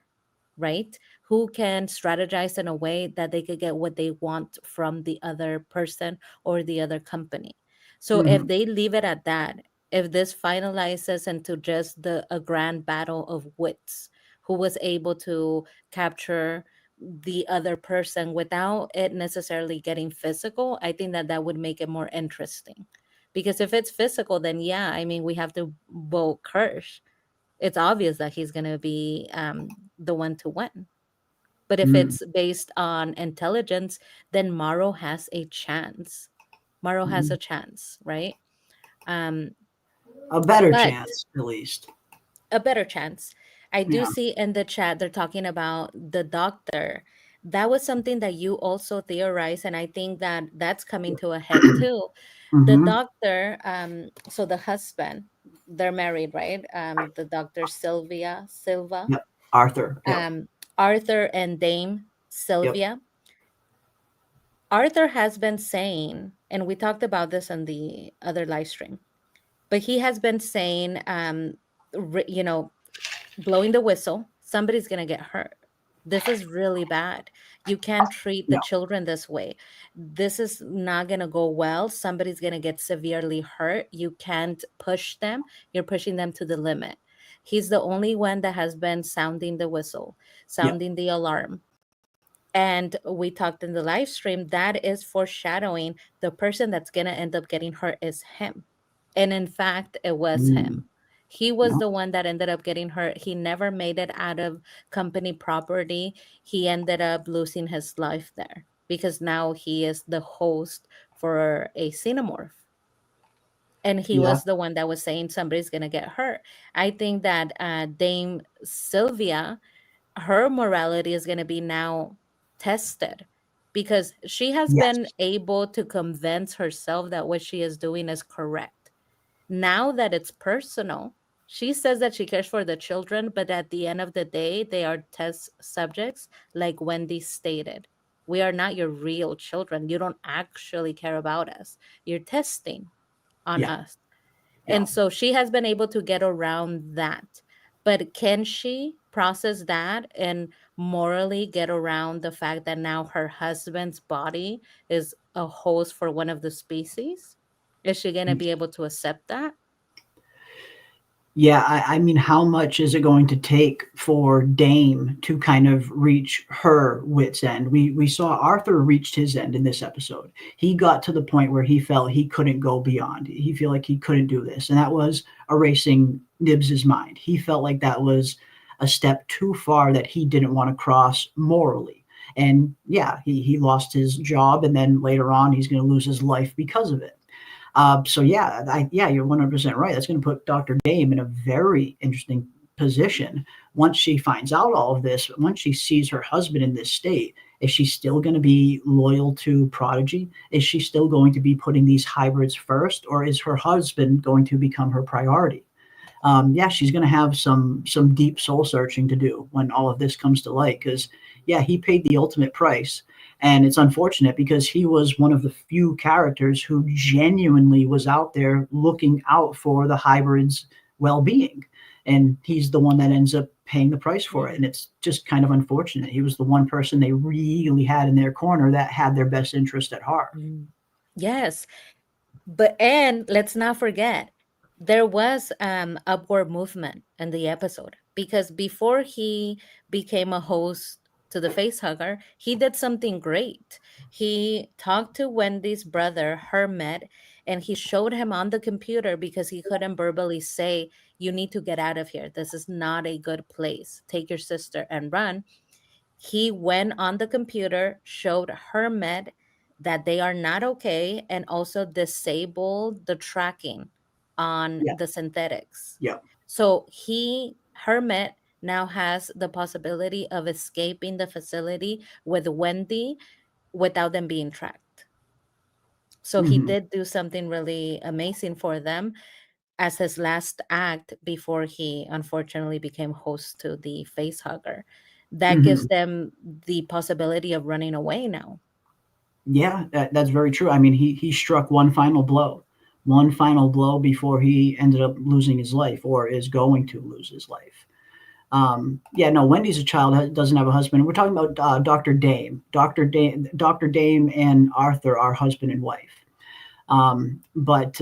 right? Who can strategize in a way that they could get what they want from the other person or the other company. So if Hmm. they leave it at that, if this finalizes into just a grand battle of wits, who was able to capture the other person without it necessarily getting physical, I think that that would make it more interesting. Because if it's physical, then yeah, I mean, we have to vote Kirsch. It's obvious that he's going to be the one to win. But if Hmm. it's based on intelligence, then Morrow has a chance. Morrow has Hmm. a chance, right? Um, A better but chance, at least. a better chance. I do Yeah. see in the chat they're talking about the doctor. That was something that you also theorized, and I think that that's coming to a head too. The Hmm. doctor, so the husband, they're married, right? The doctor Silva, Yep. Arthur. Yep. um, Arthur and Dame Yep. Sylvia. Arthur has been saying, and we talked about this on the other live stream, but he has been saying, you know, blowing the whistle, somebody's going to get hurt. This is really bad. You can't treat the Yeah. children this way. This is not going to go well. Somebody's going to get severely hurt. You can't push them. You're pushing them to the limit. He's the only one that has been sounding the whistle, Yep. sounding the alarm. And we talked in the live stream that is foreshadowing the person that's going to end up getting hurt is him. And in fact, it was Mm. him. He was Yep. the one that ended up getting hurt. He never made it out of company property. He ended up losing his life there because now he is the host for a xenomorph. And he Yeah. was the one that was saying somebody's going to get hurt. I think that Dame Sylvia, her morality is going to be now tested because she has Yes. been able to convince herself that what she is doing is correct. Now that it's personal, she says that she cares for the children, but at the end of the day, they are test subjects, like Wendy stated. We are not your real children. You don't actually care about us. You're testing on Yeah. us. Yeah. And so she has been able to get around that. But can she process that and morally get around the fact that now her husband's body is a host for one of the species? Is she going to be able to accept that? Yeah, I mean, how much is it going to take for Dame to kind of reach her wit's end? We saw Arthur reached his end in this episode. He got to the point where he felt he couldn't go beyond. He felt like he couldn't do this, and that was erasing Nibs's mind. He felt like that was a step too far that he didn't want to cross morally. And yeah, he lost his job, and then later on, he's going to lose his life because of it. So yeah, you're 100% right. That's going to put Dr. Dame in a very interesting position once she finds out all of this. Once she sees her husband in this state, is she still going to be loyal to Prodigy? Is she still going to be putting these hybrids first, or is her husband going to become her priority? Yeah, she's going to have some deep soul searching to do when all of this comes to light. Because yeah, he paid the ultimate price, and it's unfortunate because he was one of the few characters who genuinely was out there looking out for the hybrids' well-being, and he's the one that ends up paying the price for it. And it's just kind of unfortunate. He was the one person they really had in their corner that had their best interest at heart. Yes. But and let's not forget, there was upward movement in the episode because before he became a host to the Facehugger, he did something great. He talked to Wendy's brother, Hermit, and he showed him on the computer because he couldn't verbally say, "You need to get out of here. This is not a good place. Take your sister and run." He went on the computer, showed Hermit that they are not okay, and also disabled the tracking on Yeah, the synthetics. yeah. So Hermit, now has the possibility of escaping the facility with Wendy without them being tracked. So he Hmm. did do something really amazing for them as his last act before he unfortunately became host to the Facehugger. That gives Hmm. them the possibility of running away now. Yeah, that's very true. I mean, he struck one final blow before he ended up losing his life, or is going to lose his life. Yeah, no, Wendy's a child, doesn't have a husband. We're talking about Dr. Dame. Dr. Dame and Arthur are husband and wife. But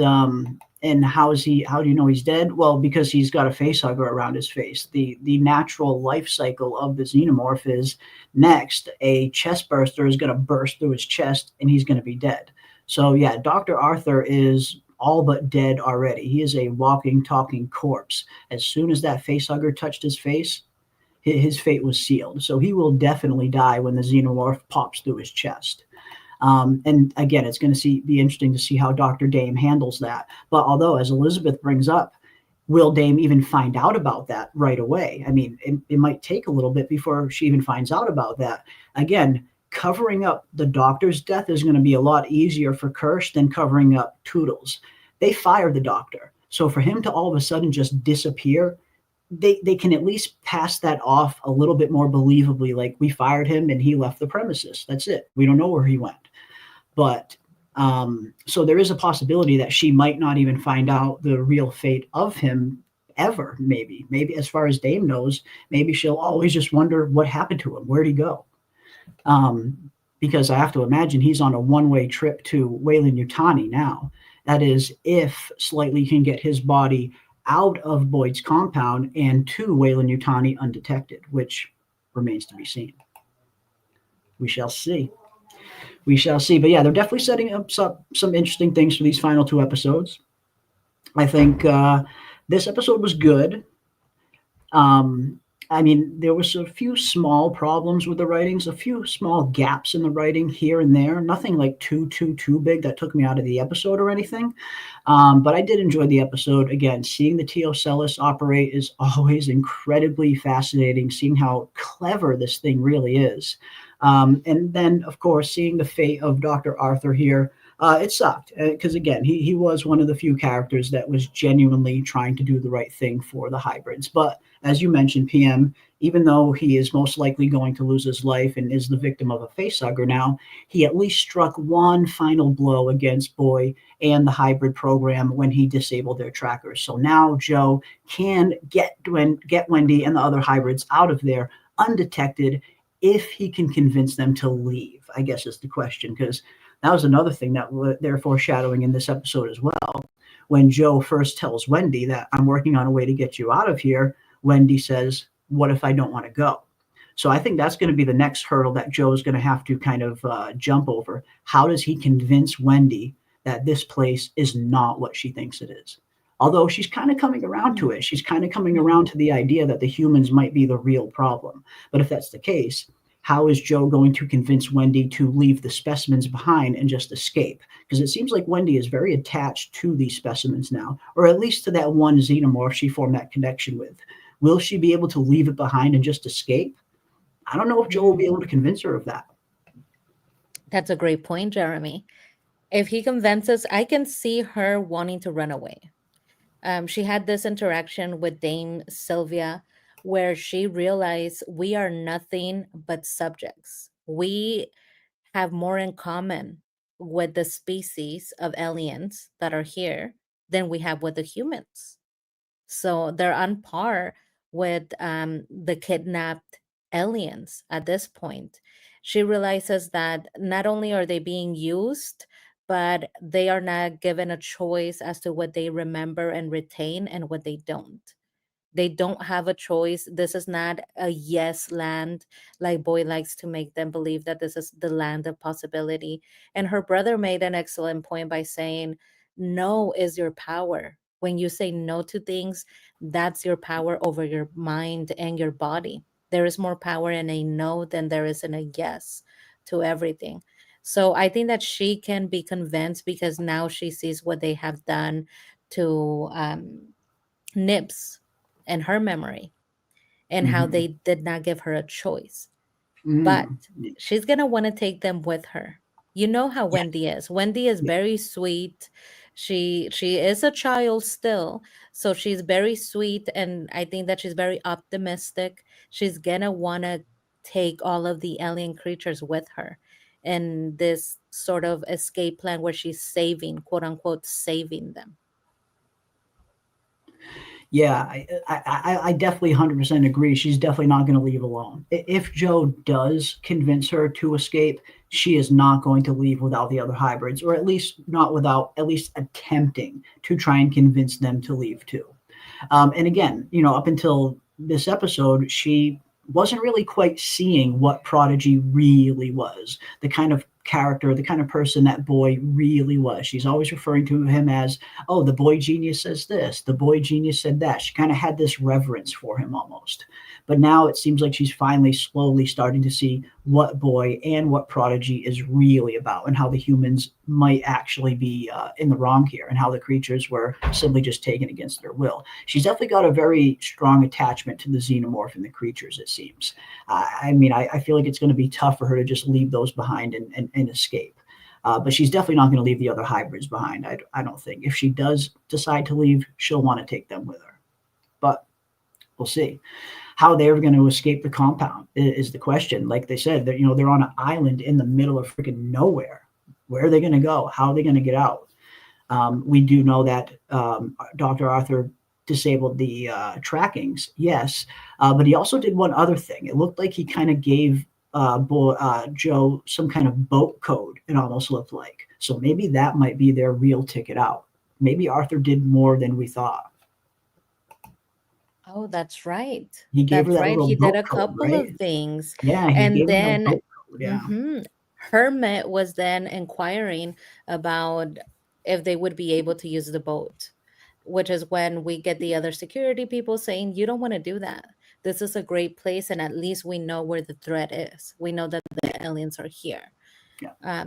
and how is he? How do you know he's dead? Well, because he's got a face hugger around his face. The natural life cycle of the xenomorph is next a chest burster is going to burst through his chest and he's going to be dead. So yeah, Dr. Arthur is all but dead already. He is a walking, talking corpse. As soon as that face hugger touched his face, his fate was sealed. So he will definitely die when the xenomorph pops through his chest. And again, it's going to be interesting to see how Dr. Dame handles that. But although, as Elizabeth brings up, will Dame even find out about that right away? I mean, it might take a little bit before she even finds out about that. Again, covering up the doctor's death is going to be a lot easier for Kirsch than covering up Toodles. They fired the doctor. So for him to all of a sudden just disappear, they can at least pass that off a little bit more believably, like we fired him and he left the premises. That's it. We don't know where he went. But so there is a possibility that she might not even find out the real fate of him ever. Maybe as far as Dame knows, maybe she'll always just wonder what happened to him. Where'd he go? Because I have to imagine he's on a one-way trip to Weyland-Yutani now. That is, if Slightly can get his body out of Boyd's compound and to Weyland-Yutani undetected, which remains to be seen. We shall see. We shall see. But yeah, they're definitely setting up some interesting things for these final two episodes. I think this episode was good. I mean, there was a few small problems with the writings, a few small gaps in the writing here and there. Nothing like too big that took me out of the episode or anything. But I did enjoy the episode. Again, seeing the Teocellus operate is always incredibly fascinating, seeing how clever this thing really is. And then, of course, seeing the fate of Dr. Arthur here, it sucked because, again, he was one of the few characters that was genuinely trying to do the right thing for the hybrids. But as you mentioned, PM, even though he is most likely going to lose his life and is the victim of a facehugger now, he at least struck one final blow against Boy and the hybrid program when he disabled their trackers. So now Joe can get Wendy and the other hybrids out of there undetected if he can convince them to leave, I guess is the question, because that was another thing that they're foreshadowing in this episode as well. When Joe first tells Wendy that I'm working on a way to get you out of here, Wendy says, what if I don't want to go? So I think that's going to be the next hurdle that Joe is going to have to kind of jump over. How does he convince Wendy that this place is not what she thinks it is? Although she's kind of coming around to it. She's kind of coming around to the idea that the humans might be the real problem. But if that's the case, how is Joe going to convince Wendy to leave the specimens behind and just escape? Because it seems like Wendy is very attached to these specimens now, or at least to that one xenomorph she formed that connection with. Will she be able to leave it behind and just escape? I don't know if Joe will be able to convince her of that. That's a great point, Jeremy. If he convinces, I can see her wanting to run away. She had this interaction with Dame Sylvia where she realized we are nothing but subjects. We have more in common with the species of aliens that are here than we have with the humans. So they're on par with the kidnapped aliens at this point. She realizes that not only are they being used, but they are not given a choice as to what they remember and retain and what they don't. They don't have a choice. This is not a yes land, like Boy likes to make them believe that this is the land of possibility. And her brother made an excellent point by saying, no is your power. When you say no to things, that's your power over your mind and your body. There is more power in a no than there is in a yes to everything. So I think that she can be convinced because now she sees what they have done to Nibs and her memory and how Mm-hmm. they did not give her a choice. But Mm. she's going to want to take them with her. You know how Yeah. Wendy is. Wendy is Yeah. very sweet. She is a child still, so she's very sweet and I think that she's very optimistic. She's going to want to take all of the alien creatures with her. in this sort of escape plan where she's saving, quote unquote, saving them. Yeah, I definitely 100% agree. She's definitely not going to leave alone. If Joe does convince her to escape, she is not going to leave without the other hybrids, or at least not without at least attempting to try and convince them to leave too. And again, up until this episode, she wasn't really quite seeing what Prodigy really was, the kind of character, the kind of person that boy really was. She's always referring to him as, oh, the boy genius says this, the boy genius said that. She kind of had this reverence for him almost. But now it seems like she's finally slowly starting to see what boy and what Prodigy is really about, and how the humans might actually be in the wrong here, and how the creatures were simply just taken against their will. She's definitely got a very strong attachment to the xenomorph and the creatures, it seems. I feel like it's going to be tough for her to just leave those behind and escape. But she's definitely not going to leave the other hybrids behind, I don't think. If she does decide to leave, she'll want to take them with her. But we'll see. How they're going to escape the compound is the question. Like they said, they're on an island in the middle of freaking nowhere. Where are they going to go? How are they going to get out? We do know that Dr. Arthur disabled the trackings, yes, but he also did one other thing. It looked like he kind of gave Joe some kind of boat code, it almost looked like. So maybe that might be their real ticket out. Maybe Arthur did more than we thought. Oh, that's right. He gave her That's that right. little He did boat a code, couple right? of things. Yeah, he And gave her that then boat code, yeah. Hermit was then inquiring about if they would be able to use the boat, which is when we get the other security people saying, you don't want to do that. This is a great place, and at least we know where the threat is. We know that the aliens are here. Yeah.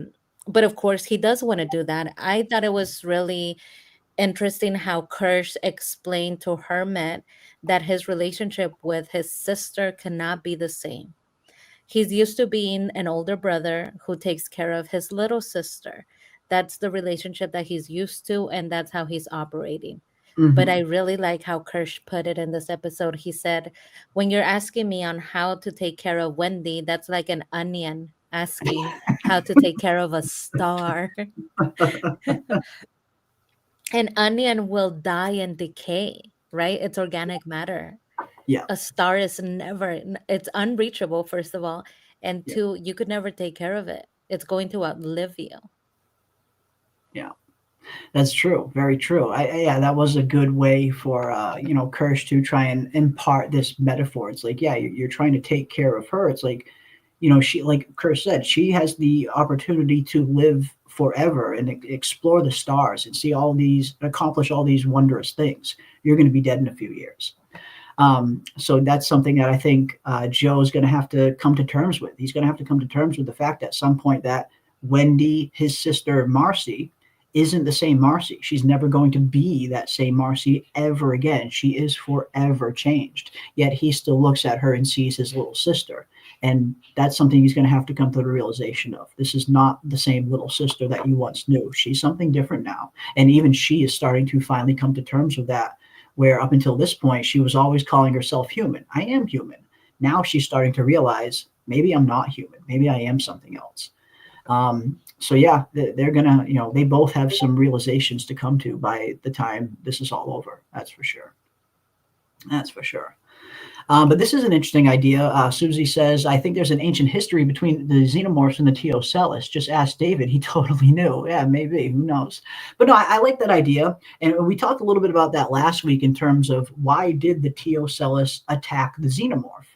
But of course, he does want to do that. I thought it was really interesting how Kirsch explained to Hermit that his relationship with his sister cannot be the same. He's used to being an older brother who takes care of his little sister. That's the relationship that he's used to, and that's how he's operating. But I really like how Kirsch put it in this episode. He said, when you're asking me on how to take care of Wendy, that's like an onion asking how to take care of a star. An onion will die and decay, right? It's organic matter. Yeah. A star is it's unreachable, first of all. And Yeah. two, you could never take care of it. It's going to outlive you. Yeah. That's true. Very true. Yeah, that was a good way for Kirsch to try and impart this metaphor. It's like, yeah, you're trying to take care of her. It's like, she, like Kirsch said, she has the opportunity to live forever and explore the stars and accomplish all these wondrous things. You're going to be dead in a few years. So that's something that I think Joe's going to have to come to terms with. He's going to have to come to terms with the fact at some point that Wendy, his sister Marcy, isn't the same Marcy. She's never going to be that same Marcy ever again. She is forever changed. Yet he still looks at her and sees his little sister. And that's something he's going to have to come to the realization of. This is not the same little sister that you once knew. She's something different now. And even she is starting to finally come to terms with that, where up until this point, she was always calling herself human. I am human. Now she's starting to realize, maybe I'm not human. Maybe I am something else. So yeah, they're gonna, they both have some realizations to come to by the time this is all over. That's for sure. That's for sure. But this is an interesting idea. Susie says, I think there's an ancient history between the xenomorphs and the Teocellus. Just ask David. He totally knew. Yeah, maybe. Who knows? But no, I like that idea. And we talked a little bit about that last week in terms of why did the Teocellus attack the xenomorph?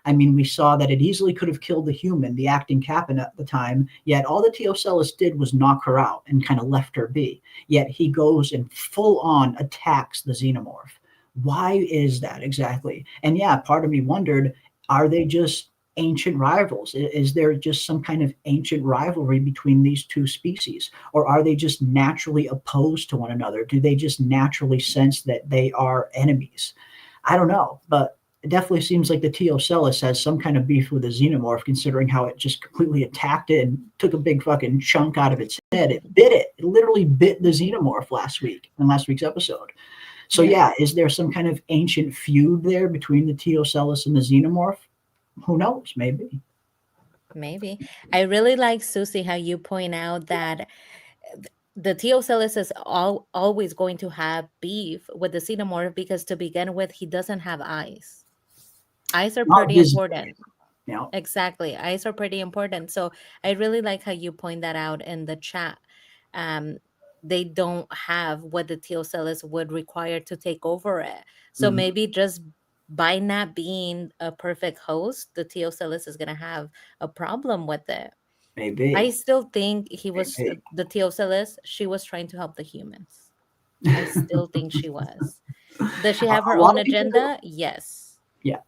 I mean, we saw that it easily could have killed the human, the acting captain at the time, yet all the Teocellus did was knock her out and kind of left her be. Yet he goes and full on attacks the xenomorph. Why is that exactly? And yeah, part of me wondered, are they just ancient rivals? Is there just some kind of ancient rivalry between these two species? Or are they just naturally opposed to one another? Do they just naturally sense that they are enemies? I don't know, but it definitely seems like the Teocellus has some kind of beef with the xenomorph, considering how it just completely attacked it and took a big fucking chunk out of its head. It bit it. It literally bit the xenomorph last week's episode. So yeah, is there some kind of ancient feud there between the Teocellus and the xenomorph? Who knows? Maybe. Maybe. I really like, Susie, how you point out that the Teocellus is always going to have beef with the xenomorph because to begin with, he doesn't have eyes. Eyes are Not pretty visible. important. You know. Exactly. Eyes are pretty important. So I really like how you point that out in the chat. Um, they don't have what the Teocellus would require to take over it. So Mhm. maybe just by not being a perfect host, the Teocellus is going to have a problem with it. I Maybe. still think he was Maybe. the Teocellus. She was trying to help the humans. I still think she was. Does she have her A lot own of people. agenda? Yes. Yeah.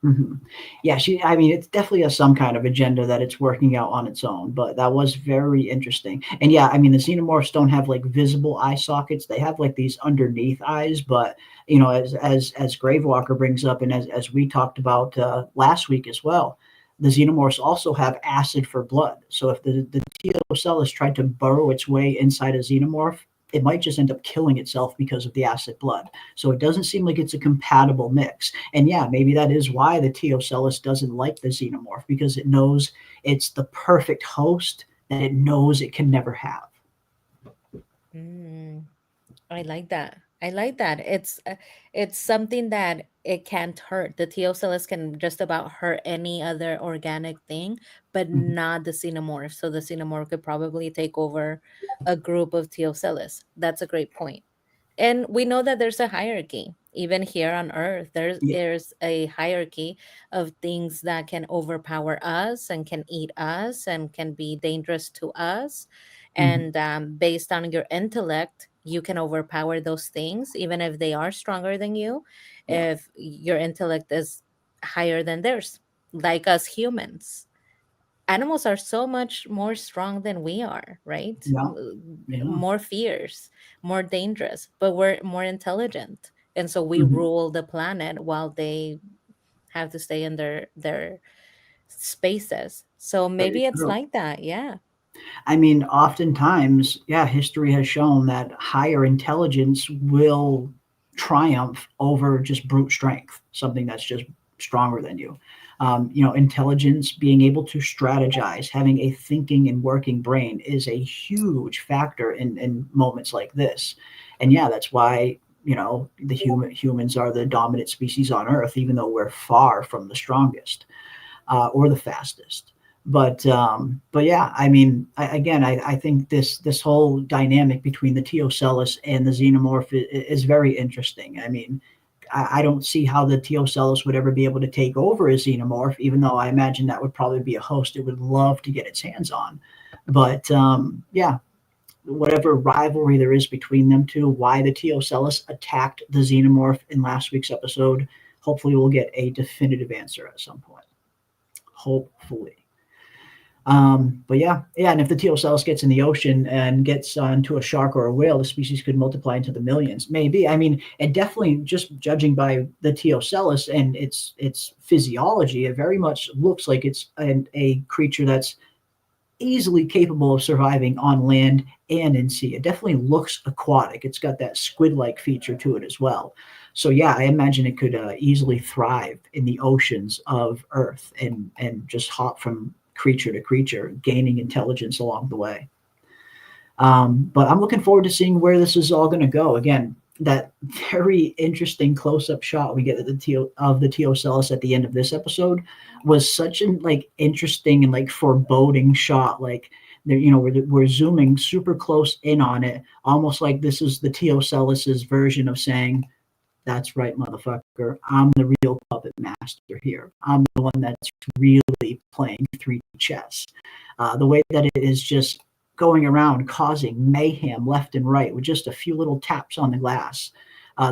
hmm Yeah, I mean, it's definitely a some kind of agenda that it's working out on its own, but that was very interesting. And yeah, I mean, the xenomorphs don't have like visible eye sockets. They have like these underneath eyes, but as Gravewalker brings up, and as we talked about last week as well, the xenomorphs also have acid for blood. So if the Teocellus tried to burrow its way inside a xenomorph, it might just end up killing itself because of the acid blood. So it doesn't seem like it's a compatible mix. And yeah, maybe that is why the Teocellus doesn't like the xenomorph, because it knows it's the perfect host that it knows it can never have. Mm. I like that. I like that. It's something that it can't hurt. The Teocellus can just about hurt any other organic thing, but Mhm. not the xenomorph. So the xenomorph could probably take over a group of Teocellus. That's a great point. And we know that there's a hierarchy. Even here on Earth, there's Yeah. there's a hierarchy of things that can overpower us and can eat us and can be dangerous to us. Mhm. And based on your intellect, you can overpower those things, even if they are stronger than you, Yeah. if your intellect is higher than theirs, like us humans. Animals are so much more strong than we are, right? Yeah. Yeah. More fierce, more dangerous, but we're more intelligent. And so we Mhm. rule the planet while they have to stay in their spaces. So Very maybe it's true. like that. Yeah. I mean, oftentimes, yeah, history has shown that higher intelligence will triumph over just brute strength, something that's just stronger than you. Intelligence, being able to strategize, having a thinking and working brain is a huge factor in moments like this. And yeah, that's why the humans are the dominant species on Earth, even though we're far from the strongest or the fastest. But yeah, I mean, I think this whole dynamic between the Teocellus and the xenomorph is very interesting. I mean, I don't see how the Teocellus would ever be able to take over a xenomorph, even though I imagine that would probably be a host it would love to get its hands on. But yeah, whatever rivalry there is between them two, why the Teocellus attacked the xenomorph in last week's episode, hopefully we'll get a definitive answer at some point. Hopefully. But yeah, and if the Teocellus gets in the ocean and gets onto a shark or a whale, the species could multiply into the millions. Maybe. I mean, and definitely, just judging by the Teocellus and its physiology, it very much looks like it's a creature that's easily capable of surviving on land and in sea. It definitely looks aquatic. It's got that squid-like feature to it as well. So yeah, I imagine it could easily thrive in the oceans of Earth and just hop from creature to creature, gaining intelligence along the way. But I'm looking forward to seeing where this is all going to go. Again, that very interesting close-up shot we get of the Teocellus at the end of this episode was such an interesting and foreboding shot. Like there, we're zooming super close in on it, almost like this is the Teocellus's version of saying, "That's right, motherfucker. I'm the real puppet master here. I'm the one that's really playing 3D chess." The way that it is just going around causing mayhem left and right with just a few little taps on the glass.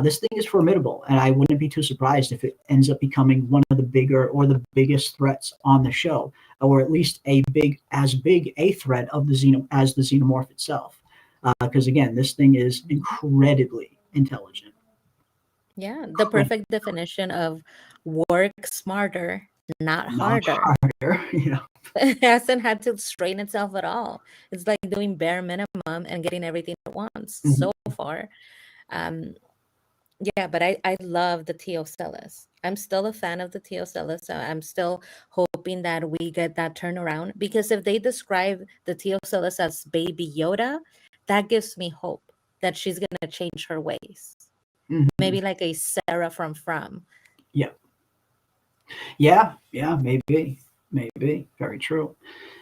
This thing is formidable, and I wouldn't be too surprised if it ends up becoming one of the bigger or the biggest threats on the show, or at least as big a threat of as the xenomorph itself. Because again, this thing is incredibly intelligent. Yeah. The perfect definition of work smarter, not Not harder. harder, It hasn't had to strain itself at all. It's like doing bare minimum and getting everything it wants Mhm. so far. Um, yeah, but I love the Teocellus. I'm still a fan of the Teocellus. So I'm still hoping that we get that turnaround, because if they describe the Teocellus as baby Yoda, that gives me hope that she's going to change her ways. Mhm. Maybe like a Sarah from. Yeah. Yeah. Yeah. Maybe. Maybe. Very true.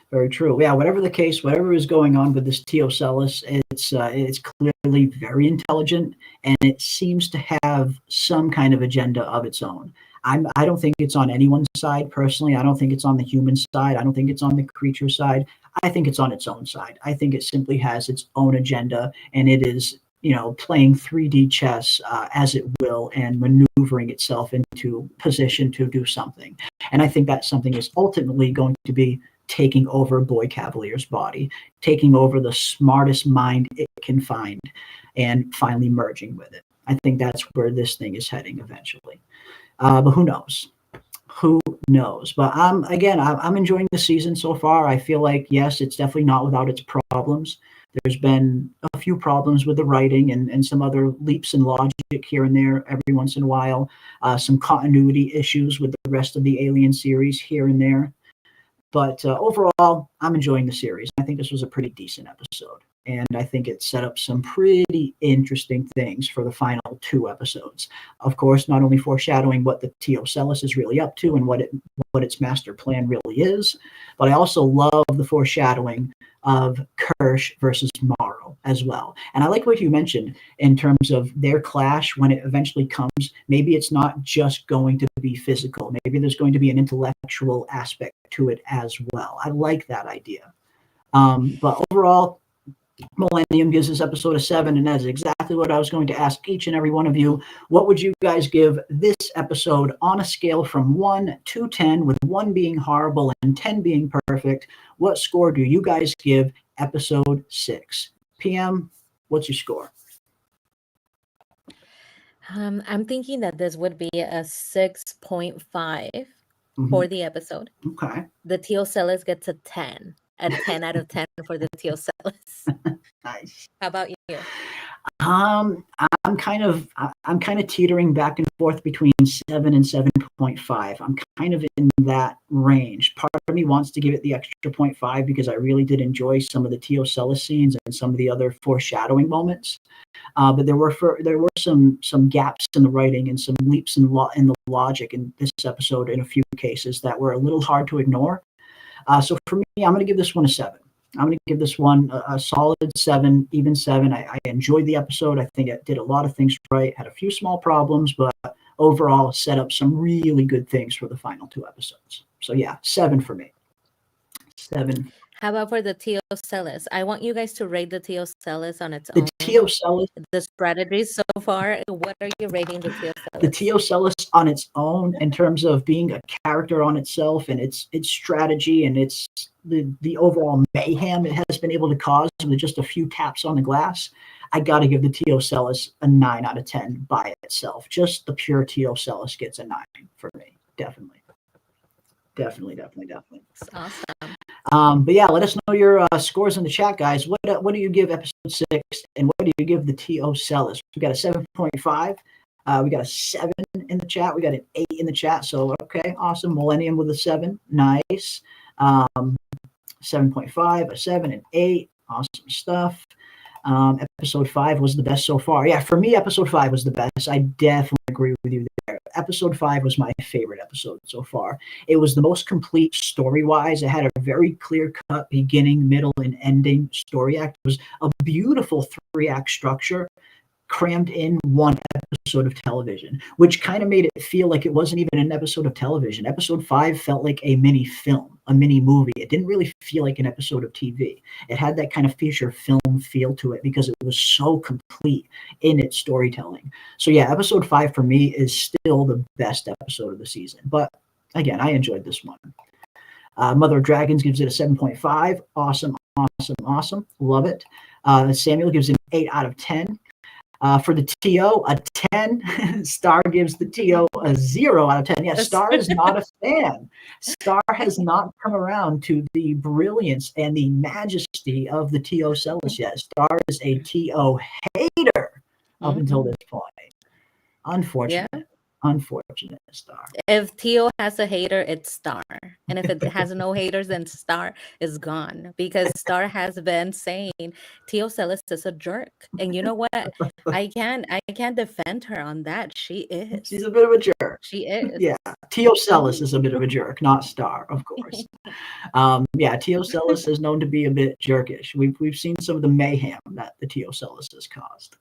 Very true. Yeah, whatever the case, whatever is going on with this Teocellus, it's clearly very intelligent, and it seems to have some kind of agenda of its own. I don't think it's on anyone's side personally. I don't think it's on the human side. I don't think it's on the creature side. I think it's on its own side. I think it simply has its own agenda, and it is, playing 3D chess as it will and maneuvering itself into position to do something. And I think that something is ultimately going to be taking over Boy Cavalier's body, taking over the smartest mind it can find, and finally merging with it. I think that's where this thing is heading eventually. But who knows? Who knows? But I'm enjoying the season so far. I feel like, yes, it's definitely not without its problems. There's been a few problems with the writing and some other leaps in logic here and there every once in a while. Some continuity issues with the rest of the Alien series here and there. But overall, I'm enjoying the series. I think this was a pretty decent episode. And I think it set up some pretty interesting things for the final 2 episodes. Of course, not only foreshadowing what the Teocellus is really up to and what its master plan really is, but I also love the foreshadowing of Kirsch versus Morrow as well. And I like what you mentioned in terms of their clash when it eventually comes. Maybe it's not just going to be physical. Maybe there's going to be an intellectual aspect to it as well. I like that idea. But overall, Millennium gives this episode a 7, and that's exactly what I was going to ask each and every one of you. What would you guys give this episode on a scale from 1 to 10, with 1 being horrible and 10 being perfect? What score do you guys give episode 6? PM, what's your score? I'm thinking that this would be a 6.5 Mm-hmm. for the episode. Okay. The Teocellus gets a 10. A 10 out of 10 for the Teocellus. Nice. How about you? I'm kind of teetering back and forth between 7 and 7.5. I'm kind of in that range. Part of me wants to give it the extra 0.5 because I really did enjoy some of the Teocellus scenes and some of the other foreshadowing moments. But there were some gaps in the writing and some leaps in the logic in this episode in a few cases that were a little hard to ignore. So for me, I'm going to give this one a 7. I'm going to give this one a solid 7, even 7. I enjoyed the episode. I think it did a lot of things right, had a few small problems, but overall set up some really good things for the final 2 episodes. So yeah, 7 for me. 7. How about for the Teocellus? I want you guys to rate the Teocellus on its The own. Teocellus, The strategies so far, what are you rating the Teocellus? the Teocellus on its own, in terms of being a character on itself and its strategy and its the overall mayhem it has been able to cause with just a few taps on the glass, I got to give the Teocellus a 9 out of 10 by itself. Just the pure Teocellus gets a 9 for me. Definitely. It's awesome. But yeah, let us know your scores in the chat, guys. What do you give episode 6, and what do you give the Teocellus? We got a 7.5. We got a 7 in the chat. We got an 8 in the chat. So okay, awesome. Millennium with a 7, nice. 7.5, a 7, and 8. Awesome stuff. Episode 5 was the best so far. Yeah, for me, episode 5 was the best. I definitely agree with you there. Episode 5 was my favorite episode so far. It was the most complete story-wise. It had a very clear-cut beginning, middle, and ending story act. It was a beautiful 3-act structure crammed in one episode of television, which kind of made it feel like it wasn't even an episode of television. Episode 5 felt like a mini film, a mini movie. It didn't really feel like an episode of TV. It had that kind of feature film feel to it because it was so complete in its storytelling. So yeah, episode 5 for me is still the best episode of the season. But again, I enjoyed this one. Mother of Dragons gives it a 7.5. Awesome. Love it. Samuel gives it an 8 out of 10. For the TO, a 10. Star gives the TO a 0 out of 10. Yeah, Star is not a fan. Star has not come around to the brilliance and the majesty of the Teocellus yet. Star is a TO hater up until this point. Unfortunate. Unfortunate, Star. If Tio has a hater, it's Star. And if it has no haters, then Star is gone. Because Star has been saying Tio Celis is a jerk. And you know what? I can't defend her on that. She is. She's a bit of a jerk. She is. Yeah, Tio Celis is a bit of a jerk, not Star, of course. Yeah, Tio Celis is known to be a bit jerkish. We've seen some of the mayhem that the Tio Celis has caused.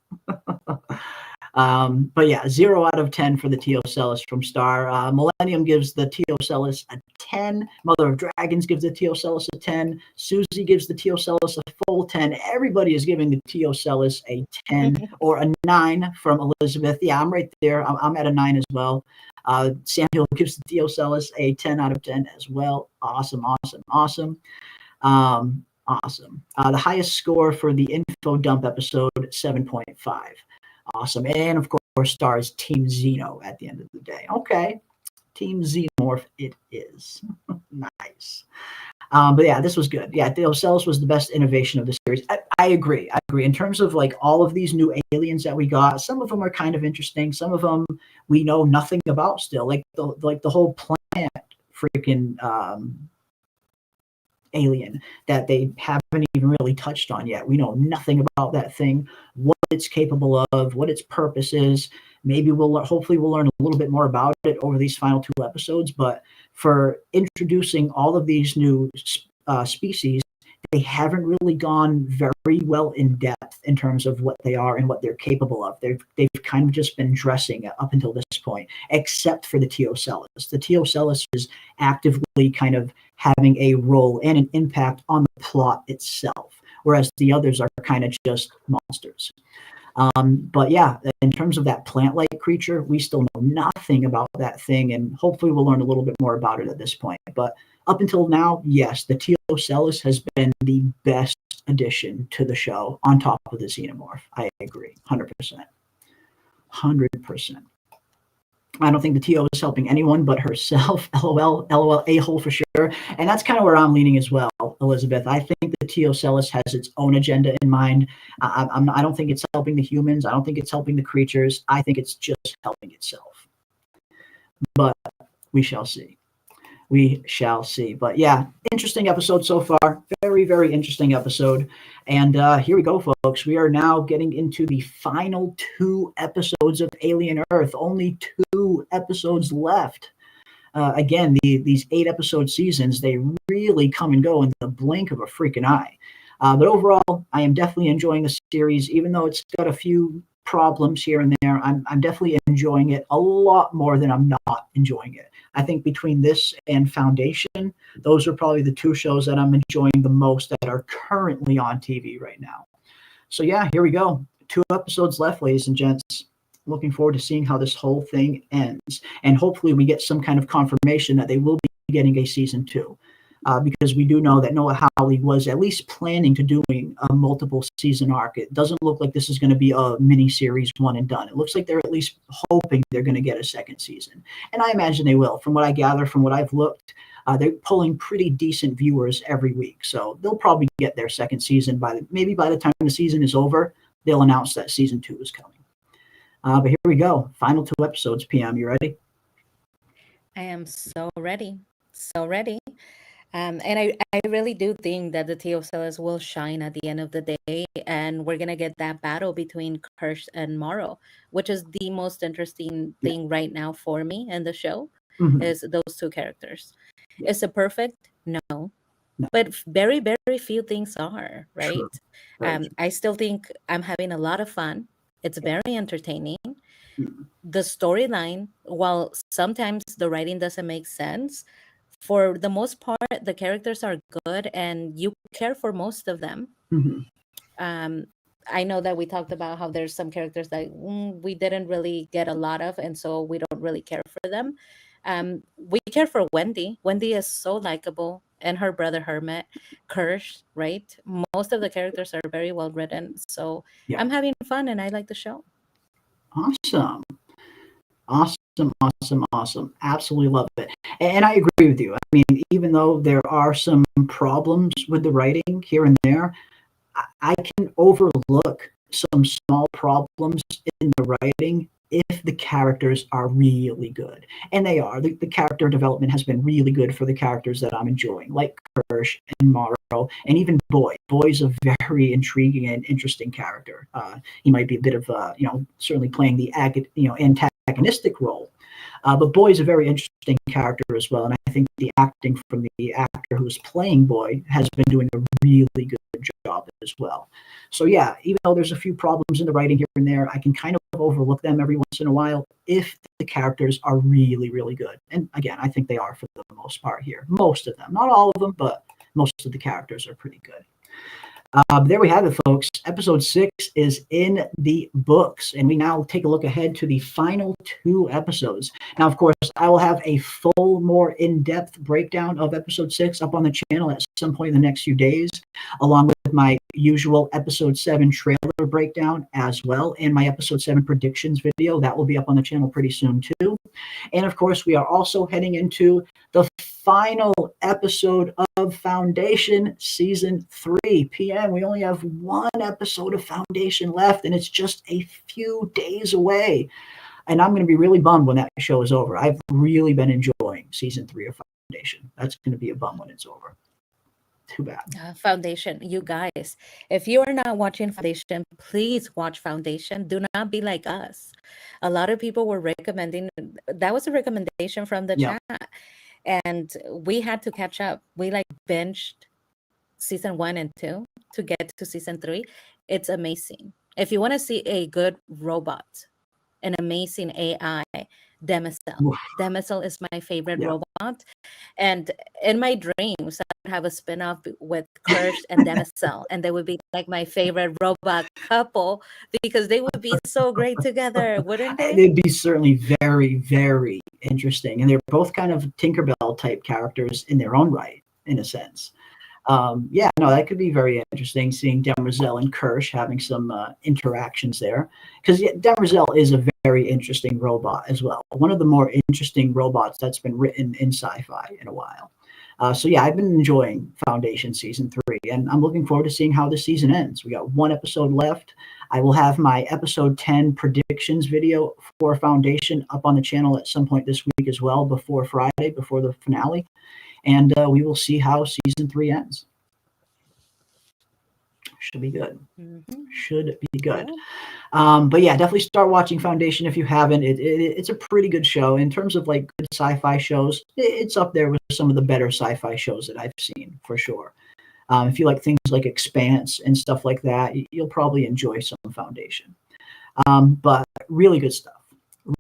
But yeah, 0 out of 10 for the Tio Celis from Star. Millennium gives the Tio Celis a 10. Mother of Dragons gives the Tio Celis a 10. Susie gives the Tio Celis a full 10. Everybody is giving the Tio Celis a 10 or a 9 from Elizabeth. Yeah, I'm right there. I'm at a 9 as well. Samuel gives the Tio Celis a 10 out of 10 as well. Awesome. Awesome. The highest score for the info dump episode, 7.5. Awesome. And of course, Star's Team Xeno at the end of the day. Okay. Team Xenomorph it is. Nice. But yeah, this was good. Yeah, Tio Celis was the best innovation of the series. I agree. In terms of like all of these new aliens that we got, some of them are kind of interesting. Some of them we know nothing about still. Like the whole planet freaking alien that they haven't even really touched on yet. We know nothing about that thing, what it's capable of, what its purpose is. Maybe hopefully we'll learn a little bit more about it over these final 2 episodes. But for introducing all of these new species, they haven't really gone very well in depth in terms of what they are and what they're capable of. They've kind of just been dressing up until this point, except for the Tio Celis. The Tio Celis is actively kind of having a role and an impact on the plot itself, whereas the others are kind of just monsters. But yeah, in terms of that plant-like creature, we still know nothing about that thing, and hopefully we'll learn a little bit more about it at this point. But up until now, yes, the Tio Celis has been the best addition to the show on top of the Xenomorph. I agree, 100%. 100%. I don't think the TO is helping anyone but herself. LOL, a-hole for sure. And that's kind of where I'm leaning as well, Elizabeth. I think the TO Celis has its own agenda in mind. I don't think it's helping the humans. I don't think it's helping the creatures. I think it's just helping itself. But we shall see. We shall see. But yeah, interesting episode so far. Very, very interesting episode. And here we go, folks. We are now getting into the final 2 episodes of Alien Earth. Only 2 episodes left. Again, these 8-episode seasons, they really come and go in the blink of a freaking eye. But overall, I am definitely enjoying the series, even though it's got a few problems here and there. I'm definitely enjoying it a lot more than I'm not enjoying it. I think between this and Foundation, those are probably the 2 shows that I'm enjoying the most that are currently on TV right now. So yeah, here we go. 2 episodes left, ladies and gents. Looking forward to seeing how this whole thing ends. And hopefully we get some kind of confirmation that they will be getting a season 2. Because we do know that Noah Hawley was at least planning to doing a multiple season arc. It doesn't look like this is going to be a mini series 1 and done. It looks like they're at least hoping they're going to get a second season. And I imagine they will. From what I gather, from what I've looked, they're pulling pretty decent viewers every week. So they'll probably get their second season maybe by the time the season is over, they'll announce that season 2 is coming. But here we go. Final 2 episodes, PM. You ready? I am so ready. So ready. And I really do think that the Tio Celis will shine at the end of the day, and we're gonna get that battle between Kirsch and Morrow, which is the most interesting thing right now for me in the show. Is those 2 characters. Is it perfect? No. But very, very few things are, right? I still think I'm having a lot of fun. It's very entertaining. The storyline, while sometimes the writing doesn't make sense, for the most part, the characters are good and you care for most of them. I know that we talked about how there's some characters that we didn't really get a lot of, and so we don't really care for them. We care for Wendy. Wendy is so likable, and her brother Hermit, Kirsch, right? Most of the characters are very well written. So I'm having fun and I like the show. Awesome. Absolutely love it. And I agree with you. I mean, even though there are some problems with the writing here and there, I can overlook some small problems in the writing if the characters are really good. And they are. The character development has been really good for the characters that I'm enjoying, like Kirsch and Morrow, and even Boy. Boy's a very intriguing and interesting character. He might be a bit of, certainly playing the antagonistic role. But Boy's a very interesting character as well, and I think the acting from the actor who's playing Boy has been doing a really good job as well. So yeah, even though there's a few problems in the writing here and there, I can kind of overlook them every once in a while if the characters are really, really good. And again, I think they are for the most part here. Most of them, not all of them, but most of the characters are pretty good. There we have it, folks. Episode 6 is in the books, and we now take a look ahead to the final 2 episodes. Now, of course, I will have a full, more in-depth breakdown of episode 6 up on the channel at some point in the next few days, along with my usual episode 7 trailer breakdown as well, and my episode 7 predictions video. That will be up on the channel pretty soon, too. And, of course, we are also heading into the final episode of Foundation Season 3. PM, we only have 1 episode of Foundation left, and it's just a few days away. And I'm going to be really bummed when that show is over. I've really been enjoying Season 3 of Foundation. That's going to be a bum when it's over. Too bad. Foundation, you guys, if you are not watching Foundation, please watch Foundation. Do not be like us. A lot of people were recommending, that was a recommendation from the chat, and we had to catch up. We binged season 1 and 2 to get to season 3. It's amazing. If you want to see a good robot, an amazing AI, Demisel. Demisel is my favorite robot. And in my dreams, I would have a spin-off with Kirsch and Demisel, and they would be like my favorite robot couple because they would be so great together, wouldn't they? They'd be certainly very, very interesting. And they're both kind of Tinkerbell type characters in their own right, in a sense. That could be very interesting, seeing Demisel and Kirsch having some interactions there. Because Demisel is a very interesting robot as well. One of the more interesting robots that's been written in sci-fi in a while. I've been enjoying Foundation Season 3, and I'm looking forward to seeing how the season ends. We got 1 episode left. I will have my episode 10 predictions video for Foundation up on the channel at some point this week as well, before Friday, before the finale. And we will see how Season 3 ends. Should be good. Should be good. Definitely start watching Foundation if you haven't. It's a pretty good show. In terms of good sci-fi shows, it's up there with some of the better sci-fi shows that I've seen, for sure. If you like things like Expanse and stuff like that, you'll probably enjoy some Foundation. But really good stuff.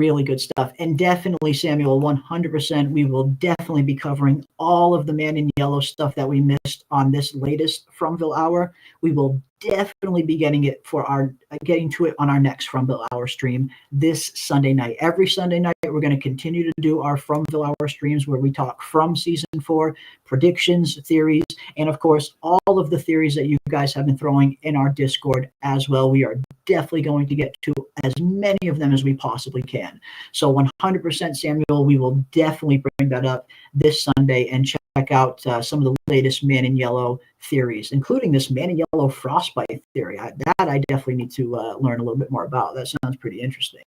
Really good stuff. And definitely, Samuel, 100%, we will definitely be covering all of the Man in Yellow stuff that we missed on this latest Fromville Hour. We will definitely be getting to it on our next Fromville Hour stream this Sunday night. Every Sunday night, we're going to continue to do our Fromville Hour streams where we talk from Season 4, predictions, theories, and of course, all of the theories that you guys have been throwing in our Discord as well. We are definitely going to get to as many of them as we possibly can. So 100%, Samuel, we will definitely bring that up this Sunday and check out some of the latest Man in Yellow theories, including this Man in Yellow frostbite theory. I definitely need to learn a little bit more about. That sounds pretty interesting.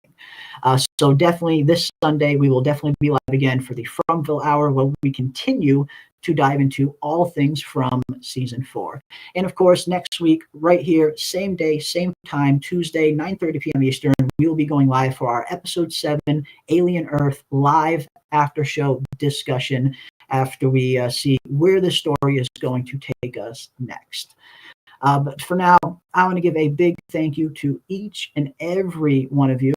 So definitely this Sunday, we will definitely be live again for the Fromville Hour, where we continue to dive into all things from Season 4. And of course, next week, right here, same day, same time, Tuesday, 9:30 p.m. Eastern, we will be going live for our Episode 7 Alien Earth live after show discussion after we see where the story is going to take us next. But for now, I want to give a big thank you to each and every one of you.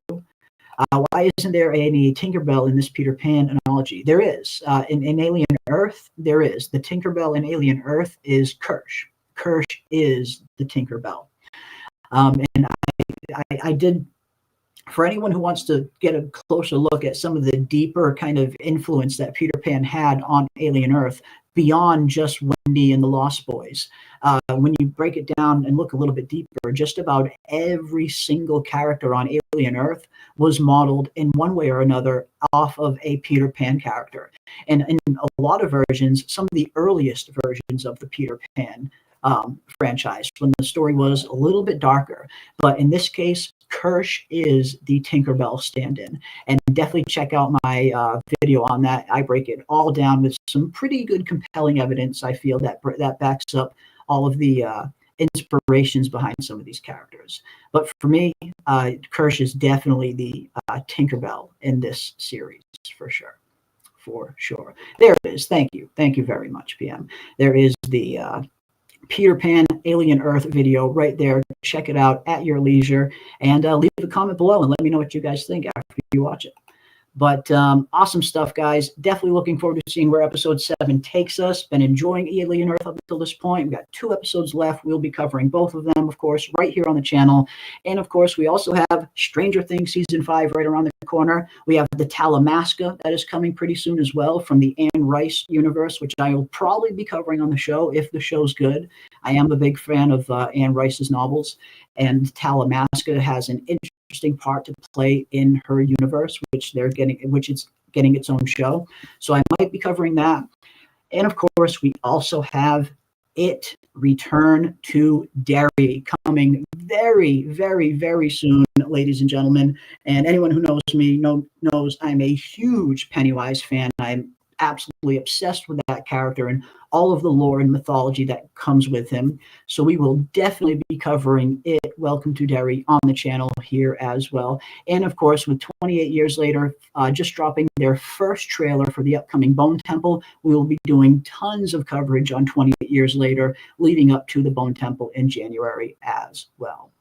Why isn't there any Tinkerbell in this Peter Pan analogy? There is. In Alien Earth, there is. The Tinkerbell in Alien Earth is Kirsch. Kirsch is the Tinkerbell. And I did, for anyone who wants to get a closer look at some of the deeper kind of influence that Peter Pan had on Alien Earth, beyond just Wendy and the Lost Boys. When you break it down and look a little bit deeper, just about every single character on Alien Earth was modeled in one way or another off of a Peter Pan character. And in a lot of versions, some of the earliest versions of the Peter Pan franchise, when the story was a little bit darker. But in this case, Kirsch is the Tinkerbell stand-in. And definitely check out my video on that. I break it all down with some pretty good compelling evidence, I feel, that backs up all of the inspirations behind some of these characters. But for me, Kirsch is definitely the Tinkerbell in this series, for sure. For sure. There it is. Thank you. Thank you very much, PM. There is the Peter Pan Alien Earth video right there. Check it out at your leisure, and leave a comment below and let me know what you guys think after you watch it. But awesome stuff, guys. Definitely looking forward to seeing where episode 7 takes us. Been enjoying Alien Earth up until this point. We've got 2 episodes left. We'll be covering both of them, of course, right here on the channel. And, of course, we also have Stranger Things Season 5 right around the corner. We have the Talamasca that is coming pretty soon as well from the Anne Rice universe, which I will probably be covering on the show if the show's good. I am a big fan of Anne Rice's novels, and Talamasca has an interesting part to play in her universe, which it's getting its own show. So I might be covering that. And of course, we also have It Return to Derry coming very, very, very soon, ladies and gentlemen. And anyone who knows me knows I'm a huge Pennywise fan. I'm absolutely obsessed with that character and all of the lore and mythology that comes with him. So we will definitely be covering It, Welcome to Derry, on the channel here as well. And of course, with 28 years later, just dropping their first trailer for the upcoming Bone Temple, we will be doing tons of coverage on 28 years later, leading up to the Bone Temple in January as well.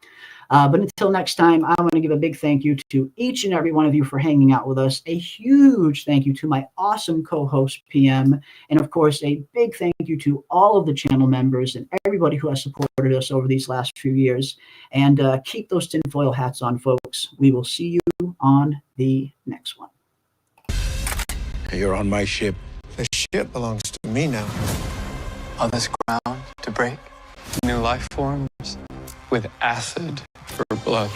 But until next time, I want to give a big thank you to each and every one of you for hanging out with us. A huge thank you to my awesome co-host, PM. And of course, a big thank you to all of the channel members and everybody who has supported us over these last few years. And keep those tinfoil hats on, folks. We will see you on the next one. You're on my ship. The ship belongs to me now. All this ground to break, new life forms with acid for blood.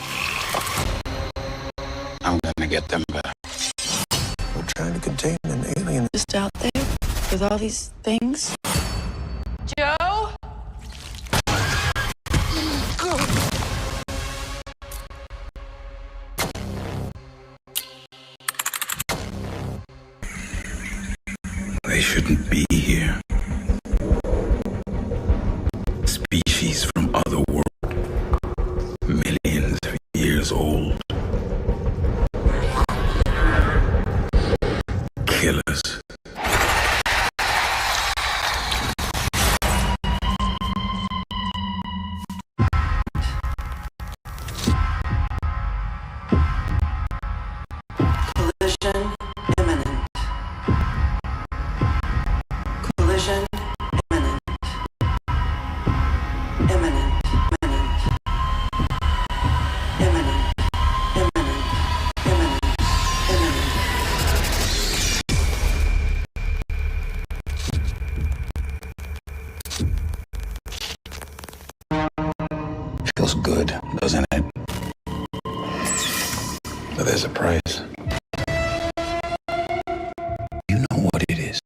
I'm gonna get them back. We're trying to contain an alien. Just out there with all these things. Joe? They shouldn't be here. Species from other worlds, millions of years old. Killers. Collision imminent. Collision imminent. Imminent. Imminent. Imminent. Imminent. Imminent. Imminent. Feels good, doesn't it? But there's a price. You know what it is.